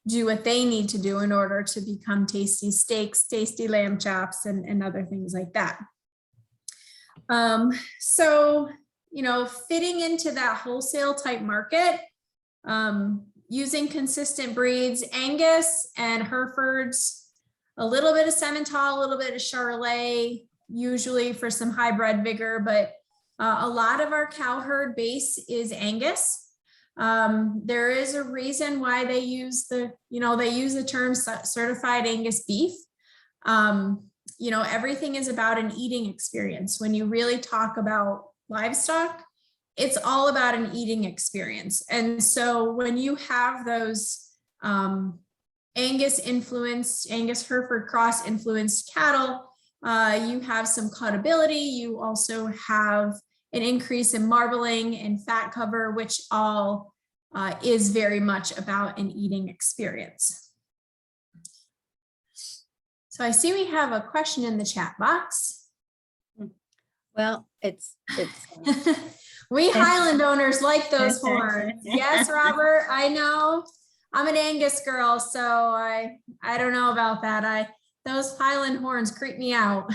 Speaker 2: do what they need to do in order to become tasty steaks, tasty lamb chops, and other things like that. So, fitting into that wholesale type market, using consistent breeds, Angus and Herefords, a little bit of Simmental, a little bit of Charolais, usually for some hybrid vigor, but a lot of our cow herd base is Angus. There is a reason why they use the term certified Angus beef. Everything is about an eating experience. When you really talk about livestock, it's all about an eating experience. And so when you have those Angus Hereford cross influenced cattle, you have some cutability. You also have an increase in marbling and fat cover, which all is very much about an eating experience. So I see we have a question in the chat box.
Speaker 1: Well, it's
Speaker 2: We Highland owners like those horns. Yes, Robert, I know. I'm an Angus girl, so I don't know about that. Those Highland horns creep me out.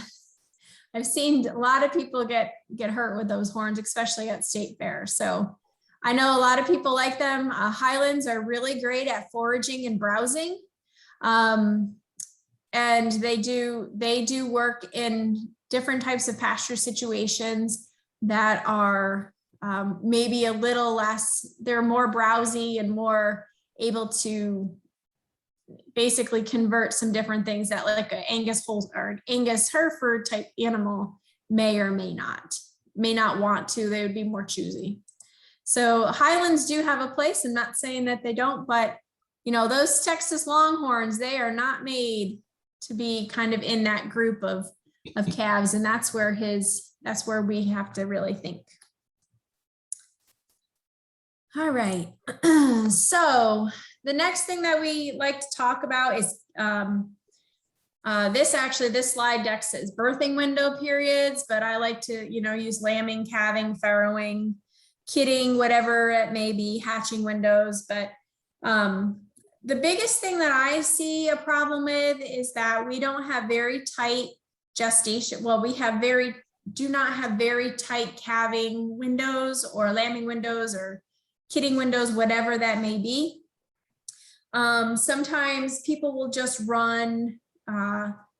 Speaker 2: I've seen a lot of people get hurt with those horns, especially at state fair. So I know a lot of people like them. Highlands are really great at foraging and browsing. And they do work in different types of pasture situations that are maybe a little less, they're more browsy and more able to basically convert some different things that like an Angus Hereford type animal may or may not want to. They would be more choosy. So Highlands do have a place. I'm not saying that they don't, but those Texas Longhorns, they are not made to be kind of in that group of calves, and that's where we have to really think. All right. So the next thing that we like to talk about is this slide deck says birthing window periods, but I like to, use lambing, calving, farrowing, kidding, whatever it may be, hatching windows. But the biggest thing that I see a problem with is that we don't have very tight gestation. Well, we do not have very tight calving windows or lambing windows or kidding windows, whatever that may be. Sometimes people will just run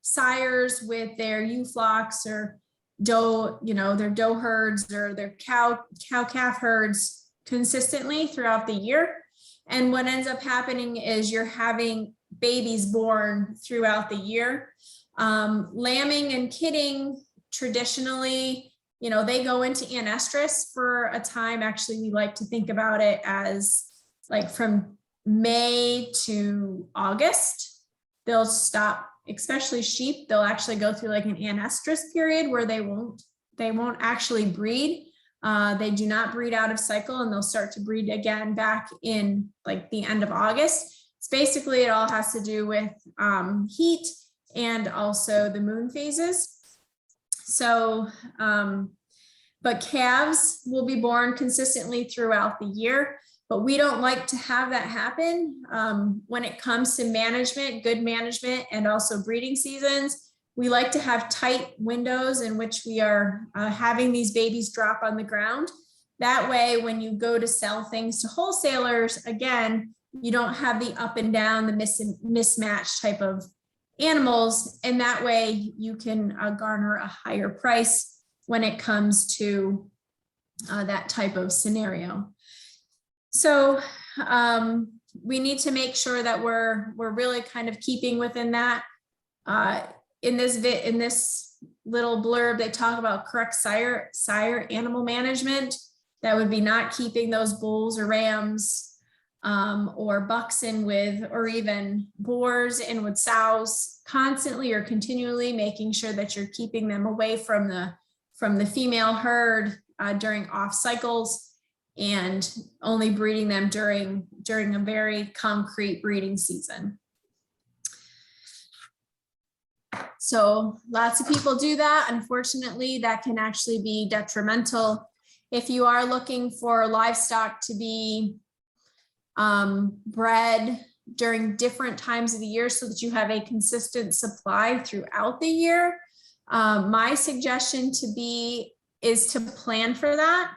Speaker 2: sires with their ewe flocks or their doe herds or their cow calf herds consistently throughout the year. And what ends up happening is you're having babies born throughout the year. Lambing and kidding traditionally, they go into anestrus for a time. Actually, we like to think about it as like from May to August. They'll stop, especially sheep, they'll actually go through like an anestrus period where they won't actually breed. They do not breed out of cycle, and they'll start to breed again back in like the end of August. It's basically, it all has to do with heat and also the moon phases. So, but calves will be born consistently throughout the year, but we don't like to have that happen. When it comes to management, good management, and also breeding seasons, we like to have tight windows in which we are having these babies drop on the ground. That way, when you go to sell things to wholesalers, again, you don't have the up and down, the mismatch type of animals. And that way you can garner a higher price when it comes to that type of scenario. So we need to make sure that we're really kind of keeping within that. In this little blurb, they talk about correct sire animal management. That would be not keeping those bulls or rams or bucks in with, or even boars in with sows, constantly or continually making sure that you're keeping them away from the female herd during off cycles, and only breeding them during a very concrete breeding season. So lots of people do that. Unfortunately, that can actually be detrimental. If you are looking for livestock to be bred during different times of the year so that you have a consistent supply throughout the year, my suggestion is to plan for that.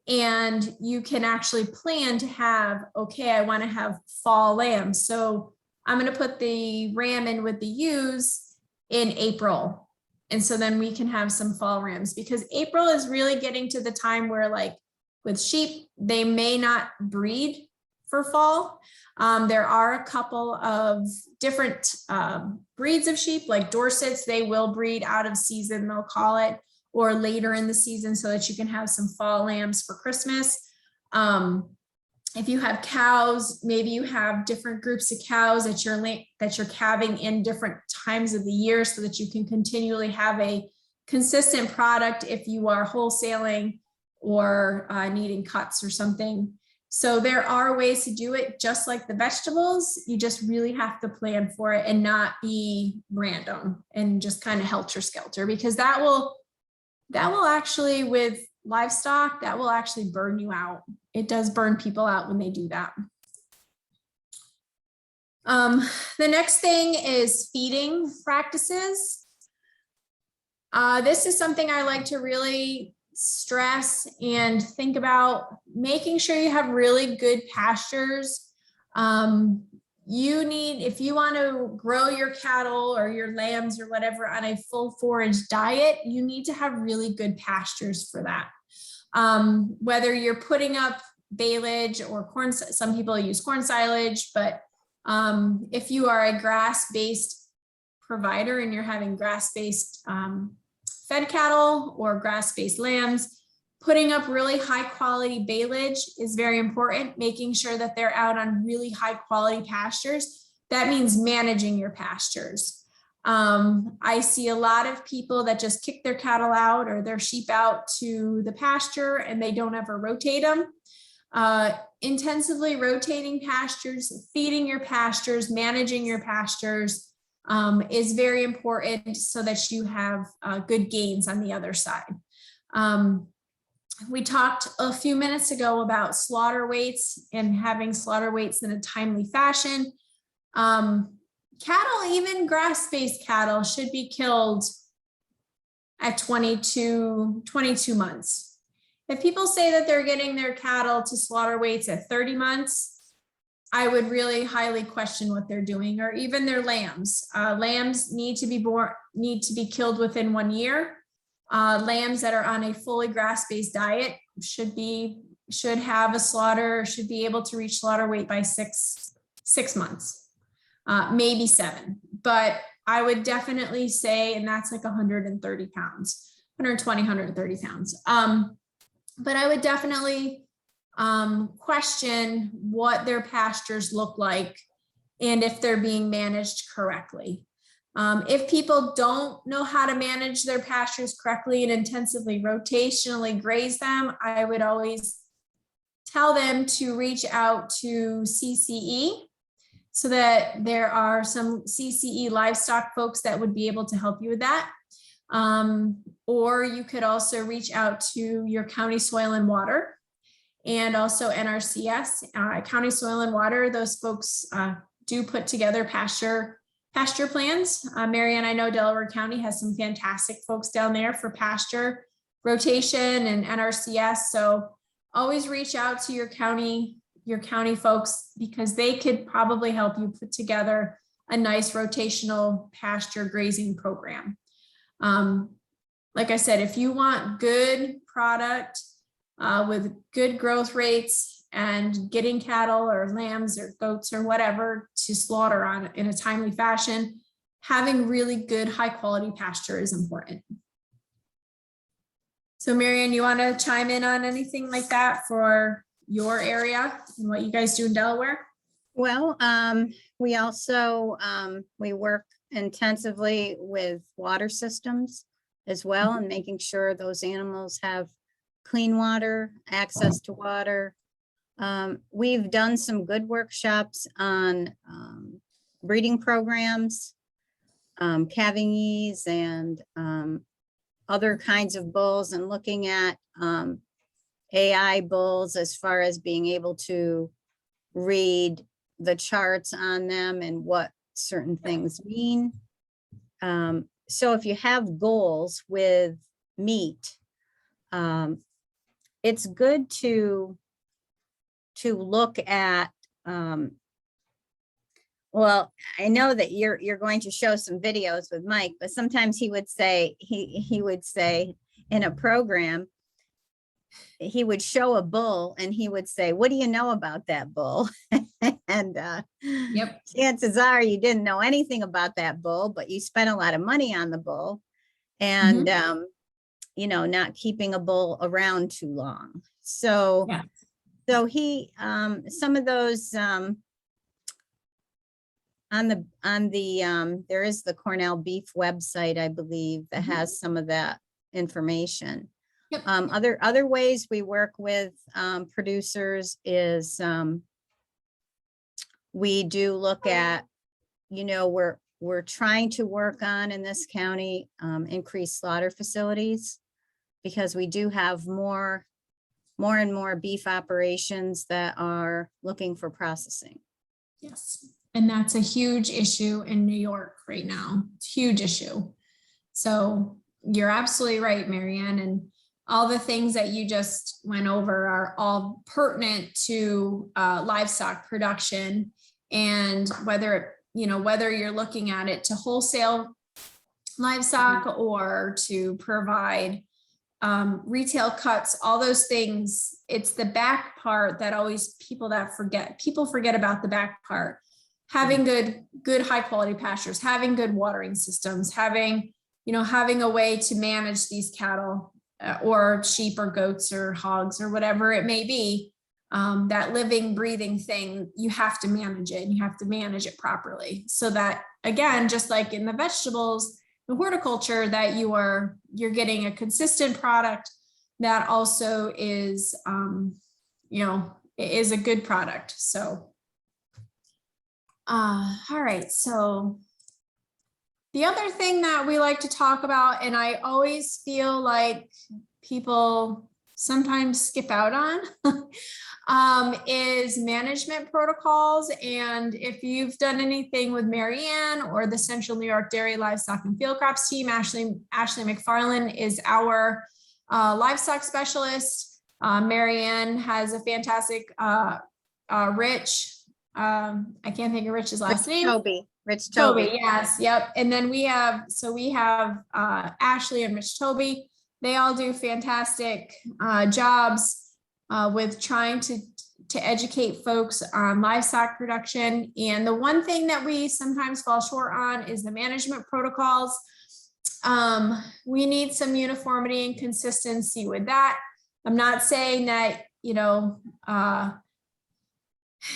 Speaker 2: And you can actually plan to have, okay, I want to have fall lambs. So I'm going to put the ram in with the ewes in April. And so then we can have some fall rams, because April is really getting to the time where, like with sheep, they may not breed for fall. There are a couple of different breeds of sheep, like Dorsets. They will breed out of season, they'll call it, or later in the season, so that you can have some fall lambs for Christmas. If you have cows, maybe you have different groups of cows that you're calving in different times of the year, so that you can continually have a consistent product if you are wholesaling or needing cuts or something. So there are ways to do it, just like the vegetables. You just really have to plan for it and not be random and just kind of helter-skelter, because that will actually, with livestock, that will actually burn you out. It does burn people out when they do that. The next thing is feeding practices. This is something I like to really stress and think about, making sure you have really good pastures. If you want to grow your cattle or your lambs or whatever on a full forage diet, you need to have really good pastures for that. Whether you're putting up baleage or corn, some people use corn silage, but if you are a grass-based provider and you're having grass-based fed cattle or grass-based lambs, putting up really high quality baleage is very important, making sure that they're out on really high quality pastures. That means managing your pastures. I see a lot of people that just kick their cattle out or their sheep out to the pasture and they don't ever rotate them. Intensively rotating pastures, feeding your pastures, managing your pastures is very important, so that you have good gains on the other side. We talked a few minutes ago about slaughter weights and having slaughter weights in a timely fashion. Cattle, even grass-based cattle, should be killed at 22 months. If people say that they're getting their cattle to slaughter weights at 30 months, I would really highly question what they're doing, or even their lambs. Lambs need to be killed within 1 year. Lambs that are on a fully grass-based diet should be able to reach slaughter weight by six months, maybe 7. But I would definitely say, and that's like 130 pounds, 120, 130 pounds. But I would definitely question what their pastures look like and if they're being managed correctly. If people don't know how to manage their pastures correctly and intensively rotationally graze them, I would always tell them to reach out to CCE, so that there are some CCE livestock folks that would be able to help you with that. Or you could also reach out to your county soil and water, and also NRCS. County soil and water, those folks do put together pasture plans. Marianne, I know Delaware County has some fantastic folks down there for pasture rotation and NRCS. So always reach out to your county folks, because they could probably help you put together a nice rotational pasture grazing program. Like I said, if you want good product with good growth rates and getting cattle or lambs or goats or whatever to slaughter on in a timely fashion, having really good high quality pasture is important. So Marianne, you want to chime in on anything like that for your area and what you guys do in Delaware?
Speaker 1: Well, we also, we work intensively with water systems as well, and making sure those animals have clean water, access to water. We've done some good workshops on breeding programs, calving ease, and other kinds of bulls, and looking at AI bulls as far as being able to read the charts on them and what certain things mean. So if you have goals with meat, it's good to look at, well, I know that you're going to show some videos with Mike, but sometimes he would say, he would say in a program, he would show a bull and he would say, what do you know about that bull? And
Speaker 2: Yep.
Speaker 1: chances are you didn't know anything about that bull, but you spent a lot of money on the bull, and you know, not keeping a bull around too long. So
Speaker 2: Yeah.
Speaker 1: so he some of those on the there is the Cornell Beef website, I believe, that has some of that information.
Speaker 2: Yep.
Speaker 1: Other ways we work with producers is we do look at, you know, we're trying to work on in this county increased slaughter facilities, because we do have more and more beef operations that are looking for processing.
Speaker 2: Yes, and that's a huge issue in New York right now. It's a huge issue. So you're absolutely right, Marianne, and all the things that you just went over are all pertinent to livestock production, and whether you're looking at it to wholesale livestock or to provide retail cuts, all those things. It's the back part that always people forget about the back part. Having good high quality pastures, having good watering systems, having a way to manage these cattle or sheep or goats or hogs or whatever it may be, that living, breathing thing, you have to manage it, and you have to manage it properly, so that, again, just like in the vegetables, the horticulture, that you're getting a consistent product that also is, is a good product. So, all right. So the other thing that we like to talk about, and I always feel like people sometimes skip out on, is management protocols. And if you've done anything with Marianne or the Central New York Dairy Livestock and Field Crops team, Ashley McFarland is our livestock specialist. Marianne has a fantastic Rich. I can't think of Rich's last name.
Speaker 1: Rich
Speaker 2: Toby, yes, yep. And then we have Ashley and Rich Toby. They all do fantastic jobs with trying to educate folks on livestock production. And the one thing that we sometimes fall short on is the management protocols. We need some uniformity and consistency with that. I'm not saying that,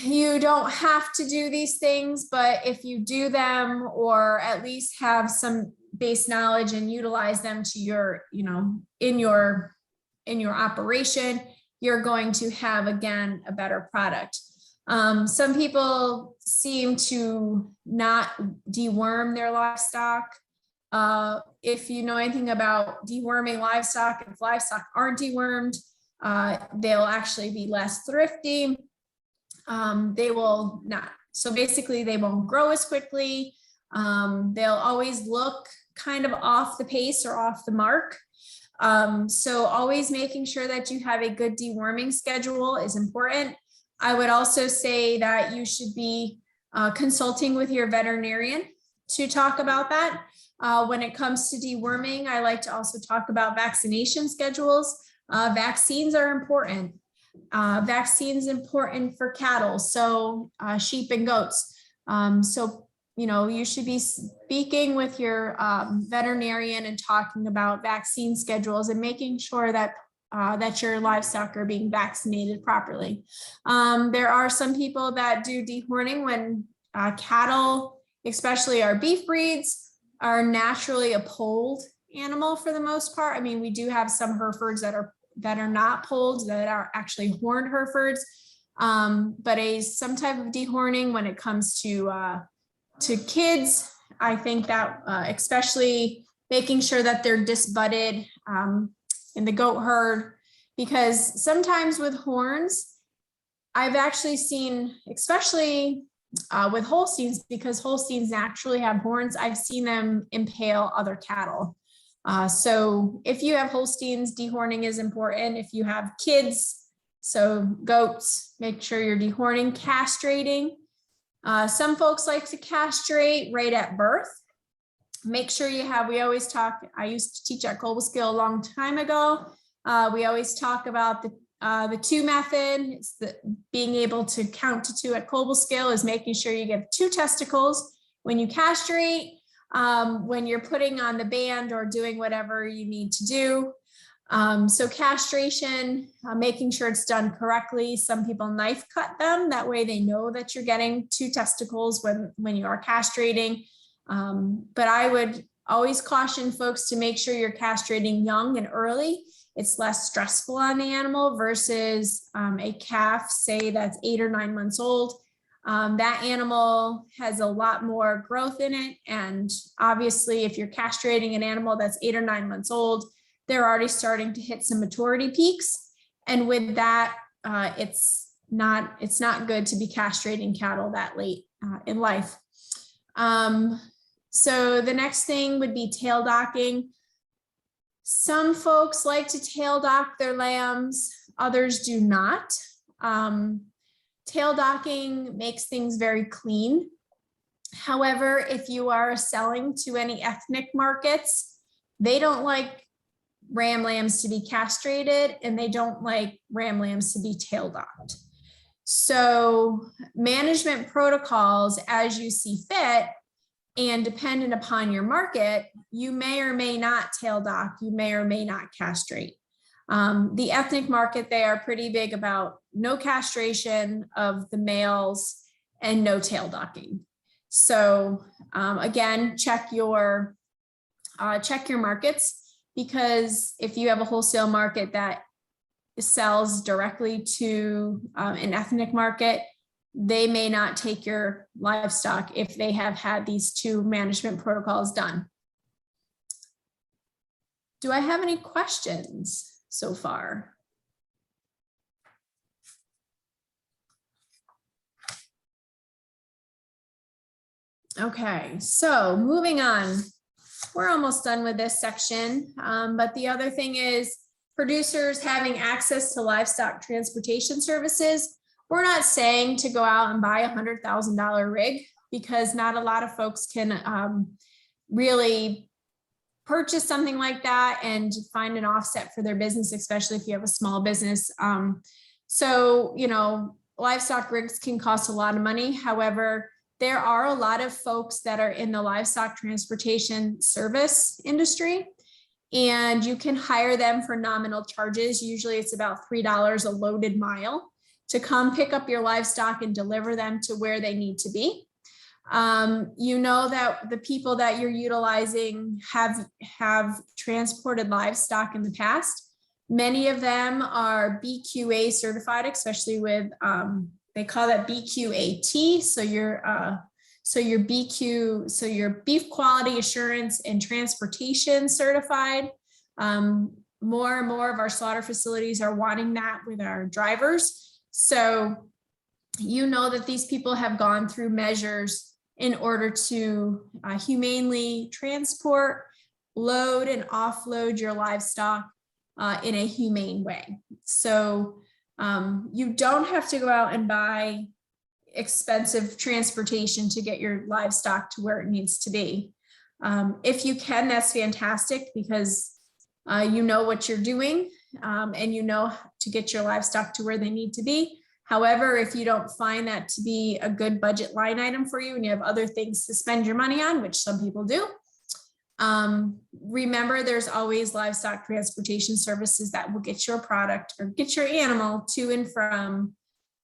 Speaker 2: you don't have to do these things, but if you do them, or at least have some base knowledge and utilize them to your, in your operation, you're going to have, again, a better product. Some people seem to not deworm their livestock. If you know anything about deworming livestock, if livestock aren't dewormed, they'll actually be less thrifty. They will not. So basically, they won't grow as quickly. They'll always look kind of off the pace or off the mark. So always making sure that you have a good deworming schedule is important. I would also say that you should be consulting with your veterinarian to talk about that. When it comes to deworming, I like to also talk about vaccination schedules. Vaccines are important. Vaccines important for cattle, so sheep and goats. So, you should be speaking with your veterinarian and talking about vaccine schedules and making sure that that your livestock are being vaccinated properly. There are some people that do dehorning when cattle, especially our beef breeds, are naturally a polled animal for the most part. I mean, we do have some Herefords that are not polled, that are actually horned Herefords. But some type of dehorning when it comes to kids, I think that especially making sure that they're disbutted in the goat herd, because sometimes with horns, I've actually seen, especially with Holsteins, because Holsteins naturally have horns, I've seen them impale other cattle. So if you have Holsteins, dehorning is important. If you have kids, so goats, make sure you're dehorning, castrating. Some folks like to castrate right at birth. Make sure you have, we always talk, I used to teach at Cobleskill a long time ago. We always talk about the 2 method. It's being able to count to 2 at Cobleskill is making sure you get 2 testicles when you castrate, when you're putting on the band or doing whatever you need to do. So castration, making sure it's done correctly. Some people knife cut them. That way they know that you're getting 2 testicles when you are castrating. But I would always caution folks to make sure you're castrating young and early. It's less stressful on the animal versus a calf, say that's 8 or 9 months old. That animal has a lot more growth in it. And obviously, if you're castrating an animal that's 8 or 9 months old, they're already starting to hit some maturity peaks. And with that, it's not good to be castrating cattle that late in life. So the next thing would be tail docking. Some folks like to tail dock their lambs, others do not. Tail docking makes things very clean. However, if you are selling to any ethnic markets, they don't like ram lambs to be castrated and they don't like ram lambs to be tail docked. So management protocols, as you see fit, and dependent upon your market, you may or may not tail dock, you may or may not castrate. The ethnic market, they are pretty big about no castration of the males and no tail docking. So again, check your markets, because if you have a wholesale market that sells directly to an ethnic market, they may not take your livestock if they have had these 2 management protocols done. Do I have any questions so far? Okay, so moving on. We're almost done with this section, but the other thing is producers having access to livestock transportation services. We're not saying to go out and buy a $100,000 rig, because not a lot of folks can really purchase something like that and find an offset for their business, especially if you have a small business. So, you know, livestock rigs can cost a lot of money. However, there are a lot of folks that are in the livestock transportation service industry, and you can hire them for nominal charges. Usually it's about $3 a loaded mile to come pick up your livestock and deliver them to where they need to be. You know that the people that you're utilizing have transported livestock in the past. Many of them are BQA certified, especially with, they call that BQAT. So your beef quality assurance and transportation certified. More and more of our slaughter facilities are wanting that with our drivers. So you know that these people have gone through measures in order to humanely transport, load, and offload your livestock in a humane way. So you don't have to go out and buy expensive transportation to get your livestock to where it needs to be. If you can, that's fantastic, because you know what you're doing and you know to get your livestock to where they need to be. However, if you don't find that to be a good budget line item for you and you have other things to spend your money on, which some people do, Remember, there's always livestock transportation services that will get your product or get your animal to and from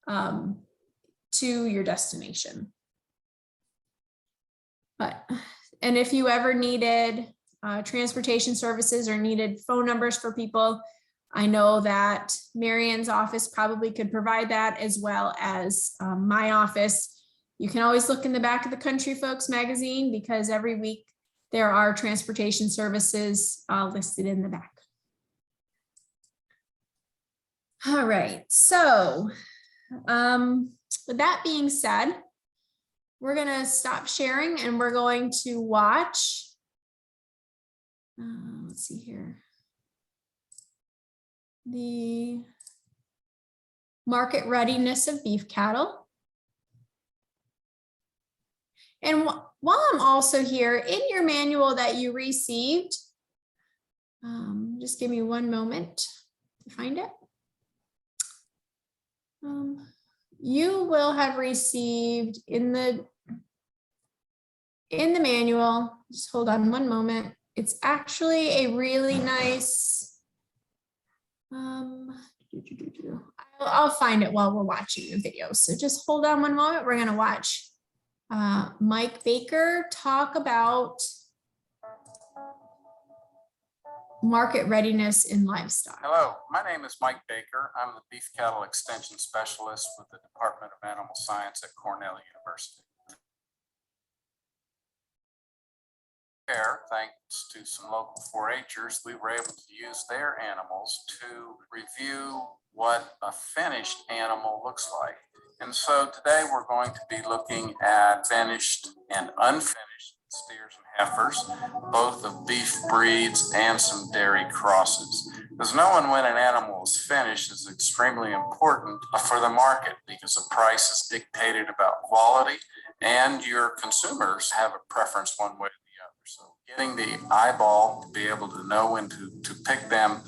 Speaker 2: to your destination. And if you ever needed transportation services or needed phone numbers for people, I know that Marion's office probably could provide that, as well as my office. You can always look in the back of the Country Folks magazine, because every week there are transportation services listed in the back. All right, so with that being said, we're gonna stop sharing and we're going to watch. Let's see here. The market readiness of beef cattle. And while I'm also here, in your manual that you received, just give me one moment to find it. You will have received in the manual, just hold on one moment. It's actually a really nice, I'll find it while we're watching the video. So just hold on one moment. We're gonna watch Mike Baker talk about market readiness in livestock.
Speaker 7: Hello, my name is Mike Baker. I'm the Beef Cattle Extension Specialist with the Department of Animal Science at Cornell University. Thanks to some local 4-H'ers, we were able to use their animals to review what a finished animal looks like. And so today we're going to be looking at finished and unfinished steers and heifers, both of beef breeds and some dairy crosses. Because knowing when an animal is finished is extremely important for the market, because the price is dictated about quality and your consumers have a preference one way or the other. So getting the eyeball to be able to know when to pick them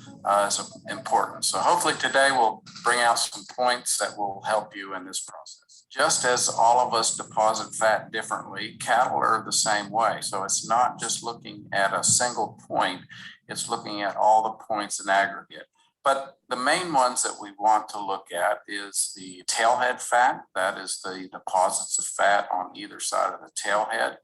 Speaker 7: is important. So hopefully today we'll bring out some points that will help you in this process. Just as all of us deposit fat differently, cattle are the same way. So it's not just looking at a single point, it's looking at all the points in aggregate. But the main ones that we want to look at is the tailhead fat. That is the deposits of fat on either side of the tailhead.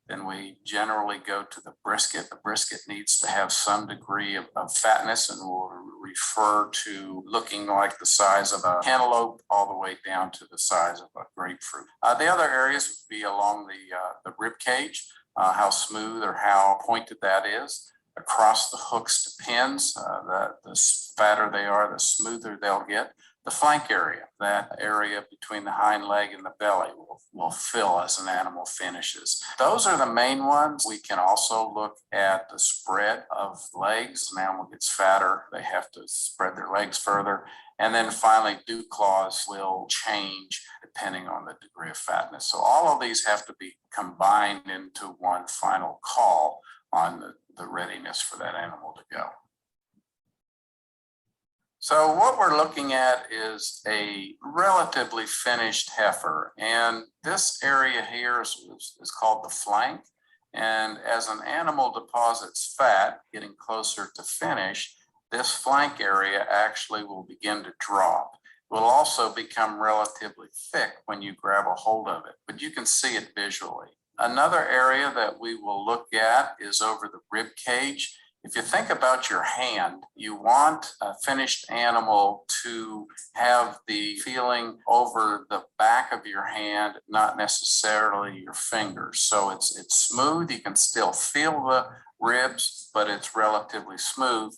Speaker 7: Then we generally go to the brisket. The brisket needs to have some degree of fatness, and we'll refer to looking like the size of a cantaloupe all the way down to the size of a grapefruit. The other areas would be along the rib cage, how smooth or how pointed that is. Across the hooks to pins, the fatter they are, the smoother they'll get. The flank area, that area between the hind leg and the belly, will fill as an animal finishes. Those are the main ones. We can also look at the spread of legs. An animal gets fatter, they have to spread their legs further. And then finally, dew claws will change depending on the degree of fatness. So all of these have to be combined into one final call on the readiness for that animal to go. So what we're looking at is a relatively finished heifer, and this area here is called the flank. And as an animal deposits fat, getting closer to finish, this flank area actually will begin to drop. It will also become relatively thick when you grab a hold of it, but you can see it visually. Another area that we will look at is over the rib cage. If you think about your hand, you want a finished animal to have the feeling over the back of your hand, not necessarily your fingers. So it's smooth. You can still feel the ribs, but it's relatively smooth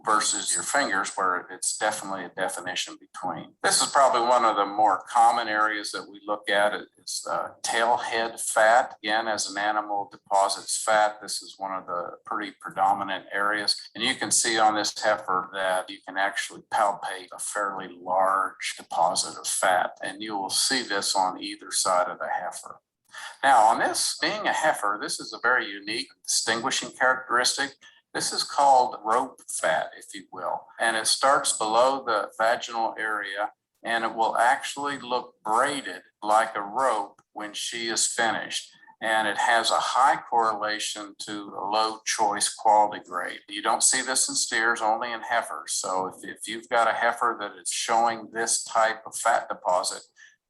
Speaker 7: versus your fingers, where it's definitely a definition between. This is probably one of the more common areas that we look at. It's tail head fat. Again, as an animal deposits fat, this is one of the pretty predominant areas. And you can see on this heifer that you can actually palpate a fairly large deposit of fat. And you will see this on either side of the heifer. Now, on this, being a heifer, this is a very unique distinguishing characteristic. This is called rope fat, if you will, and it starts below the vaginal area, and it will actually look braided like a rope when she is finished. and it has a high correlation to a low choice quality grade. You don't see this in steers, only in heifers. So if you've got a heifer that is showing this type of fat deposit,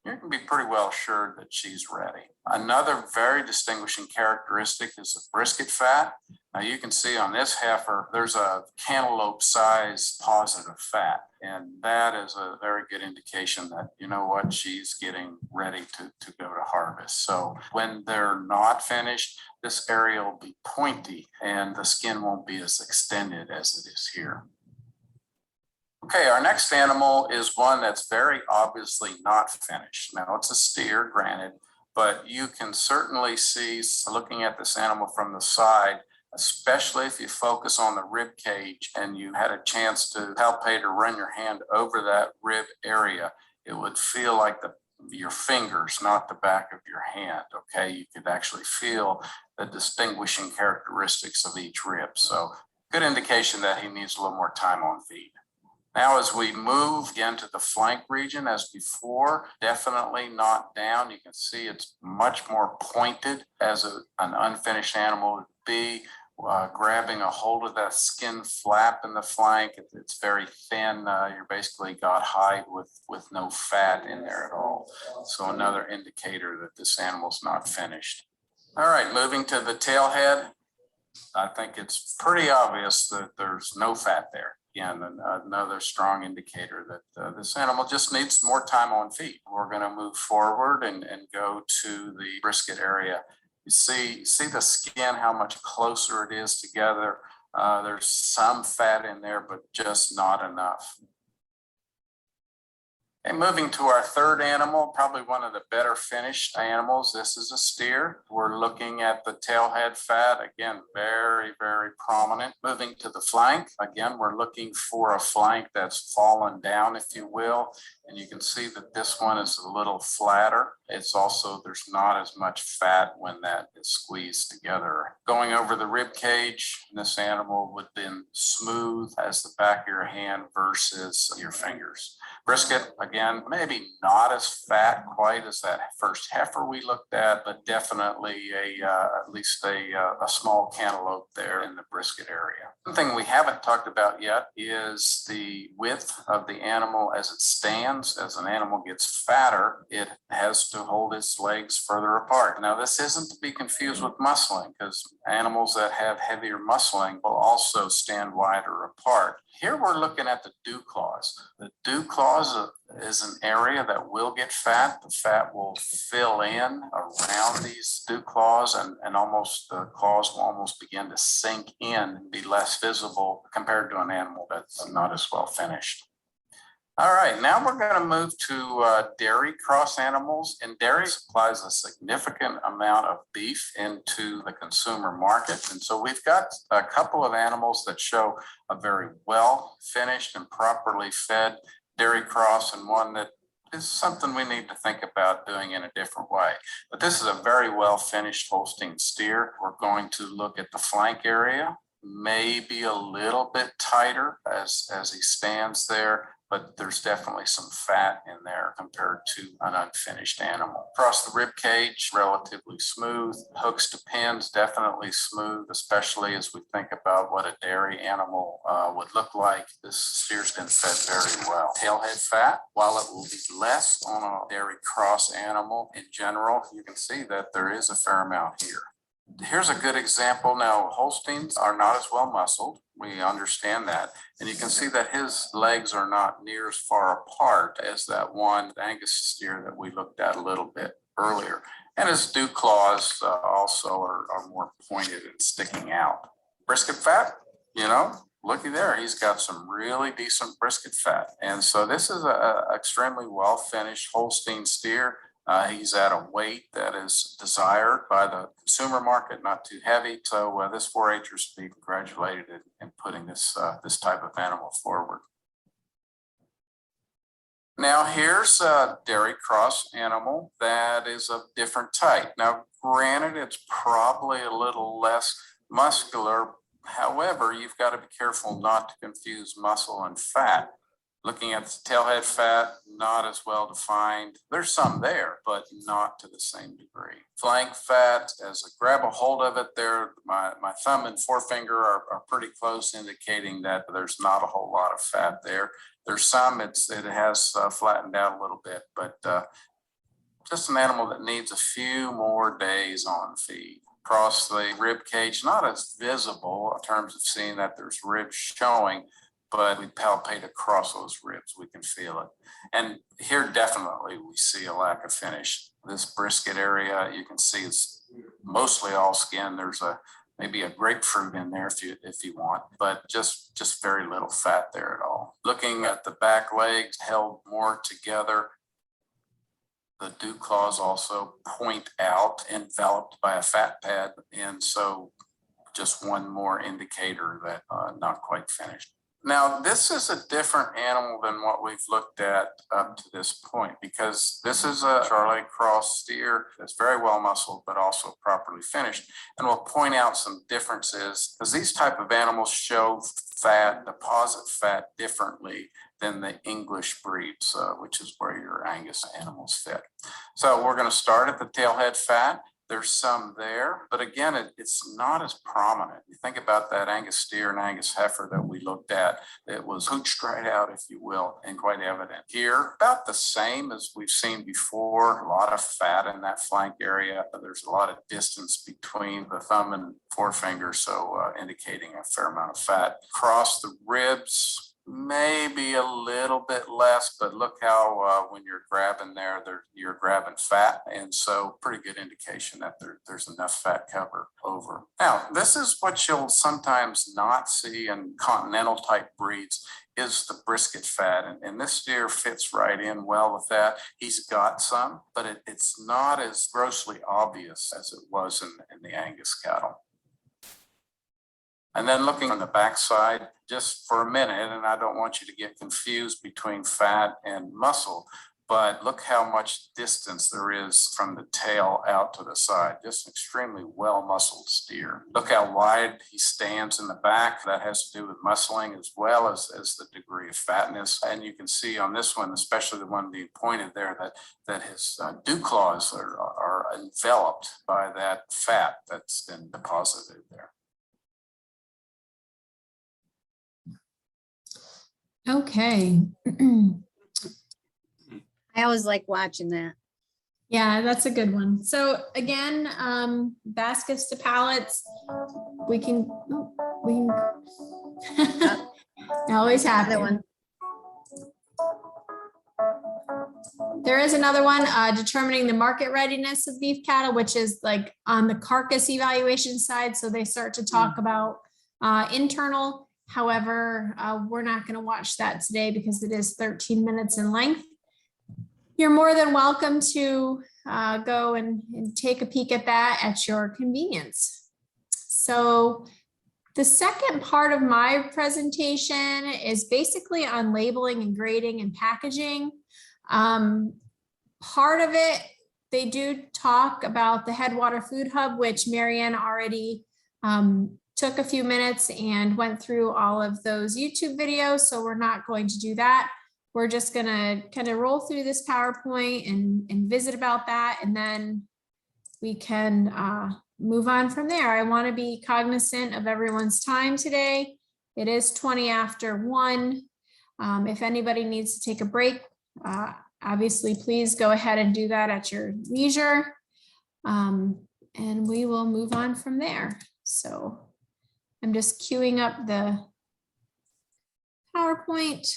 Speaker 7: you can be pretty well assured that she's ready. Another very distinguishing characteristic is the brisket fat. Now you can see on this heifer, there's a cantaloupe size positive fat. And that is a very good indication that, you know what, she's getting ready to go to harvest. So when they're not finished, this area will be pointy and the skin won't be as extended as it is here. Okay, our next animal is one that's very obviously not finished. Now it's a steer, granted, but you can certainly see, looking at this animal from the side, especially if you focus on the rib cage and you had a chance to palpate or run your hand over that rib area, it would feel like your fingers, not the back of your hand, okay? You could actually feel the distinguishing characteristics of each rib. So good indication that he needs a little more time on feed. Now, as we move into the flank region, as before, definitely not down. You can see it's much more pointed as an unfinished animal would be, grabbing a hold of that skin flap in the flank. It's very thin. You're basically got hide with no fat in there at all. So another indicator that this animal's not finished. All right, moving to the tail head. I think it's pretty obvious that there's no fat there. Again, another strong indicator that this animal just needs more time on feed. We're going to move forward and go to the brisket area. You see the skin, how much closer it is together. There's some fat in there, but just not enough. And moving to our third animal, probably one of the better finished animals. This is a steer. We're looking at the tailhead fat. Again, very, very prominent. Moving to the flank. Again, we're looking for a flank that's fallen down, if you will. And you can see that this one is a little flatter. It's also, there's not as much fat when that is squeezed together. Going over the rib cage, this animal would have been smooth as the back of your hand versus your fingers. Brisket, again, maybe not as fat quite as that first heifer we looked at, but definitely at least a small cantaloupe there in the brisket area. One thing we haven't talked about yet is the width of the animal as it stands. As an animal gets fatter, it has to hold its legs further apart. Now, this isn't to be confused with muscling, because animals that have heavier muscling will also stand wider apart. Here we're looking at the dew claws. The dew claws is an area that will get fat. The fat will fill in around these dew claws, and almost the claws will almost begin to sink in and be less visible compared to an animal that's not as well finished. All right, now we're going to move to dairy cross animals, and dairy supplies a significant amount of beef into the consumer market. And so we've got a couple of animals that show a very well finished and properly fed dairy cross, and one that is something we need to think about doing in a different way. But this is a very well finished Holstein steer. We're going to look at the flank area, maybe a little bit tighter as he stands there, but there's definitely some fat in there compared to an unfinished animal. Across the rib cage, relatively smooth. Hooks to pins, definitely smooth, especially as we think about what a dairy animal would look like. This steer's been fed very well. Tailhead fat, while it will be less on a dairy cross animal in general, you can see that there is a fair amount here. Here's a good example. Now, Holsteins are not as well muscled. We understand that. And you can see that his legs are not near as far apart as that one Angus steer that we looked at a little bit earlier. And his dew claws also are more pointed and sticking out. Brisket fat, you know, looky there. He's got some really decent brisket fat. And so this is an extremely well finished Holstein steer. He's at a weight that is desired by the consumer market, not too heavy. So this 4-H'er should be congratulated in putting this type of animal forward. Now here's a dairy cross animal that is of different type. Now, granted, it's probably a little less muscular. However, you've got to be careful not to confuse muscle and fat. Looking at the tailhead fat, not as well defined. There's some there, but not to the same degree. Flank fat, as I grab a hold of it there, my thumb and forefinger are pretty close, indicating that there's not a whole lot of fat there. There's some, it has flattened out a little bit, but just an animal that needs a few more days on feed. Across the rib cage, not as visible in terms of seeing that there's ribs showing, but we palpate across those ribs, we can feel it. And here definitely we see a lack of finish. This brisket area, you can see it's mostly all skin. There's maybe a grapefruit in there if you want, but just very little fat there at all. Looking at the back legs held more together. The dew claws also point out, enveloped by a fat pad. And so just one more indicator that not quite finished. Now, this is a different animal than what we've looked at up to this point, because this is a Charolais cross steer that's very well muscled, but also properly finished. And we'll point out some differences, because these type of animals show fat, deposit fat differently than the English breeds, which is where your Angus animals fit. So we're going to start at the tailhead fat. There's some there, but again, it's not as prominent. You think about that Angus steer and Angus heifer that we looked at, it was hooched right out, if you will, and quite evident. Here, about the same as we've seen before, a lot of fat in that flank area. There's a lot of distance between the thumb and forefinger, so indicating a fair amount of fat. Across the ribs, maybe a little bit less, but look how when you're grabbing there, you're grabbing fat. And so pretty good indication that there's enough fat cover over. Now, this is what you'll sometimes not see in continental type breeds is the brisket fat. And this steer fits right in well with that. He's got some, but it's not as grossly obvious as it was in the Angus cattle. And then looking on the backside, just for a minute, and I don't want you to get confused between fat and muscle, but look how much distance there is from the tail out to the side. Just an extremely well-muscled steer. Look how wide he stands in the back. That has to do with muscling as well as the degree of fatness. And you can see on this one, especially the one being pointed there, that his dew claws are enveloped by that fat that's been deposited there.
Speaker 2: Okay.
Speaker 1: I always like watching that.
Speaker 2: Yeah, that's a good one. So again, baskets to pallets, we can always have
Speaker 1: Another
Speaker 2: one.
Speaker 1: one.
Speaker 2: There is another one, determining the market readiness of beef cattle, which is like on the carcass evaluation side. So they start to talk about internal. However, we're not going to watch that today because it is 13 minutes in length. You're more than welcome to go and take a peek at that at your convenience. So the second part of my presentation is basically on labeling and grading and packaging. Part of it, they do talk about the Headwater Food Hub, which Marianne already took a few minutes and went through all of those YouTube videos. So we're not going to do that. We're just gonna kind of roll through this PowerPoint and visit about that. And then we can move on from there. I wanna be cognizant of everyone's time today. It is 20 after 1. If anybody needs to take a break, obviously, please go ahead and do that at your leisure. And we will move on from there. So I'm just queuing up the PowerPoint.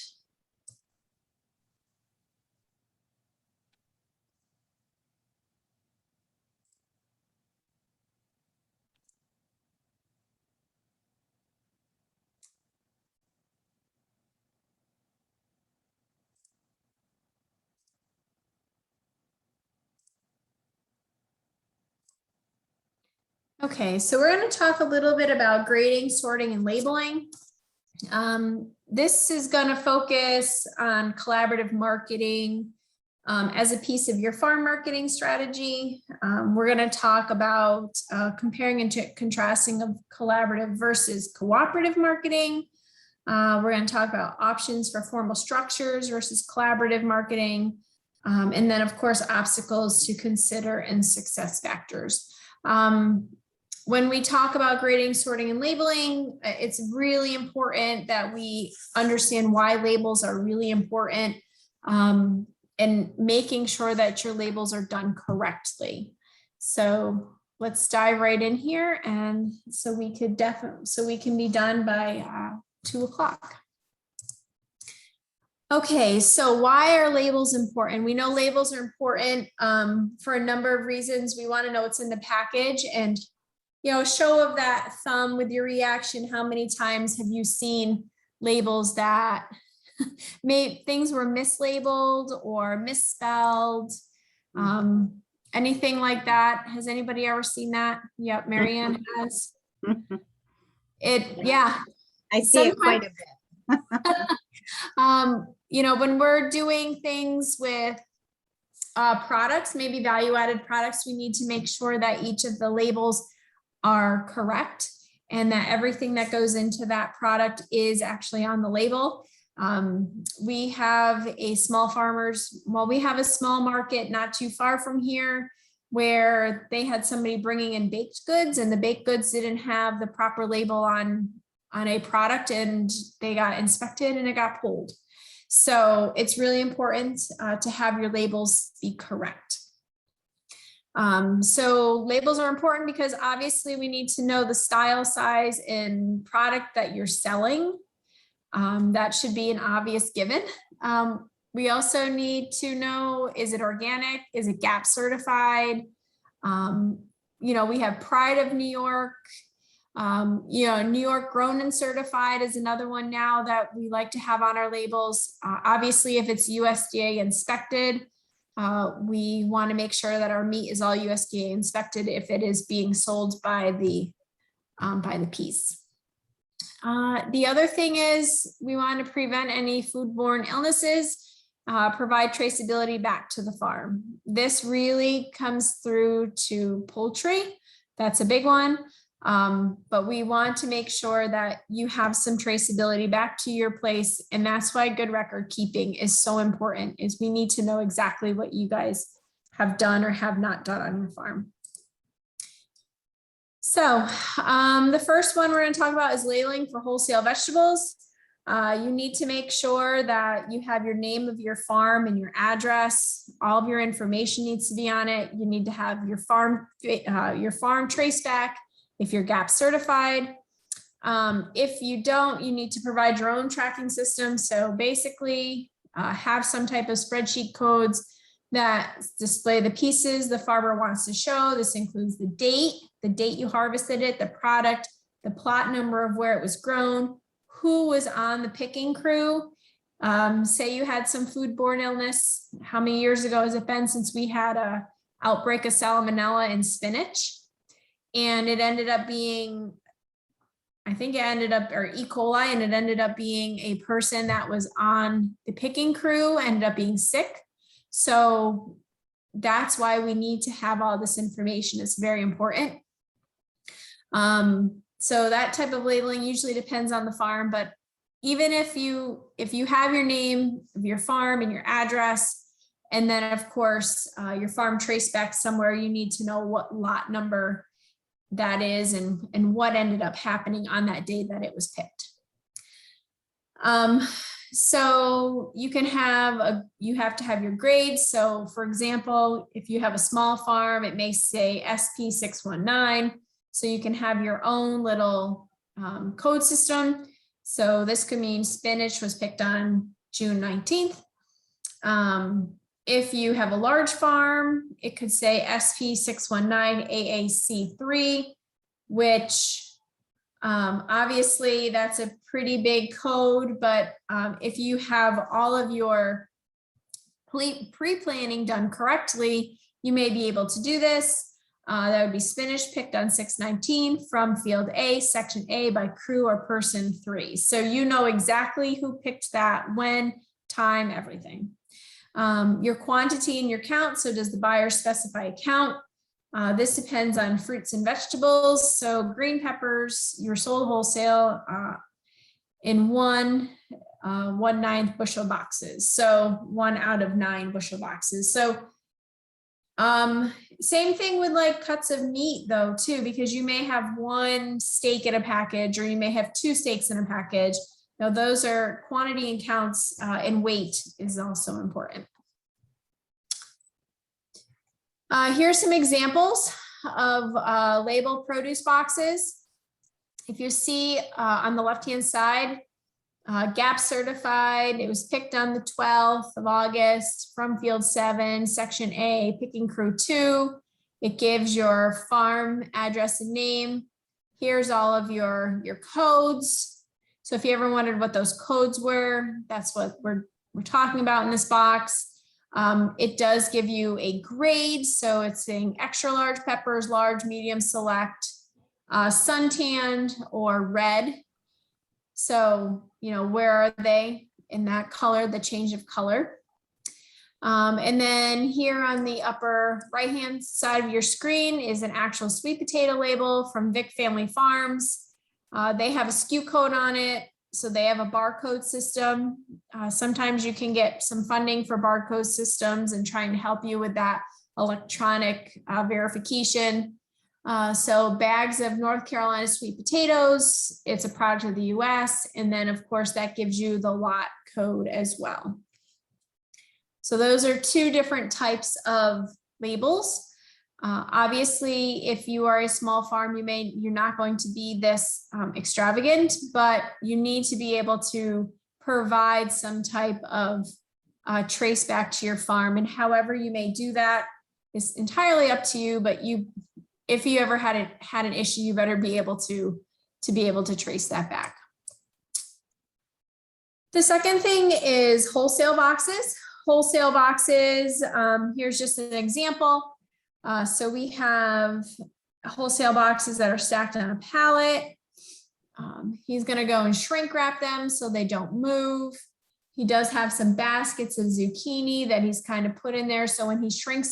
Speaker 2: Okay, so we're going to talk a little bit about grading, sorting, and labeling. This is going to focus on collaborative marketing as a piece of your farm marketing strategy. We're going to talk about comparing and contrasting of collaborative versus cooperative marketing. We're going to talk about options for formal structures versus collaborative marketing. And then, of course, obstacles to consider and success factors. When we talk about grading, sorting, and labeling, it's really important that we understand why labels are really important, and making sure that your labels are done correctly. So let's dive right in here, and so we can be done by 2 o'clock. Okay, so why are labels important? We know labels are important for a number of reasons. We want to know what's in the package, and a show of that thumb with your reaction. How many times have you seen labels that things were mislabeled or misspelled? Anything like that? Has anybody ever seen that? Yep, Marianne has. Yeah.
Speaker 1: I see it quite a bit.
Speaker 2: When we're doing things with products, maybe value-added products, we need to make sure that each of the labels are correct and that everything that goes into that product is actually on the label. We have a small market not too far from here where they had somebody bringing in baked goods, and the baked goods didn't have the proper label on a product, and they got inspected and it got pulled. So it's really important to have your labels be correct. So labels are important because obviously we need to know the style, size, and product that you're selling. That should be an obvious given. We also need to know, is it organic? Is it GAP certified? We have Pride of New York. New York Grown and Certified is another one now that we like to have on our labels. Obviously, if it's USDA inspected, we want to make sure that our meat is all USDA inspected if it is being sold by the piece. The other thing is we want to prevent any foodborne illnesses, provide traceability back to the farm. This really comes through to poultry. That's a big one. But we want to make sure that you have some traceability back to your place. And that's why good record keeping is so important, is we need to know exactly what you guys have done or have not done on your farm. So the first one we're going to talk about is labeling for wholesale vegetables. You need to make sure that you have your name of your farm and your address. All of your information needs to be on it. You need to have your farm trace back if you're GAP certified. If you don't, you need to provide your own tracking system. So basically have some type of spreadsheet codes that display the pieces the farmer wants to show. This includes the date you harvested it, the product, the plot number of where it was grown, who was on the picking crew. Say you had some foodborne illness. How many years ago has it been since we had a outbreak of salmonella in spinach? And it ended up being, or E. coli, and it ended up being a person that was on the picking crew, ended up being sick. So that's why we need to have all this information. It's very important. So that type of labeling usually depends on the farm, but even if you have your name of your farm and your address, and then of course your farm trace back somewhere, you need to know what lot number that is and what ended up happening on that day that it was picked. So you have to have your grades. So for example, if you have a small farm, it may say SP 619. So you can have your own little code system. So this could mean spinach was picked on June 19th. If you have a large farm, it could say SP 619 AAC3, which obviously that's a pretty big code, but if you have all of your pre-planning done correctly, you may be able to do this. That would be spinach picked on 619 from field A, section A by crew or person 3. So you know exactly who picked that, when, time, everything. Your quantity and your count. So does the buyer specify a count? This depends on fruits and vegetables. So green peppers, you're sold wholesale. in 1/9 bushel boxes. So 1 out of 9 bushel boxes. So same thing with like cuts of meat though, too, because you may have 1 steak in a package, or you may have 2 steaks in a package. Now those are quantity and counts, and weight is also important. Here's some examples of label produce boxes. If you see on the left-hand side, GAP certified, it was picked on the 12th of August from field 7, section A, picking crew 2. It gives your farm address and name. Here's all of your codes. So if you ever wondered what those codes were, that's what we're talking about in this box. It does give you a grade. So it's saying extra large peppers, large, medium, select, suntanned or red. So, you know, where are they in that color, the change of color. And then here on the upper right-hand side of your screen is an actual sweet potato label from Vic Family Farms. They have a SKU code on it, so they have a barcode system. Sometimes you can get some funding for barcode systems and trying to help you with that electronic verification. So bags of North Carolina sweet potatoes, it's a product of the US. And then of course that gives you the lot code as well. So those are 2 different types of labels. Obviously, if you are a small farm, you're not going to be this extravagant, but you need to be able to provide some type of trace back to your farm. And however you may do that is entirely up to you, but if you ever had an issue, you better be able to trace that back. The second thing is wholesale boxes. Wholesale boxes, here's just an example. So we have wholesale boxes that are stacked on a pallet. He's gonna go and shrink wrap them so they don't move. He does have some baskets of zucchini that he's kind of put in there. So when he shrink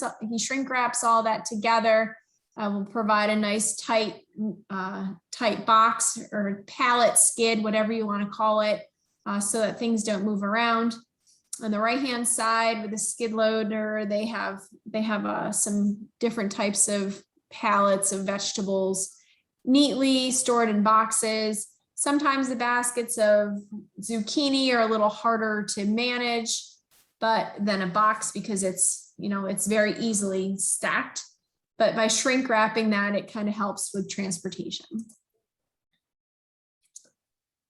Speaker 2: wraps all that together, will provide a nice tight box or pallet skid, whatever you want to call it, so that things don't move around. On the right-hand side with the skid loader, they have some different types of pallets of vegetables neatly stored in boxes. Sometimes the baskets of zucchini are a little harder to manage, but then a box because it's very easily stacked. But by shrink wrapping that, it kind of helps with transportation.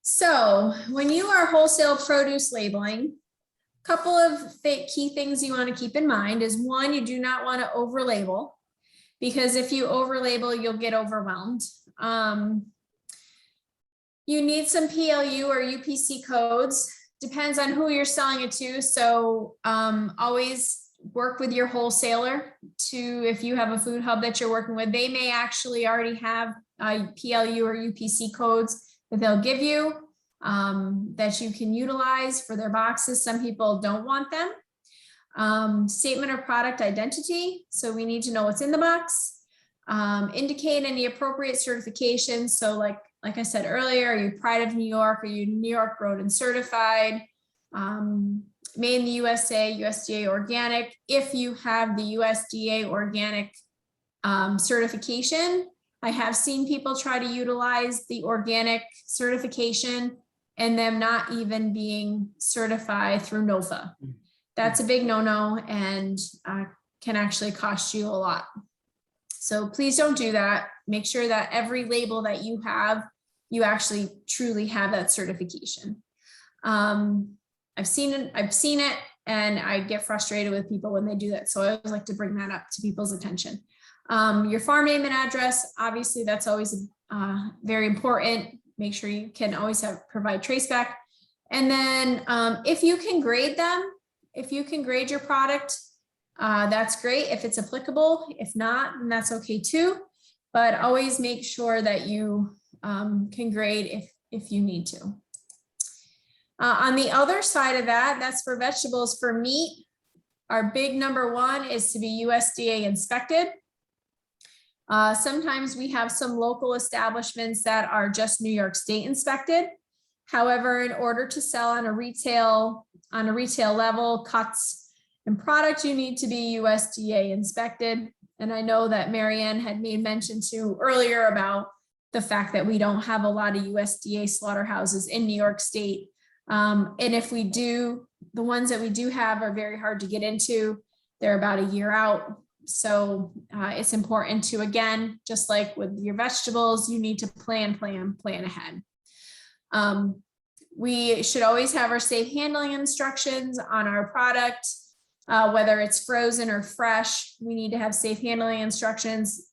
Speaker 2: So when you are wholesale produce labeling, a couple of key things you want to keep in mind is, 1, you do not want to over label, because if you over label, you'll get overwhelmed. You need some PLU or UPC codes, depends on who you're selling it to. So always work with your wholesaler if you have a food hub that you're working with, they may actually already have PLU or UPC codes that they'll give you that you can utilize for their boxes. Some people don't want them. Statement of product identity. So we need to know what's in the box. Indicate any appropriate certifications. So like I said earlier, are you Pride of New York? Are you New York Road and Certified? Made in the USA, USDA organic. If you have the USDA organic certification, I have seen people try to utilize the organic certification and them not even being certified through NOFA. That's a big no-no and can actually cost you a lot. So please don't do that. Make sure that every label that you have, you actually truly have that certification. I've seen it, and I get frustrated with people when they do that. So I always like to bring that up to people's attention. Your farm name and address, obviously that's always very important. Make sure you can always provide traceback. And then if you can grade them, if you can grade your product, that's great if it's applicable. If not, then that's okay too. But always make sure that you can grade if you need to. On the other side of that, that's for vegetables. For meat, our big number 1 is to be USDA inspected. Sometimes we have some local establishments that are just New York State inspected. However, in order to sell on a retail level, cuts and product, you need to be USDA inspected. And I know that Marianne had made mention to earlier about the fact that we don't have a lot of USDA slaughterhouses in New York State. And if we do, the ones that we do have are very hard to get into. They're about a year out. So it's important to, again, just like with your vegetables, you need to plan ahead. We should always have our safe handling instructions on our product, whether it's frozen or fresh. We need to have safe handling instructions.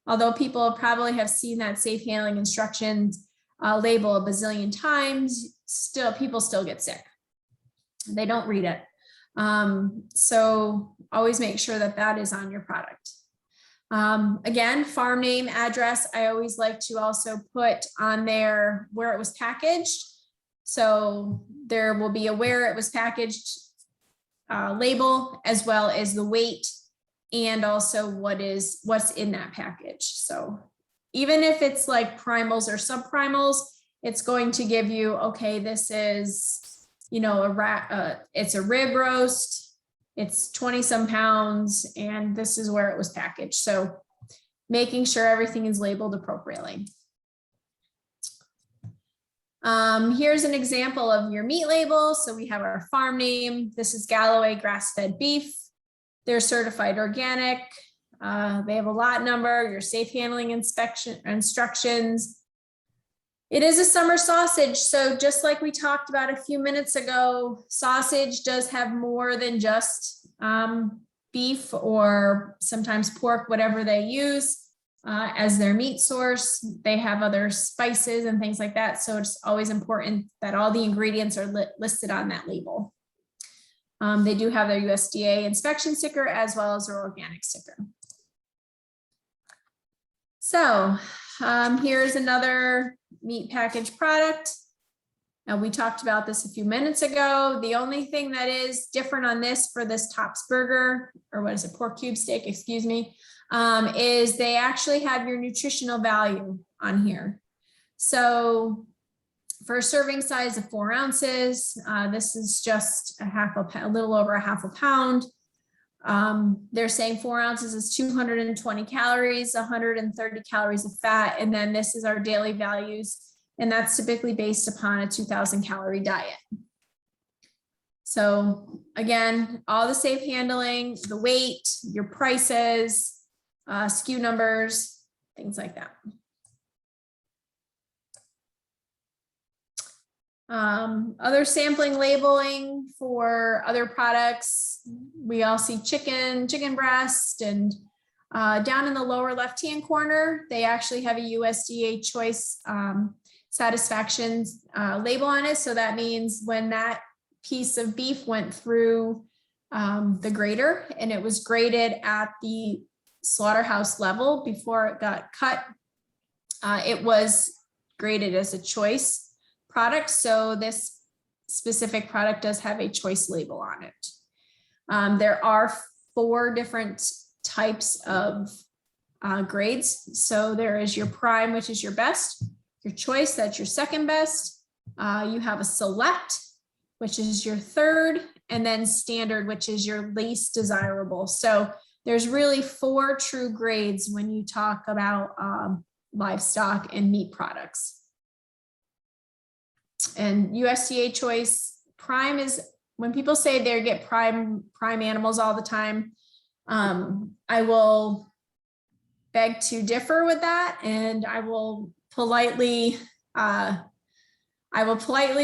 Speaker 2: Although people probably have seen that safe handling instructions label a bazillion times, people still get sick. They don't read it. So always make sure that that is on your product. Again, farm name, address, I always like to also put on there where it was packaged. So there will be a where it was packaged label, as well as the weight, and also what's in that package. So even if it's like primals or subprimals, it's going to give you, okay, this is, you know, it's a rib roast, it's 20 some pounds, and this is where it was packaged. So making sure everything is labeled appropriately. Here's an example of your meat label. So we have our farm name. This is Galloway grass-fed beef. They're certified organic. They have a lot number, your safe handling inspection instructions. It is a summer sausage. So just like we talked about a few minutes ago, sausage does have more than just beef or sometimes pork, whatever they use as their meat source. They have other spices and things like that. So it's always important that all the ingredients are listed on that label. They do have their USDA inspection sticker as well as their organic sticker. So here's another meat packaged product. Now we talked about this a few minutes ago. The only thing that is different on this for this Tops burger, or what is it, pork cube steak, excuse me, is they actually have your nutritional value on here. So for a serving size of 4 ounces, this is just a little over a half a pound. They're saying 4 ounces is 220 calories, 130 calories of fat. And then this is our daily values. And that's typically based upon a 2,000 calorie diet. So again, all the safe handling, the weight, your prices, SKU numbers, things like that. Other sampling labeling for other products. We all see chicken breast, and down in the lower left-hand corner, they actually have a USDA choice satisfaction label on it. So that means when that piece of beef went through the grater and it was graded at the slaughterhouse level before it got cut, it was graded as a choice product. So this specific product does have a choice label on it. There are 4 different types of grades. So there is your prime, which is your best, your choice, that's your second best. You have a select, which is your third, and then standard, which is your least desirable. So there's really 4 true grades when you talk about livestock and meat products. And USDA choice prime is when people say they get prime animals all the time. I will beg to differ with that, and I will politely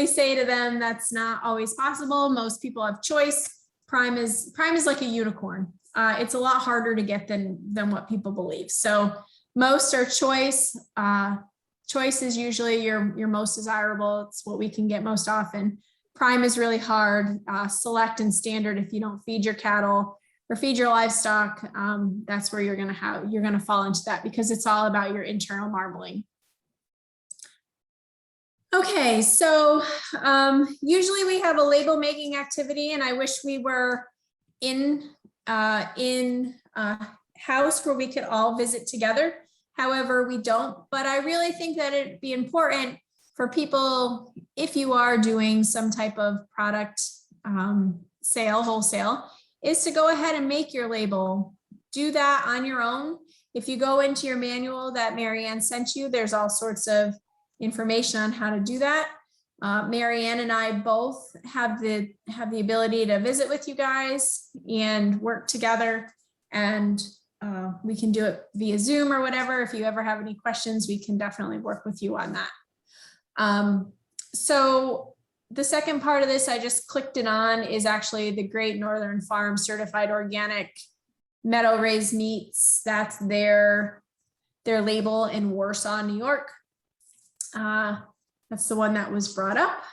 Speaker 2: say to them that's not always possible. Most people have choice. Prime is like a unicorn. It's a lot harder to get than what people believe. So most are choice. Choice is usually your most desirable. It's what we can get most often. Prime is really hard. Select and standard, if you don't feed your cattle or feed your livestock, that's where you're gonna fall into that, because it's all about your internal marbling. Okay, so usually we have a label making activity, and I wish we were in house where we could all visit together. However, we don't, but I really think that it'd be important for people, if you are doing some type of product sale, wholesale, is to go ahead and make your label. Do that on your own. If you go into your manual that Marianne sent you, there's all sorts of information on how to do that. Marianne and I both have the ability to visit with you guys and work together, and we can do it via Zoom or whatever. If you ever have any questions, we can definitely work with you on that. So the second part of this, I just clicked it on, is actually the Great Northern Farm Certified Organic Meadow Raised Meats. That's their label in Warsaw, New York. That's the one that was brought up.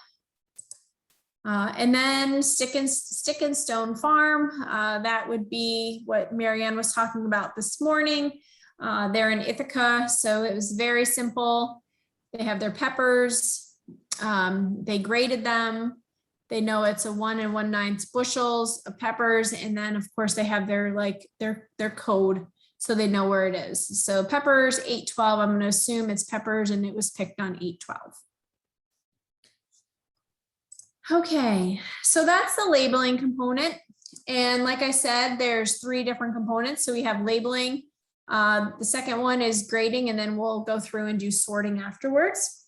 Speaker 2: And then Stick and Stone Farm, that would be what Marianne was talking about this morning. They're in Ithaca, so it was very simple. They have their peppers. They graded them. They know it's a 1 1/9 bushels of peppers. And then of course they have their code, so they know where it is. So peppers 812, I'm going to assume it's peppers, and it was picked on 812. Okay, so that's the labeling component. And like I said, there's 3 different components. So we have labeling. The second one is grading, and then we'll go through and do sorting afterwards.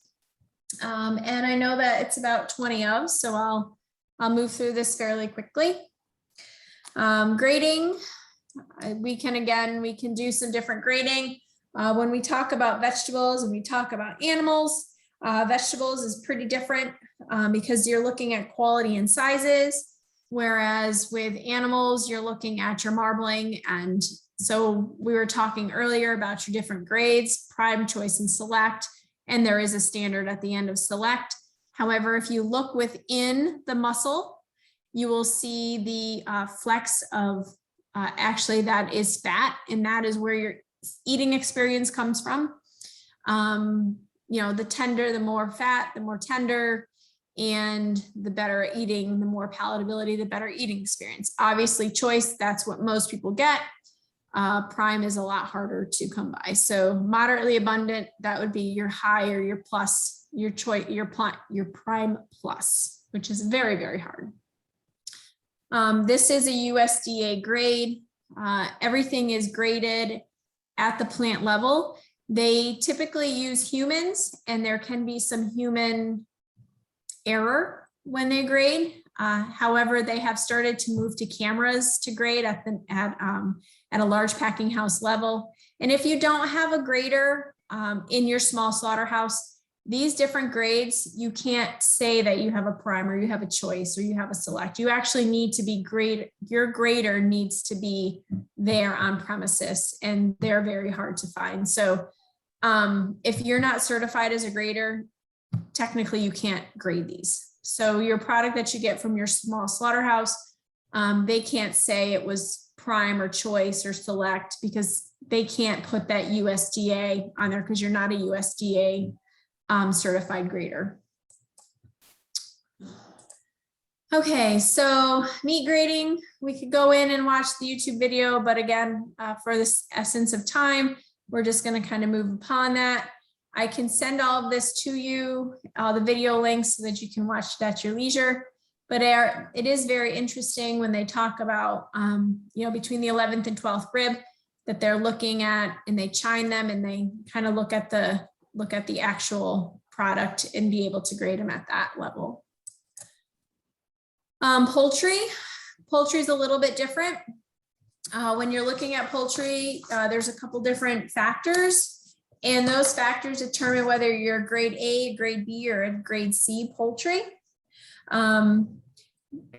Speaker 2: And I know that it's about 20 of, so I'll move through this fairly quickly. Grading, we can do some different grading. When we talk about vegetables and we talk about animals, vegetables is pretty different because you're looking at quality and sizes, whereas with animals, you're looking at your marbling. And so we were talking earlier about your different grades, prime, choice, and select. And there is a standard at the end of select. However, if you look within the muscle, you will see the flecks of actually that is fat, and that is where your eating experience comes from. You know, the tender, the more fat, the more tender, and the better eating, the more palatability, the better eating experience. Obviously, choice, that's what most people get. Prime is a lot harder to come by. So moderately abundant, that would be your high or your plus, your choice, your prime plus, which is very, very hard. This is a USDA grade. Everything is graded at the plant level. They typically use humans, and there can be some human error when they grade. However, they have started to move to cameras to grade at a large packing house level. And if you don't have a grader in your small slaughterhouse, these different grades, you can't say that you have a prime or you have a choice or you have a select. You actually need to be your grader needs to be there on premises, and they're very hard to find. So if you're not certified as a grader, technically you can't grade these. So your product that you get from your small slaughterhouse, they can't say it was prime or choice or select because they can't put that USDA on there because you're not a USDA certified grader. Okay, so meat grading, we could go in and watch the YouTube video, but again, for this essence of time, we're just going to kind of move upon that. I can send all of this to you, the video links, so that you can watch it at your leisure. But it is very interesting when they talk about, you know, between the 11th and 12th rib that they're looking at, and they chine them, and they kind of look at the actual product and be able to grade them at that level. Poultry is a little bit different. When you're looking at poultry, there's a couple different factors, and those factors determine whether you're grade A, grade B, or a grade C poultry.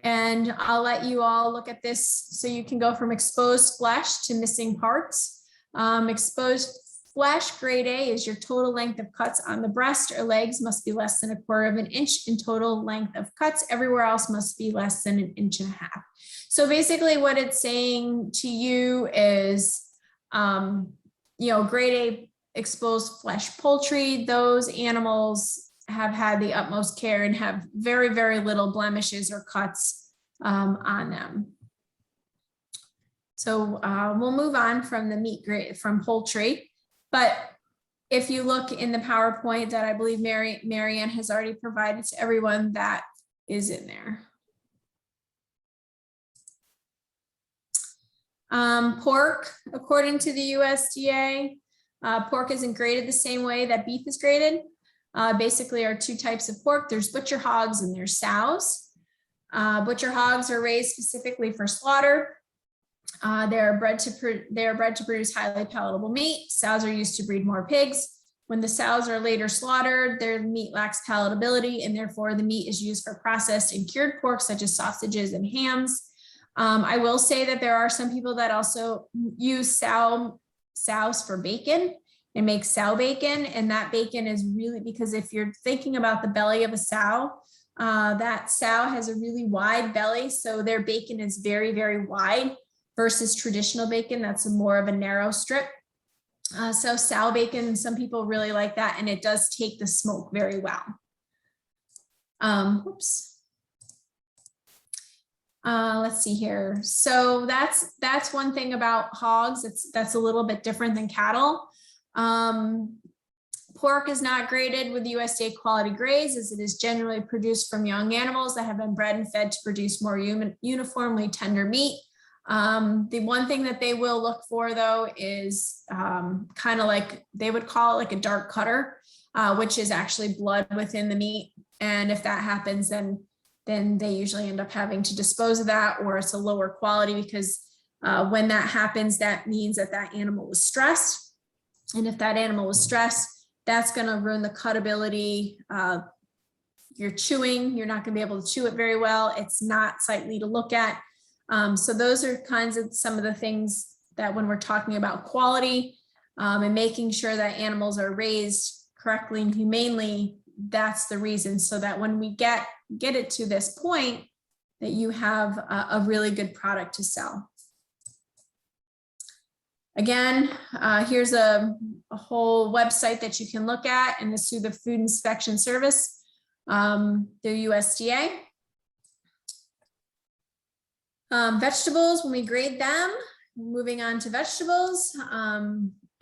Speaker 2: And I'll let you all look at this so you can go from exposed flesh to missing parts. Exposed flesh, grade A, is your total length of cuts on the breast or legs must be less than 1/4 of an inch in total length of cuts. Everywhere else must be less than 1.5 inches. So basically what it's saying to you is, you know, grade A exposed flesh poultry, those animals have had the utmost care and have very, very little blemishes or cuts on them. So we'll move on from the meat grade, from poultry. But if you look in the PowerPoint that I believe Marianne has already provided to everyone, that is in there. Pork, according to the USDA, pork isn't graded the same way that beef is graded. Basically are two types of pork. There's butcher hogs and there's sows. Butcher hogs are raised specifically for slaughter. They are bred to produce highly palatable meat. Sows are used to breed more pigs. When the sows are later slaughtered, their meat lacks palatability, and therefore the meat is used for processed and cured pork, such as sausages and hams. I will say that there are some people that also use sows for bacon and make sow bacon. And that bacon is really, because if you're thinking about the belly of a sow, that sow has a really wide belly. So their bacon is very, very wide versus traditional bacon. That's more of a narrow strip. So sow bacon, some people really like that. And it does take the smoke very well. Let's see here. So that's one thing about hogs. That's a little bit different than cattle. Pork is not graded with USDA quality grades, as it is generally produced from young animals that have been bred and fed to produce more uniformly tender meat. The one thing that they will look for, though, is kind of like they would call it like a dark cutter, which is actually blood within the meat. And if that happens, then they usually end up having to dispose of that, or it's a lower quality, because when that happens, that means that that animal was stressed. And if that animal was stressed, that's going to ruin the cutability. You're chewing, you're not going to be able to chew it very well. It's not sightly to look at. So those are kinds of some of the things that when we're talking about quality and making sure that animals are raised correctly and humanely, that's the reason, so that when we get it to this point, that you have a really good product to sell. Again, here's a whole website that you can look at, and this is through the Food Inspection Service, the USDA. Vegetables, when we grade them, moving on to vegetables,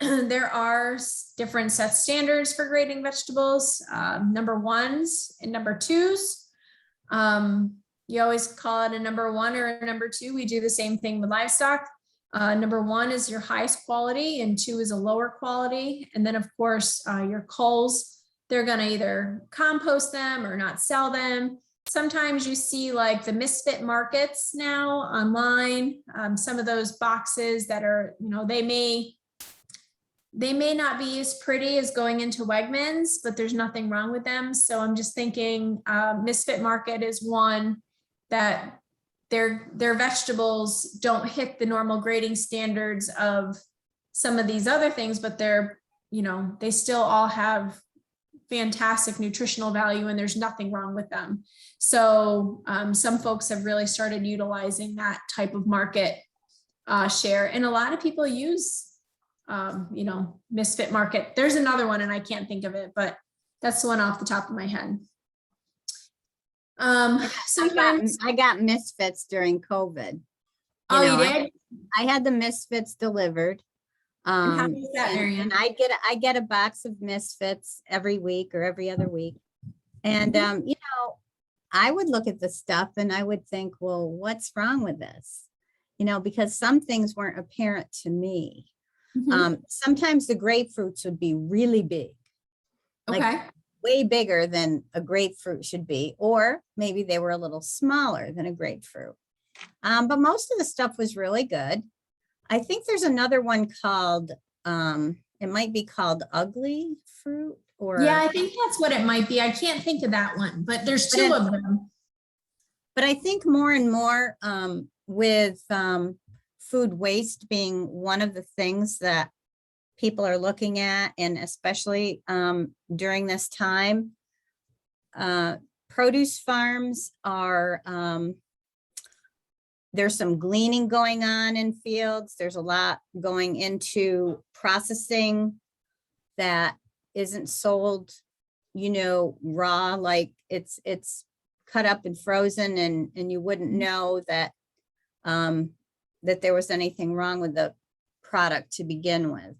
Speaker 2: there are different set standards for grading vegetables, number ones and number twos. You always call it a number one or a number two. We do the same thing with livestock. Number one is your highest quality and two is a lower quality. And then of course, your culls, they're gonna either compost them or not sell them. Sometimes you see like the misfit markets now online, some of those boxes that are, they may not be as pretty as going into Wegmans, but there's nothing wrong with them. So I'm just thinking misfit market is one that their vegetables don't hit the normal grading standards of some of these other things, but they're, they still all have fantastic nutritional value and there's nothing wrong with them. So some folks have really started utilizing that type of market share. And a lot of people use, misfit market. There's another one and I can't think of it, but that's the one off the top of my head. Sometimes
Speaker 1: I got misfits during COVID.
Speaker 2: you did?
Speaker 1: I had the misfits delivered.
Speaker 2: And how was that, Marianne?
Speaker 1: And I get a box of misfits every week or every other week. And, I would look at the stuff and I would think, well, what's wrong with this? Because some things weren't apparent to me. Sometimes the grapefruits would be really big.
Speaker 2: Okay.
Speaker 1: Like way bigger than a grapefruit should be, or maybe they were a little smaller than a grapefruit. But most of the stuff was really good. I think there's another one called, it might be called ugly fruit or.
Speaker 2: Yeah, I think that's what it might be. I can't think of that one, but there's two of them.
Speaker 1: But I think more and more with food waste being one of the things that people are looking at, and especially during this time, produce farms are, there's some gleaning going on in fields. There's a lot going into processing that isn't sold, raw, like it's cut up and frozen, and you wouldn't know that that there was anything wrong with the product to begin with.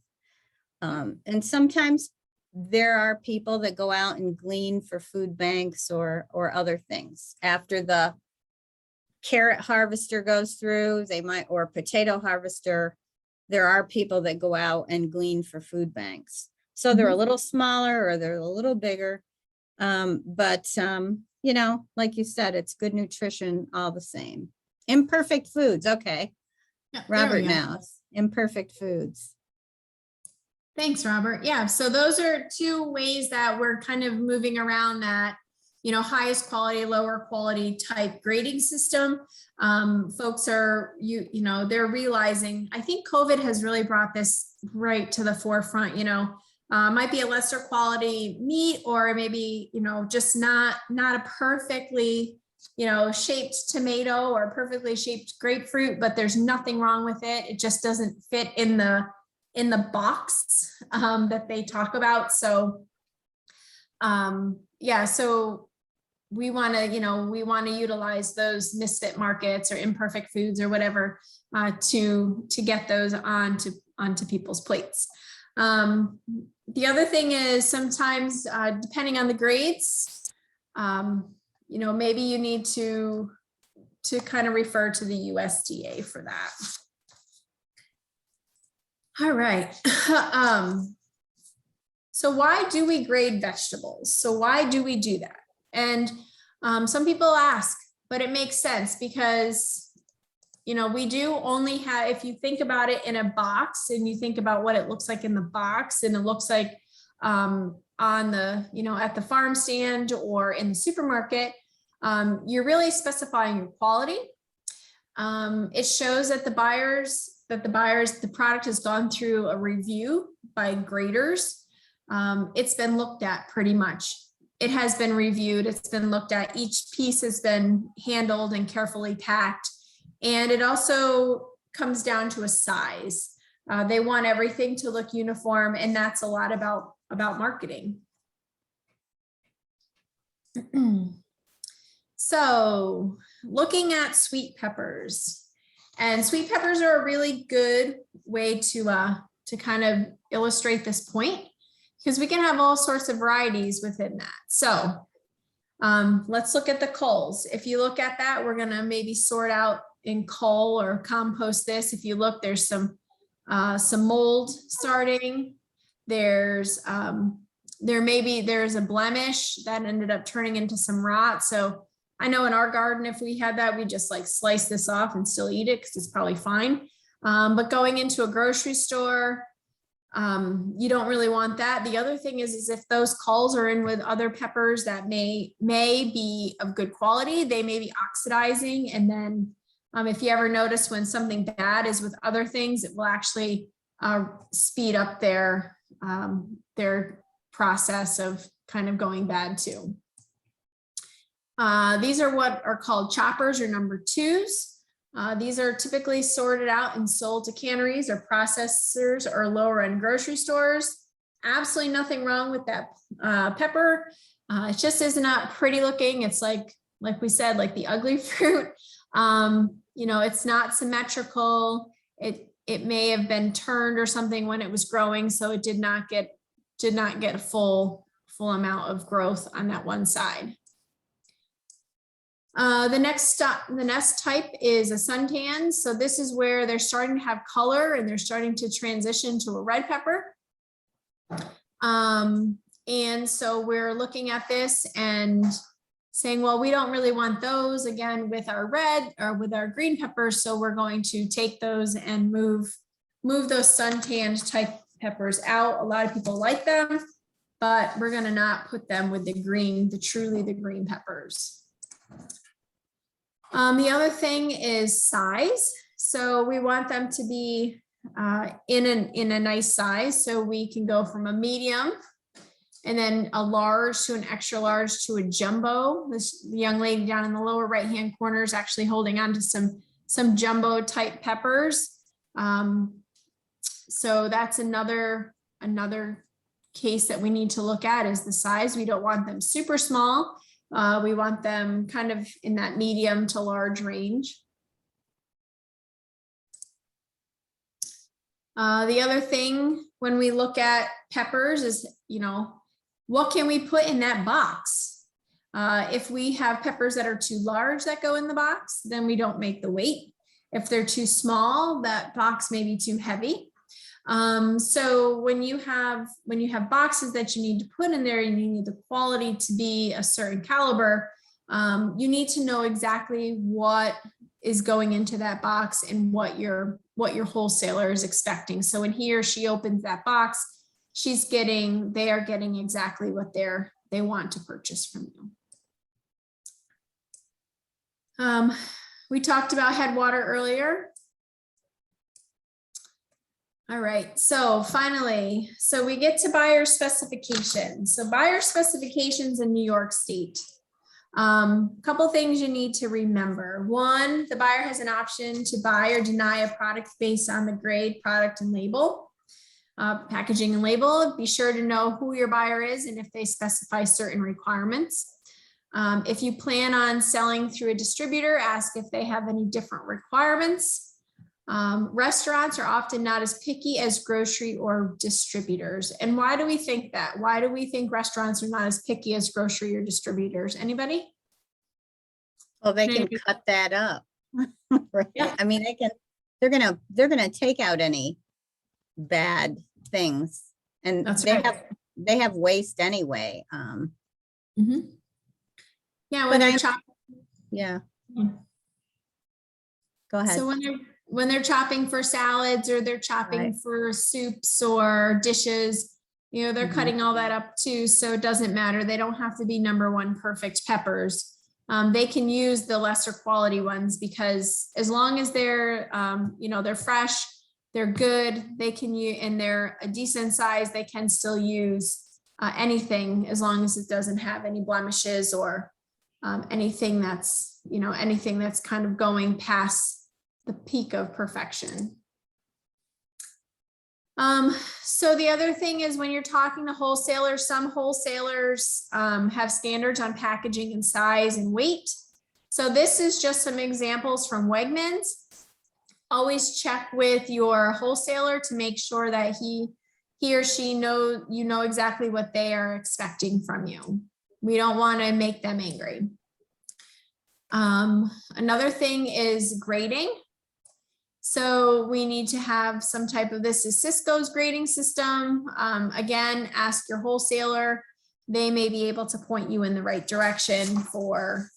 Speaker 1: And sometimes there are people that go out and glean for food banks or other things. After the carrot harvester goes through, they might, or potato harvester, there are people that go out and glean for food banks. So they're a little smaller or they're a little bigger. But you know, like you said, it's good nutrition all the same. Imperfect foods. Okay.
Speaker 2: Yeah, there we
Speaker 1: Robert
Speaker 2: go.
Speaker 1: knows. Imperfect foods.
Speaker 2: Thanks, Robert. Yeah, so those are two ways that we're kind of moving around that, you know, highest quality, lower quality type grading system. Folks are, you know, they're realizing, I think COVID has really brought this right to the forefront, you know, might be a lesser quality meat, or maybe, you know, just not a perfectly, you know, shaped tomato or perfectly shaped grapefruit, but there's nothing wrong with it. It just doesn't fit in the box that they talk about. So yeah, so we want to, you know, we want to utilize those misfit markets or imperfect foods or whatever to get those onto people's plates. The other thing is sometimes depending on the grades, you know, maybe you need to kind of refer to the USDA for that. All right. So why do we grade vegetables? So why do we do that? And some people ask, but it makes sense because, you know, we do only have, if you think about it in a box and you think about what it looks like in the box, and it looks like on the, you know, at the farm stand or in the supermarket, you're really specifying your quality. It shows that the product has gone through a review by graders. It's been looked at pretty much. It has been reviewed. It's been looked at. Each piece has been handled and carefully packed. And it also comes down to a size. They want everything to look uniform, and that's a lot about marketing. So looking at sweet peppers, and sweet peppers are a really good way to kind of illustrate this point, because we can have all sorts of varieties within that. So let's look at the culls. If you look at that, we're gonna maybe sort out in cull or compost this. If you look, there's some mold starting. There's there's a blemish that ended up turning into some rot. So I know in our garden, if we had that, we just like slice this off and still eat it because it's probably fine. But going into a grocery store, you don't really want that. The other thing is if those culls are in with other peppers that may be of good quality, they may be oxidizing. And then if you ever notice when something bad is with other things, it will actually speed up their process of kind of going bad too. These are what are called choppers or number twos. These are typically sorted out and sold to canneries or processors or lower end grocery stores. Absolutely nothing wrong with that pepper. It just is not pretty looking. It's like we said, like the ugly fruit. You know, it's not symmetrical. It may have been turned or something when it was growing, so it did not get a full amount of growth on that one side. The next type is a suntan. So this is where they're starting to have color and they're starting to transition to a red pepper. And so we're looking at this and saying, well, we don't really want those again with our red or with our green peppers. So we're going to take those and move those suntanned type peppers out. A lot of people like them, but we're going to not put them with the truly green peppers. The other thing is size. So we want them to be in a nice size. So we can go from a medium and then a large to an extra large to a jumbo. The young lady down in the lower right-hand corner is actually holding on to some jumbo type peppers. So that's another case that we need to look at is the size. We don't want them super small. We want them kind of in that medium to large range. The other thing when we look at peppers is, what can we put in that box? If we have peppers that are too large that go in the box, then we don't make the weight. If they're too small, that box may be too heavy. So when you have boxes that you need to put in there and you need the quality to be a certain caliber, you need to know exactly what is going into that box and what your wholesaler is expecting. So when he or she opens that box, they are getting exactly what they want to purchase from you. We talked about headwater earlier. All right, so finally, we get to buyer specifications. So buyer specifications in New York State. Couple things you need to remember. One, the buyer has an option to buy or deny a product based on the grade, product, and label. Packaging and label, be sure to know who your buyer is and if they specify certain requirements. If you plan on selling through a distributor, ask if they have any different requirements. Restaurants are often not as picky as grocery or distributors. And why do we think that? Why do we think restaurants are not as picky as grocery or distributors? Anybody?
Speaker 1: Well, they can
Speaker 2: Maybe.
Speaker 1: cut that up. Right?
Speaker 2: Yeah.
Speaker 1: I mean, they're gonna take out any bad things, and
Speaker 2: That's
Speaker 1: they
Speaker 2: right.
Speaker 1: have waste anyway.
Speaker 2: Mhm. Yeah,
Speaker 1: But
Speaker 2: when they're
Speaker 1: I'm-
Speaker 2: chopping.
Speaker 1: Yeah,
Speaker 2: Mm.
Speaker 1: go ahead.
Speaker 2: So when they're chopping for salads or they're chopping
Speaker 1: Right.
Speaker 2: for soups or dishes, they're
Speaker 1: Mhm.
Speaker 2: cutting all that up too. So it doesn't matter. They don't have to be #1 perfect peppers. They can use the lesser quality ones because as long as they're, they're fresh, they're good, they can use, and they're a decent size, they can still use anything as long as it doesn't have any blemishes or anything that's kind of going past the peak of perfection. So the other thing is when you're talking to wholesalers, some wholesalers have standards on packaging and size and weight. So this is just some examples from Wegmans. Always check with your wholesaler to make sure that he or she know exactly what they are expecting from you. We don't want to make them angry. Another thing is grading. So we need to have some type of, this is Cisco's grading system. Again, ask your wholesaler. They may be able to point you in the right direction for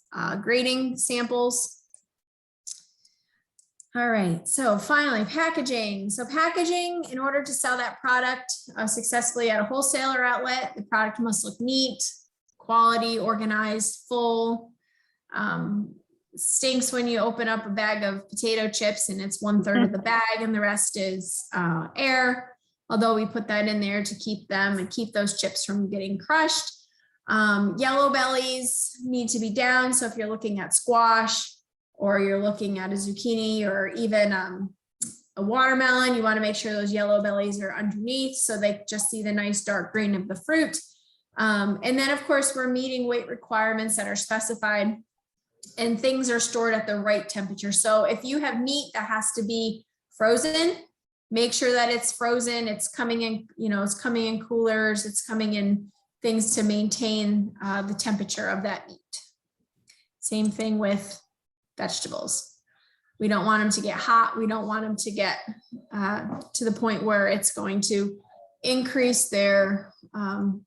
Speaker 2: grading samples. All right, so finally, packaging. So packaging, in order to sell that product successfully at a wholesaler outlet, the product must look neat, quality, organized, full. Stinks when you open up a bag of potato chips and it's 1/3 of the bag and the rest is air. Although we put that in there to keep them and keep those chips from getting crushed. Yellow bellies need to be down. So if you're looking at squash or you're looking at a zucchini or even a watermelon, you want to make sure those yellow bellies are underneath so they just see the nice dark green of the fruit. And then of course we're meeting weight requirements that are specified. And things are stored at the right temperature. So if you have meat that has to be frozen, make sure that it's frozen. It's coming in, it's coming in coolers. It's coming in things to maintain the temperature of that meat. Same thing with vegetables. We don't want them to get hot. We don't want them to get to the point where it's going to increase their and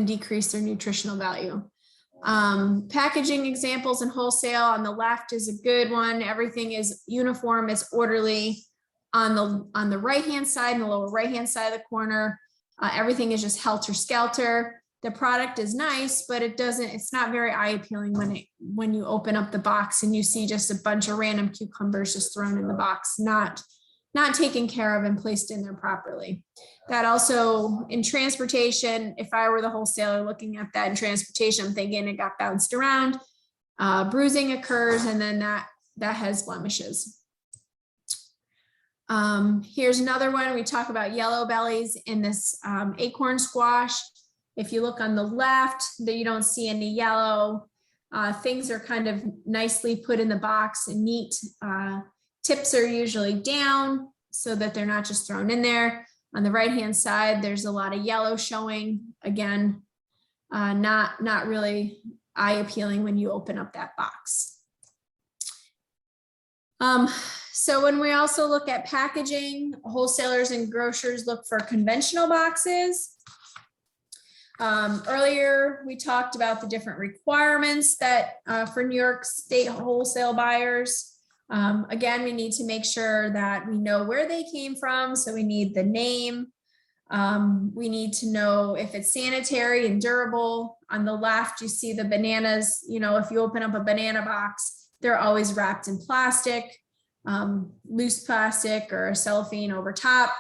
Speaker 2: decrease their nutritional value. Packaging examples and wholesale on the left is a good one. Everything is uniform, it's orderly. On the right-hand side, in the lower right-hand side of the corner, everything is just helter-skelter. The product is nice, but it's not very eye-appealing when you open up the box and you see just a bunch of random cucumbers just thrown in the box, not taken care of and placed in there properly. That also in transportation, if I were the wholesaler looking at that in transportation, I'm thinking it got bounced around, bruising occurs, and then that has blemishes. Here's another one. We talk about yellow bellies in this acorn squash. If you look on the left, that you don't see any yellow. Things are kind of nicely put in the box and neat. Tips are usually down so that they're not just thrown in there. On the right-hand side, there's a lot of yellow showing. Again, not really eye appealing when you open up that box. So when we also look at packaging, wholesalers and grocers look for conventional boxes. Earlier, we talked about the different requirements that for New York State wholesale buyers. Again, we need to make sure that we know where they came from. So we need the name. We need to know if it's sanitary and durable. On the left, you see the bananas. You know, if you open up a banana box, they're always wrapped in plastic, loose plastic or cellophane over top.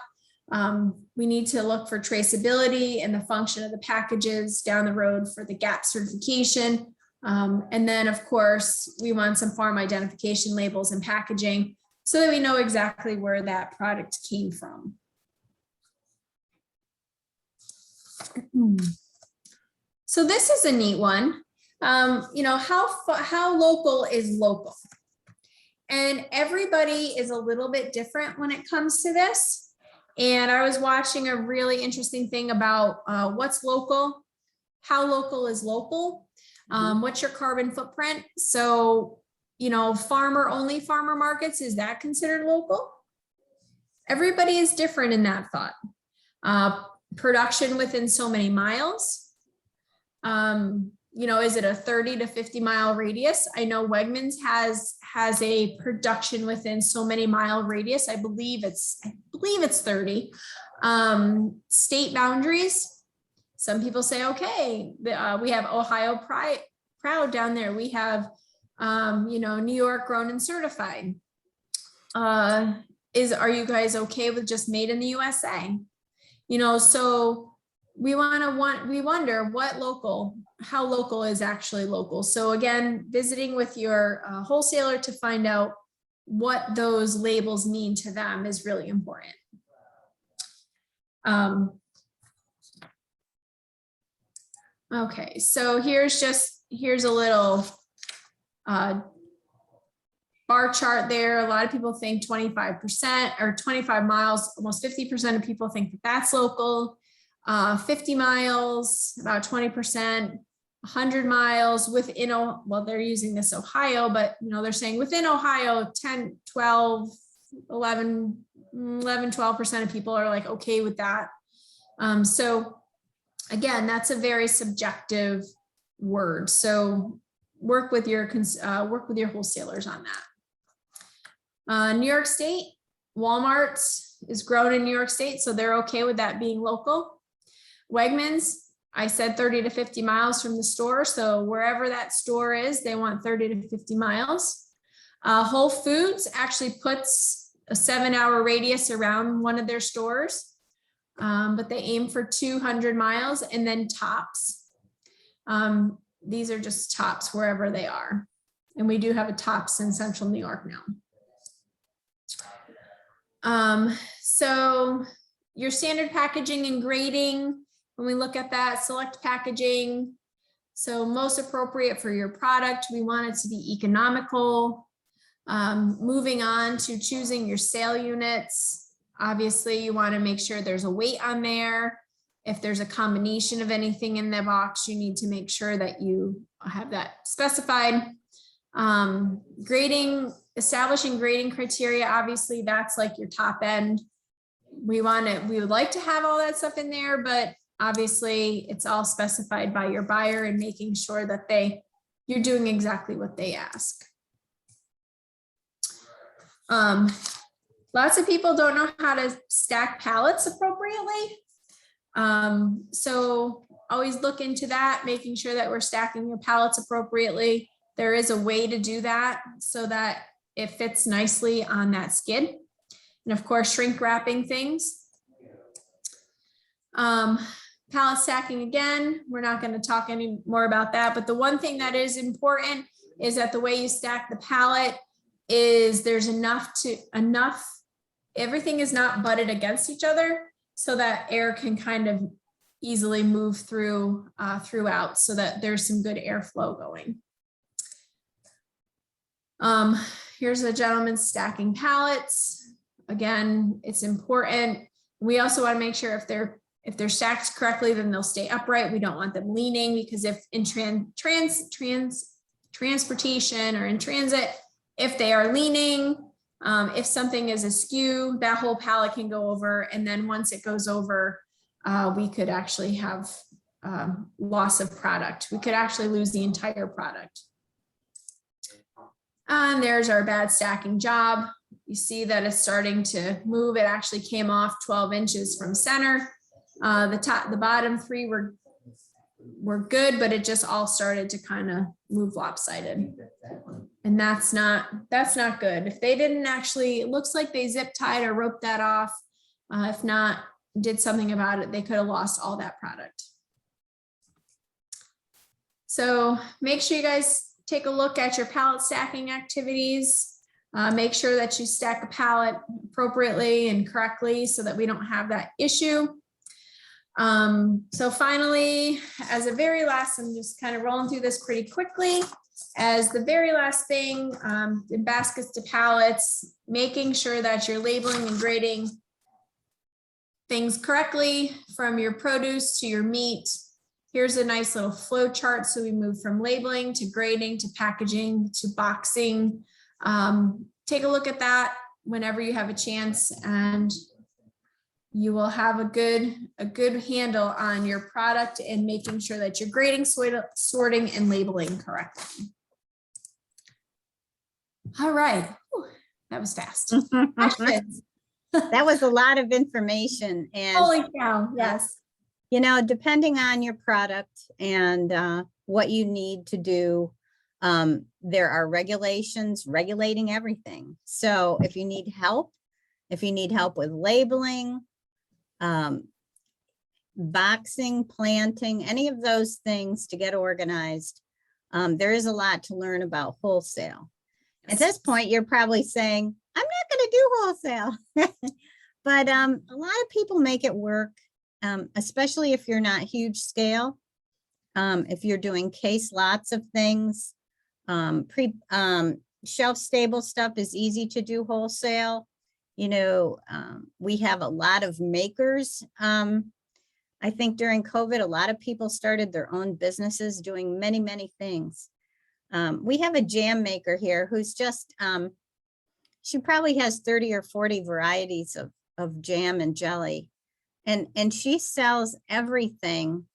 Speaker 2: We need to look for traceability and the function of the packages down the road for the GAP certification. And then, of course, we want some farm identification labels and packaging so that we know exactly where that product came from. So this is a neat one. You know, how local is local? And everybody is a little bit different when it comes to this. And I was watching a really interesting thing about what's local, how local is local, what's your carbon footprint? So, you know, only farmer markets, is that considered local? Everybody is different in that thought. Production within so many miles. You know, is it a 30 to 50 mile radius? I know Wegmans has a production within so many mile radius. I believe it's 30. State boundaries. Some people say, okay, we have Ohio proud down there. We have, you know, New York grown and certified. Are you guys okay with just made in the USA? You know, so we wonder how local is actually local. So again, visiting with your wholesaler to find out what those labels mean to them is really important. Okay, so here's a little bar chart there. A lot of people think 25% or 25 miles, almost 50% of people think that that's local. 50 miles, about 20%, 100 miles within, well, they're using this Ohio, but you know, they're saying within Ohio, 10, 12, 11, 12% of people are like, okay with that. So again, that's a very subjective word. So work with your wholesalers on that. New York State, Walmart is grown in New York State, so they're okay with that being local. Wegmans, I said 30 to 50 miles from the store. So wherever that store is, they want 30 to 50 miles. Whole Foods actually puts a 7-hour radius around one of their stores, but they aim for 200 miles. And then Tops. These are just Tops wherever they are. And we do have a Tops in central New York now. So your standard packaging and grading, when we look at that, select packaging. So most appropriate for your product. We want it to be economical. Moving on to choosing your sale units. Obviously, you want to make sure there's a weight on there. If there's a combination of anything in the box, you need to make sure that you have that specified. Grading, establishing grading criteria. Obviously, that's like your top end. We would like to have all that stuff in there, but obviously it's all specified by your buyer and making sure that you're doing exactly what they ask. Lots of people don't know how to stack pallets appropriately. So always look into that, making sure that we're stacking your pallets appropriately. There is a way to do that so that it fits nicely on that skid. And of course, shrink wrapping things. Pallet stacking, again, we're not going to talk any more about that, but the one thing that is important is that the way you stack the pallet is there's enough, everything is not butted against each other so that air can kind of easily move through throughout so that there's some good airflow going. Here's a gentleman stacking pallets. Again, it's important. We also want to make sure if they're stacked correctly, then they'll stay upright. We don't want them leaning, because if in transportation or in transit, if they are leaning, if something is askew, that whole pallet can go over. And then once it goes over, we could actually have loss of product. We could actually lose the entire product. And there's our bad stacking job. You see that it's starting to move. It actually came off 12 inches from center. The bottom three were good, but it just all started to kind of move lopsided. And that's not good. If they didn't actually, it looks like they zip tied or roped that off. If not, did something about it, they could have lost all that product. So make sure you guys take a look at your pallet stacking activities. Make sure that you stack a pallet appropriately and correctly so that we don't have that issue. So finally, as a very last, I'm just kind of rolling through this pretty quickly. As the very last thing, in baskets to pallets, making sure that you're labeling and grading things correctly from your produce to your meat. Here's a nice little flow chart. So we move from labeling to grading to packaging to boxing. Take a look at that whenever you have a chance, and you will have a good handle on your product and making sure that you're grading, sorting, and labeling correctly. All right. Whew, that was fast. Questions?
Speaker 1: That was a lot of information, and
Speaker 2: Holy cow, yes.
Speaker 1: you know, depending on your product and what you need to do, there are regulations regulating everything. So if you need help with labeling, boxing, planting, any of those things to get organized, there is a lot to learn about wholesale. At this point, you're probably saying, I'm not going to do wholesale. But a lot of people make it work, especially if you're not huge scale. If you're doing case lots of things, shelf stable stuff is easy to do wholesale. You know, we have a lot of makers. I think during COVID, a lot of people started their own businesses doing many, many things. We have a jam maker here who's just, she probably has 30 or 40 varieties of jam and jelly. And she sells everything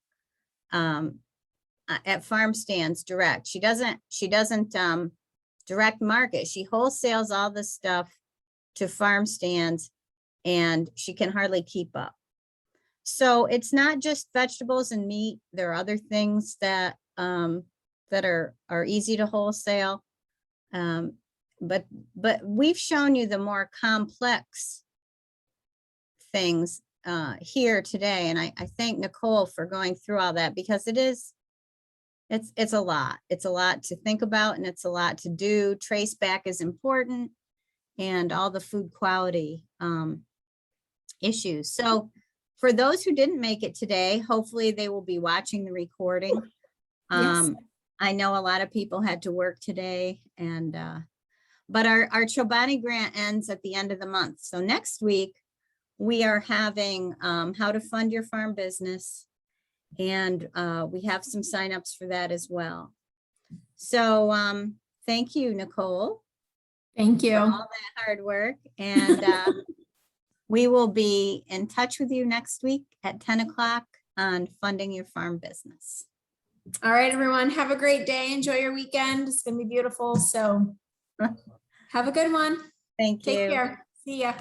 Speaker 1: at farm stands direct. She doesn't direct market. She wholesales all this stuff to farm stands, and she can hardly keep up. So it's not just vegetables and meat. There are other things that that are easy to wholesale. But we've shown you the more complex things here today. And I thank Nicole for going through all that, because it's a lot. It's a lot to think about, and it's a lot to do. Trace back is important, and all the food quality issues. So for those who didn't make it today, hopefully they will be watching the recording.
Speaker 2: Yes.
Speaker 1: I know a lot of people had to work today, and but our Chobani grant ends at the end of the month. So next week we are having how to fund your farm business, and we have some signups for that as well. So thank you, Nicole.
Speaker 2: Thank you.
Speaker 1: For all that hard work, and we will be in touch with you next week at 10 o'clock on funding your farm business.
Speaker 2: All right, everyone. Have a great day. Enjoy your weekend. It's going to be beautiful. So have a good one.
Speaker 1: Thank you.
Speaker 2: Take care. See ya.